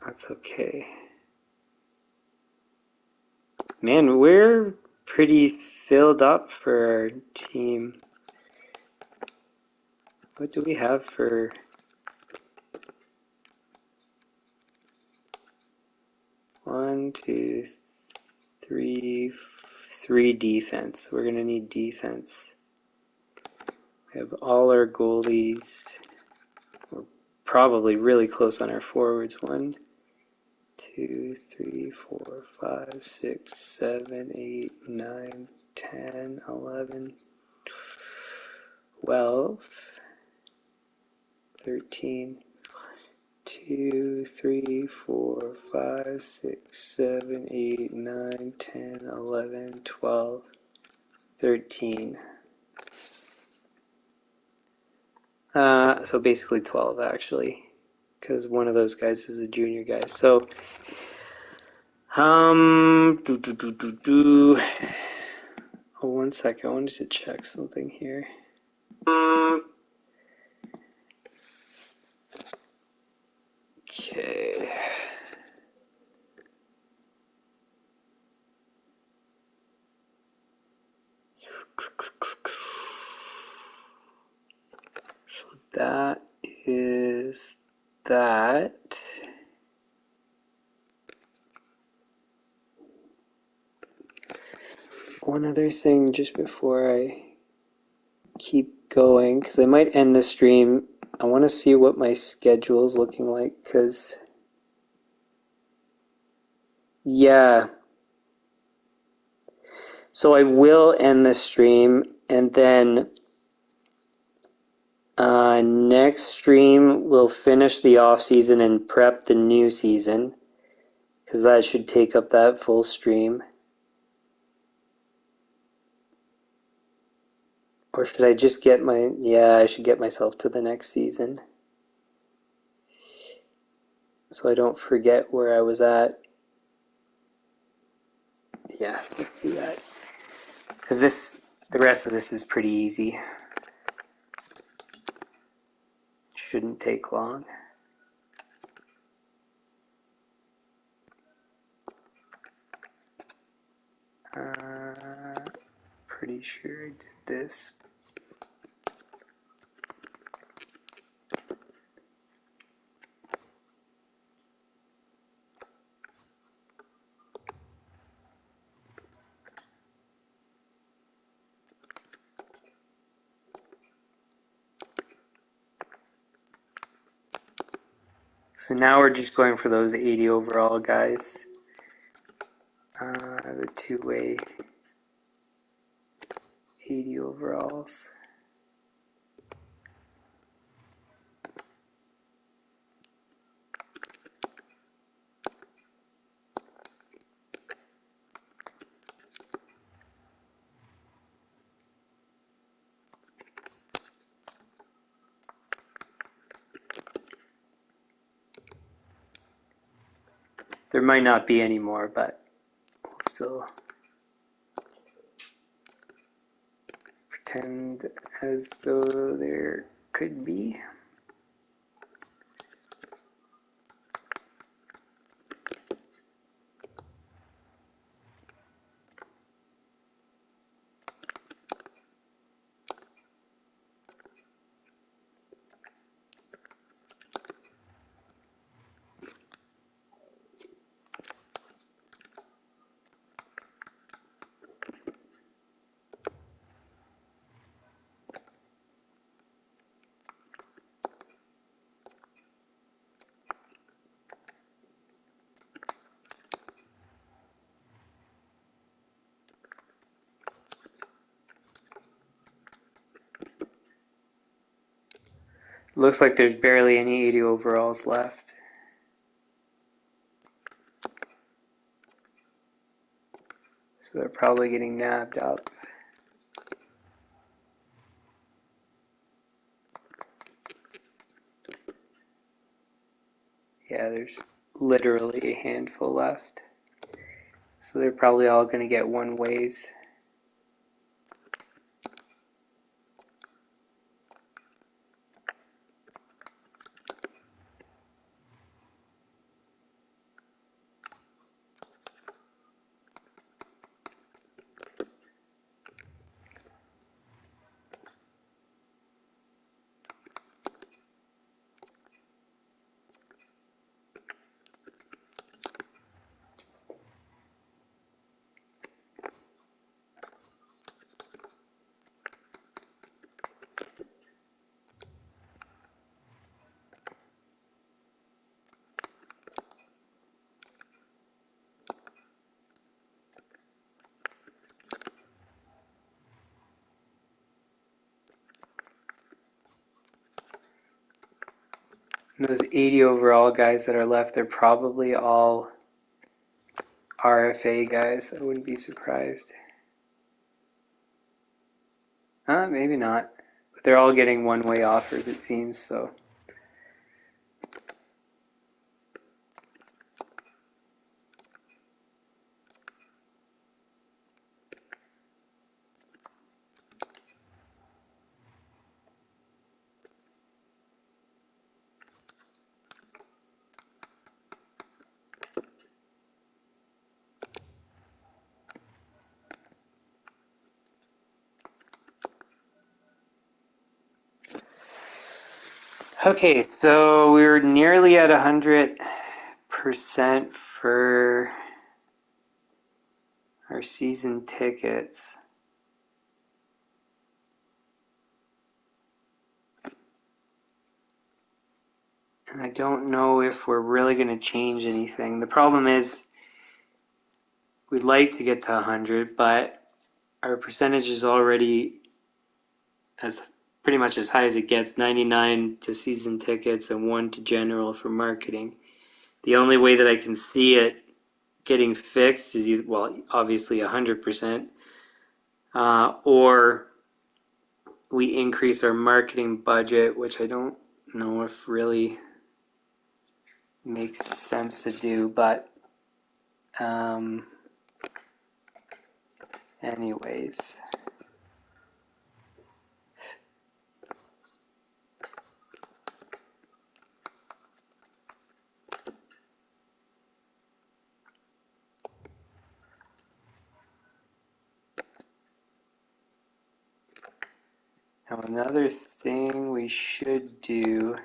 that's okay. Man, we're pretty filled up for our team. What do we have for... One, two, three defense. We're going to need defense. We have all our goalies. We're probably really close on our forwards. 1, 2, 3, 4, 5, 6, 7, 8, 9, 10, 11, 12, 13, 2, 3, 4, 5, 6, 7, 8, 9, 10, 11, 12, 13. So basically 12 actually, because one of those guys is a junior guy. So, oh, 1 second, I wanted to check something here. Okay. So that is that. One other thing just before I keep going, because I might end the stream. I want to see what my schedule is looking like, because yeah. So I will end the stream, and then next stream we'll finish the off season and prep the new season, because that should take up that full stream. Or should I just get I should get myself to the next season, so I don't forget where I was at. Yeah, let's do that. Because the rest of this is pretty easy. Shouldn't take long. Pretty sure I did this. So now we're just going for those 80 overall guys. The two-way 80 overalls. There might not be any more, but we'll still pretend as though there could be. Looks like there's barely any 80 overalls left. So they're probably getting nabbed up. Yeah, there's literally a handful left. So they're probably all going to get one ways. And those 80 overall guys that are left, they're probably all RFA guys. I wouldn't be surprised. Maybe not. But they're all getting one-way offers, it seems, so. Okay, so we're nearly at 100% for our season tickets. And I don't know if we're really going to change anything. The problem is we'd like to get to 100, but our percentage is already as pretty much as high as it gets, 99 to season tickets and 1 to general for marketing. The only way that I can see it getting fixed is either, well, obviously 100%, or we increase our marketing budget, which I don't know if really makes sense to do, but anyways. Now another thing we should do,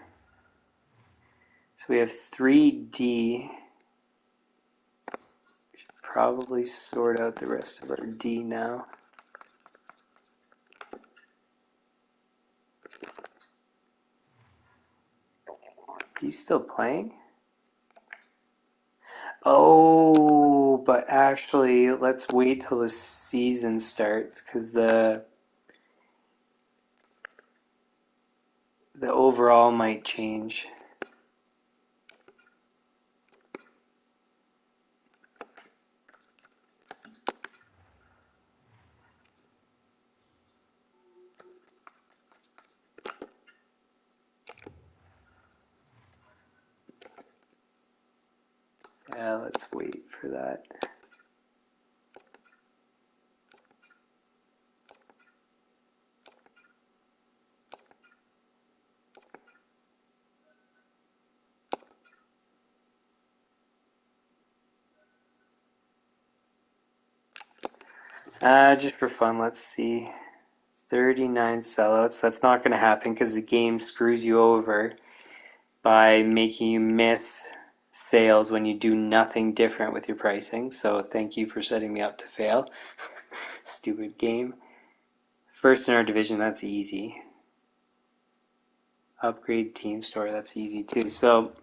so we have 3D. We should probably sort out the rest of our D now. He's still playing? Oh, but actually, let's wait till the season starts, because the overall might change. Yeah, let's wait for that. Just for fun, let's see. 39 sellouts. That's not going to happen because the game screws you over by making you miss sales when you do nothing different with your pricing. So thank you for setting me up to fail. Stupid game. First in our division, that's easy. Upgrade team store, that's easy too. So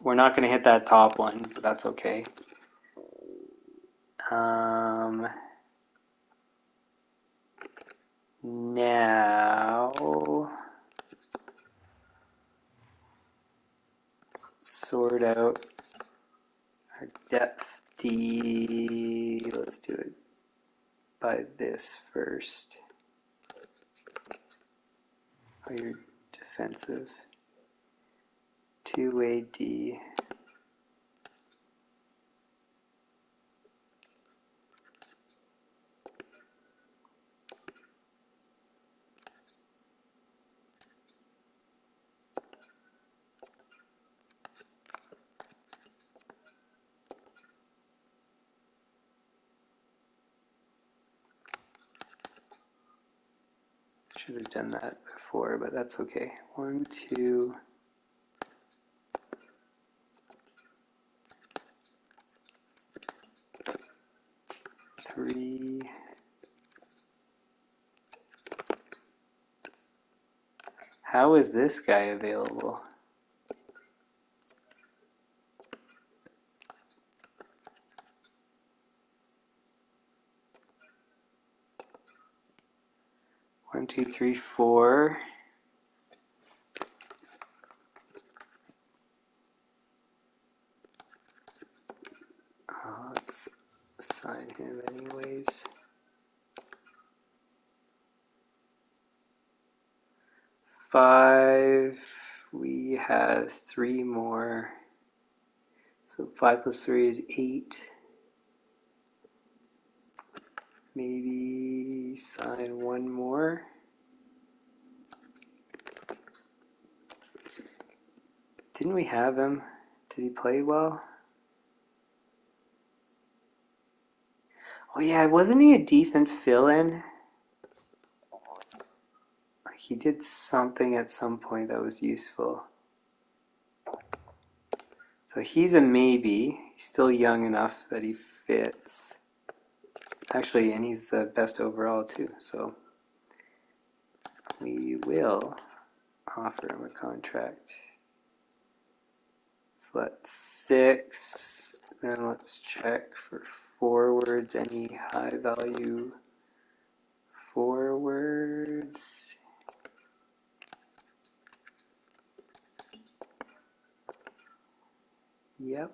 we're not going to hit that top one, but that's okay. Now, sort out our depth D. Let's do it by this first. Oh, your defensive. 2-way D. Should have done that before, but that's okay. 1, 2, 3. How is this guy available? One, two, three, 4. Let's assign him anyways. 5. We have 3 more. So 5 plus 3 is 8. Maybe sign 1 more. Didn't we have him? Did he play well? Oh yeah, wasn't he a decent fill-in? Like he did something at some point that was useful. So he's a maybe. He's still young enough that he fits. Actually, and he's the best overall too. So we will offer him a contract. So that's 6. Then let's check for forwards. Any high value forwards? Yep.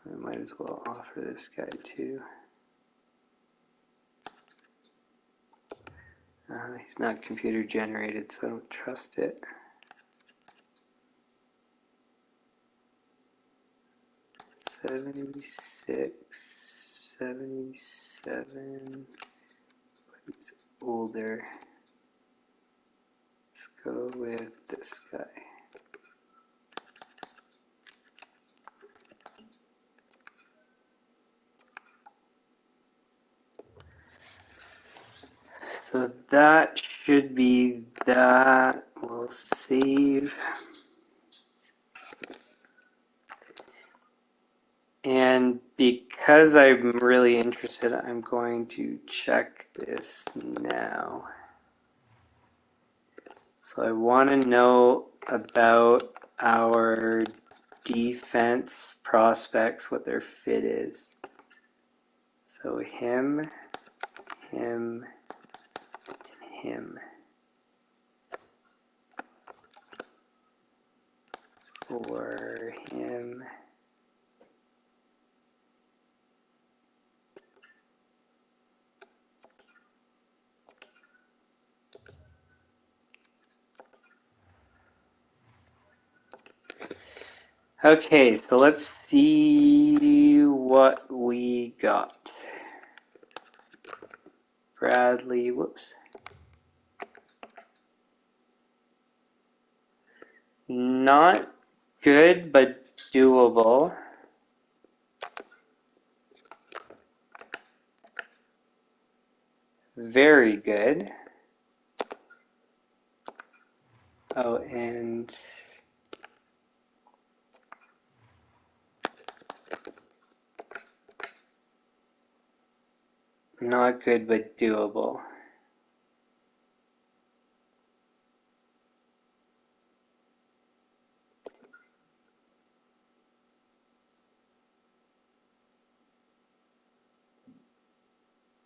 I might as well offer this guy too. He's not computer generated, so I don't trust it. $76, $77, but he's older. Let's go with this guy. So that should be that. We'll save. And because I'm really interested, I'm going to check this now. So I want to know about our defense prospects, what their fit is. So him, him, and him. For him. Okay, so let's see what we got. Bradley, whoops. Not good, but doable. Very good. Oh, and not good, but doable.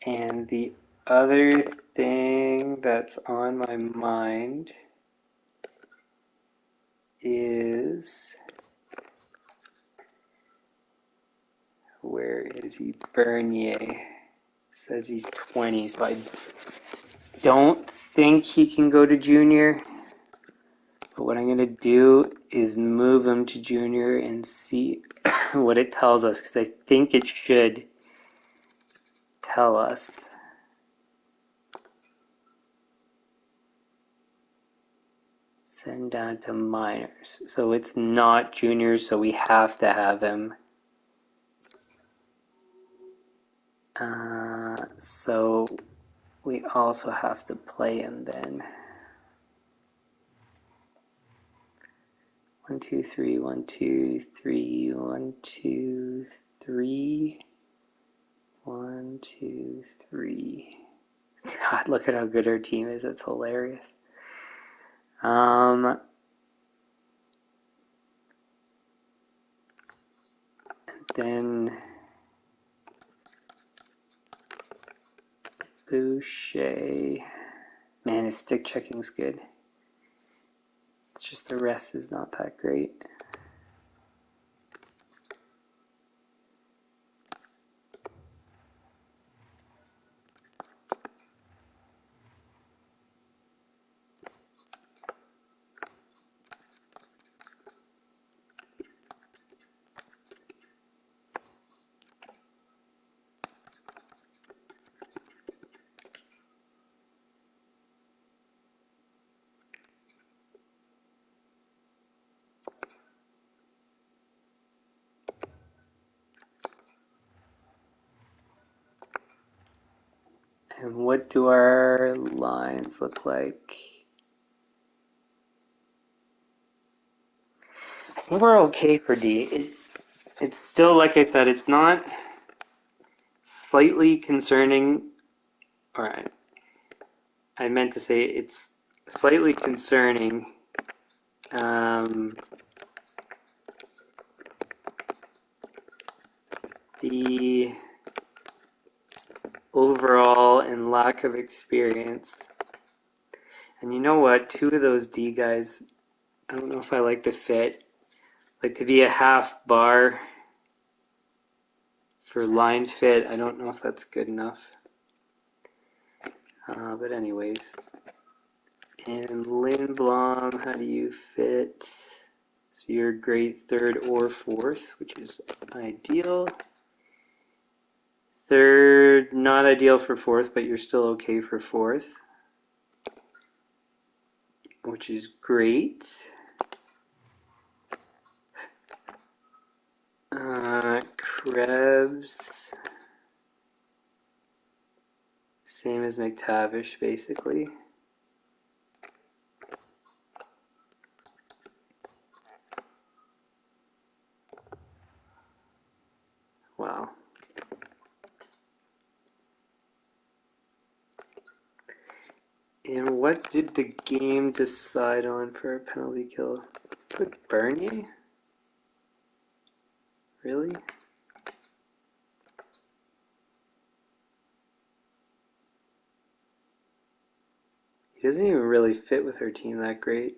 And the other thing that's on my mind is, where is he? Bernier. It says he's 20, so I don't think he can go to junior. But what I'm going to do is move him to junior and see what it tells us, because I think it should tell us. Send down to minors. So it's not junior, so we have to have him. So we also have to play him then. 1, 2, 3, 1, 2, 3, 1, 2, 3. 1, 2, 3. God, look at how good our team is. That's hilarious. And then Boucher. Man, his stick checking's good. It's just the rest is not that great. And what do our lines look like? I think we're okay for D. It's still, like I said, it's not slightly concerning. Or I meant to say it's slightly concerning. The overall and lack of experience. And you know what? 2 of those D guys, I don't know if I like the fit. Like to be a half bar for line fit, I don't know if that's good enough. But anyways. And Lindblom, how do you fit? So you're grade 3rd or 4th, which is ideal. 3rd, not ideal for 4th, but you're still okay for 4th, which is great. Krebs, same as McTavish, basically. Wow. And what did the game decide on for a penalty kill? Put Bernier? Really? He doesn't even really fit with her team that great.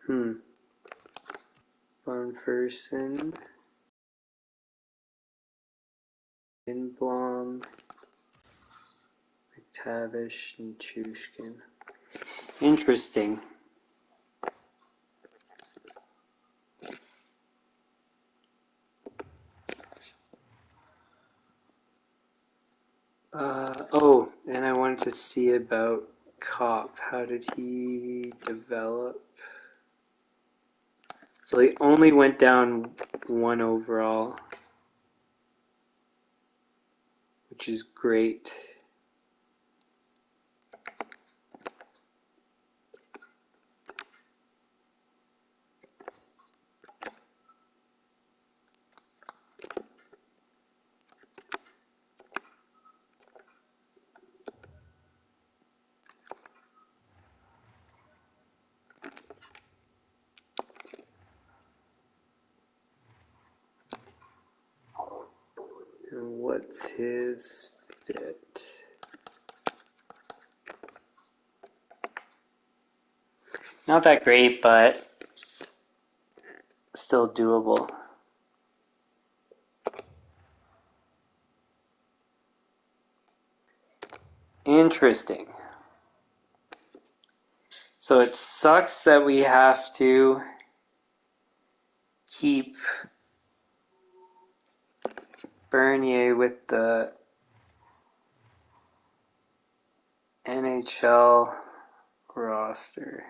Von Fersen, Lindblom, McTavish, and Chushkin. Interesting. Oh, and I wanted to see about Kopp. How did he develop? So he only went down 1 overall, which is great. And what's his fit? Not that great, but still doable. Interesting. So it sucks that we have to keep Bernier with the NHL roster.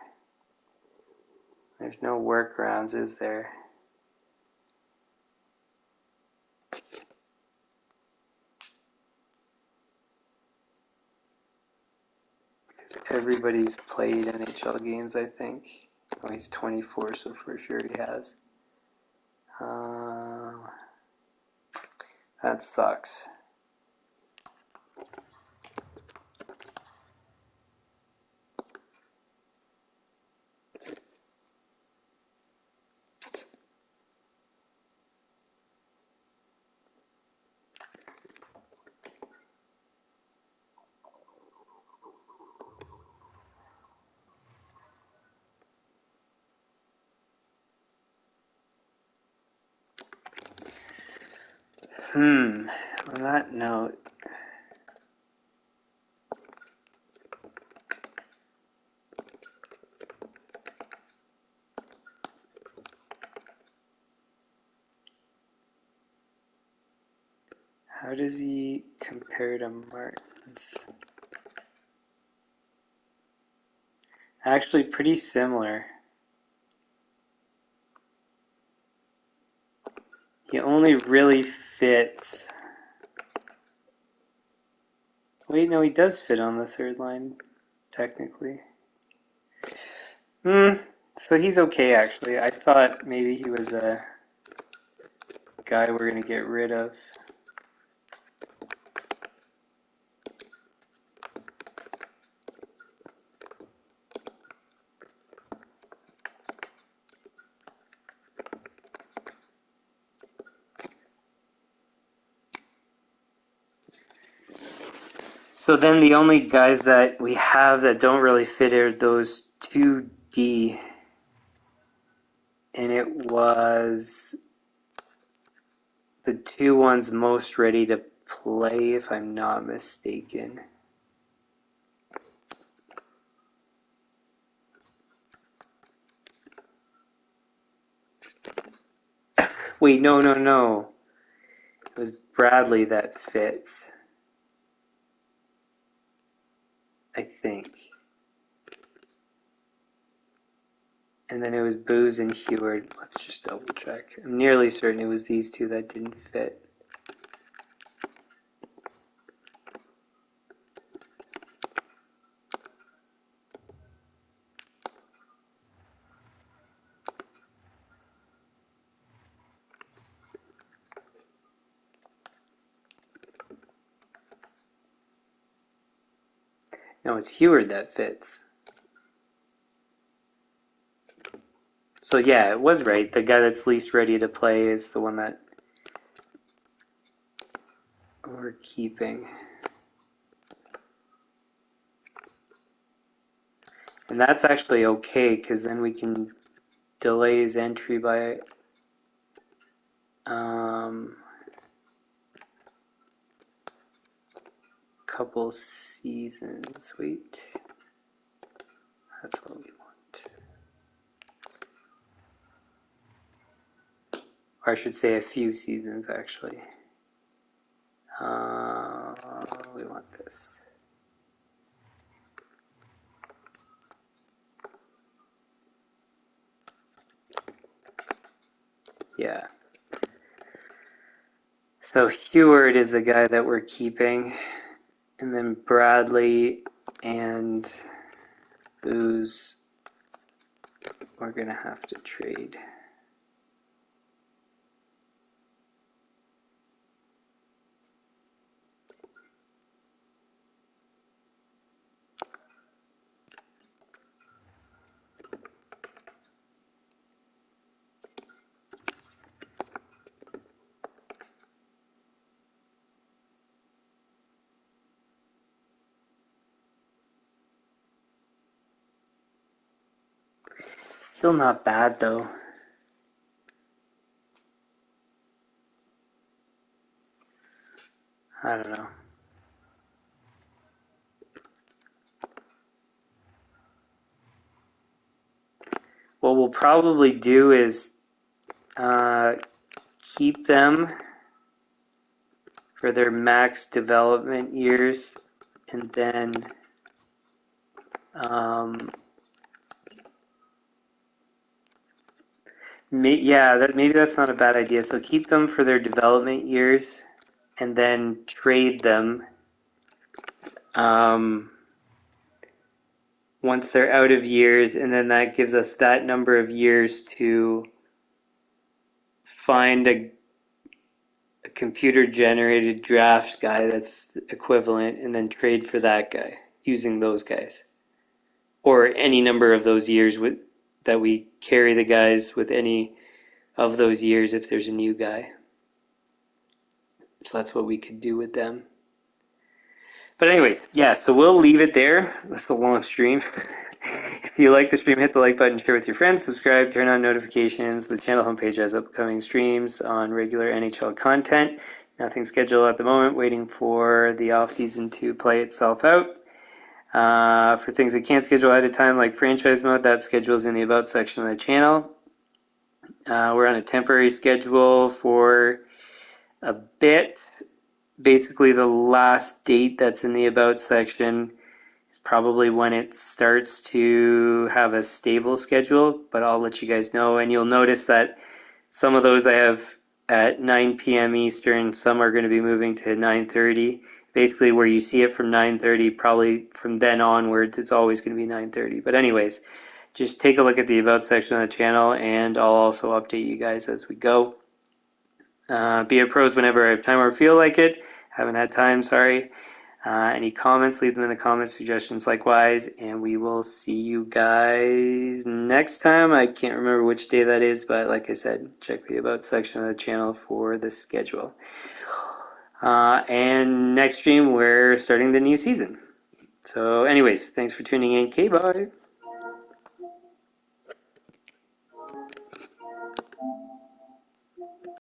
There's no workarounds, is there? Because everybody's played NHL games, I think. Oh, he's 24, so for sure he has. That sucks. On that note, how does he compare to Martins? Actually, pretty similar. He only really fits. Wait, no, he does fit on the third line, technically. So he's okay, actually. I thought maybe he was a guy we're going to get rid of. So then the only guys that we have that don't really fit are those 2D. And it was the 2 ones most ready to play, if I'm not mistaken. Wait, no. It was Bradley that fits, I think. And then it was Booze and Heward. Let's just double check. I'm nearly certain it was these 2 that didn't fit. No, it's Heward that fits. So yeah, it was right. The guy that's least ready to play is the one that we're keeping. And that's actually okay, because then we can delay his entry by couple seasons. Wait, that's what we want. Or I should say a few seasons, actually. We want this. Yeah. So Heward is the guy that we're keeping. And then Bradley and Booze, we're going to have to trade. Still not bad, though. I don't know. What we'll probably do is keep them for their max development years, and then maybe that's not a bad idea. So keep them for their development years, and then trade them once they're out of years, and then that gives us that number of years to find a computer-generated draft guy that's equivalent, and then trade for that guy using those guys, or any number of those years that we carry the guys with any of those years if there's a new guy. So that's what we could do with them. But anyways, yeah, so we'll leave it there. That's a long stream. If you like the stream, hit the like button, share with your friends, subscribe, turn on notifications. The channel homepage has upcoming streams on regular NHL content. Nothing scheduled at the moment, waiting for the off-season to play itself out. For things that can't schedule ahead of time, like franchise mode, that schedule's in the About section of the channel. We're on a temporary schedule for a bit. Basically, the last date that's in the About section is probably when it starts to have a stable schedule, but I'll let you guys know. And you'll notice that some of those I have at 9 p.m. Eastern, some are going to be moving to 9:30. Basically, where you see it from 9:30, probably from then onwards, it's always going to be 9:30. But anyways, just take a look at the About section of the channel, and I'll also update you guys as we go. Be at pros whenever I have time or feel like it. Haven't had time, sorry. Any comments, leave them in the comments, suggestions likewise, and we will see you guys next time. I can't remember which day that is, but like I said, check the About section of the channel for the schedule. And next stream, we're starting the new season. So anyways, thanks for tuning in. Okay, bye.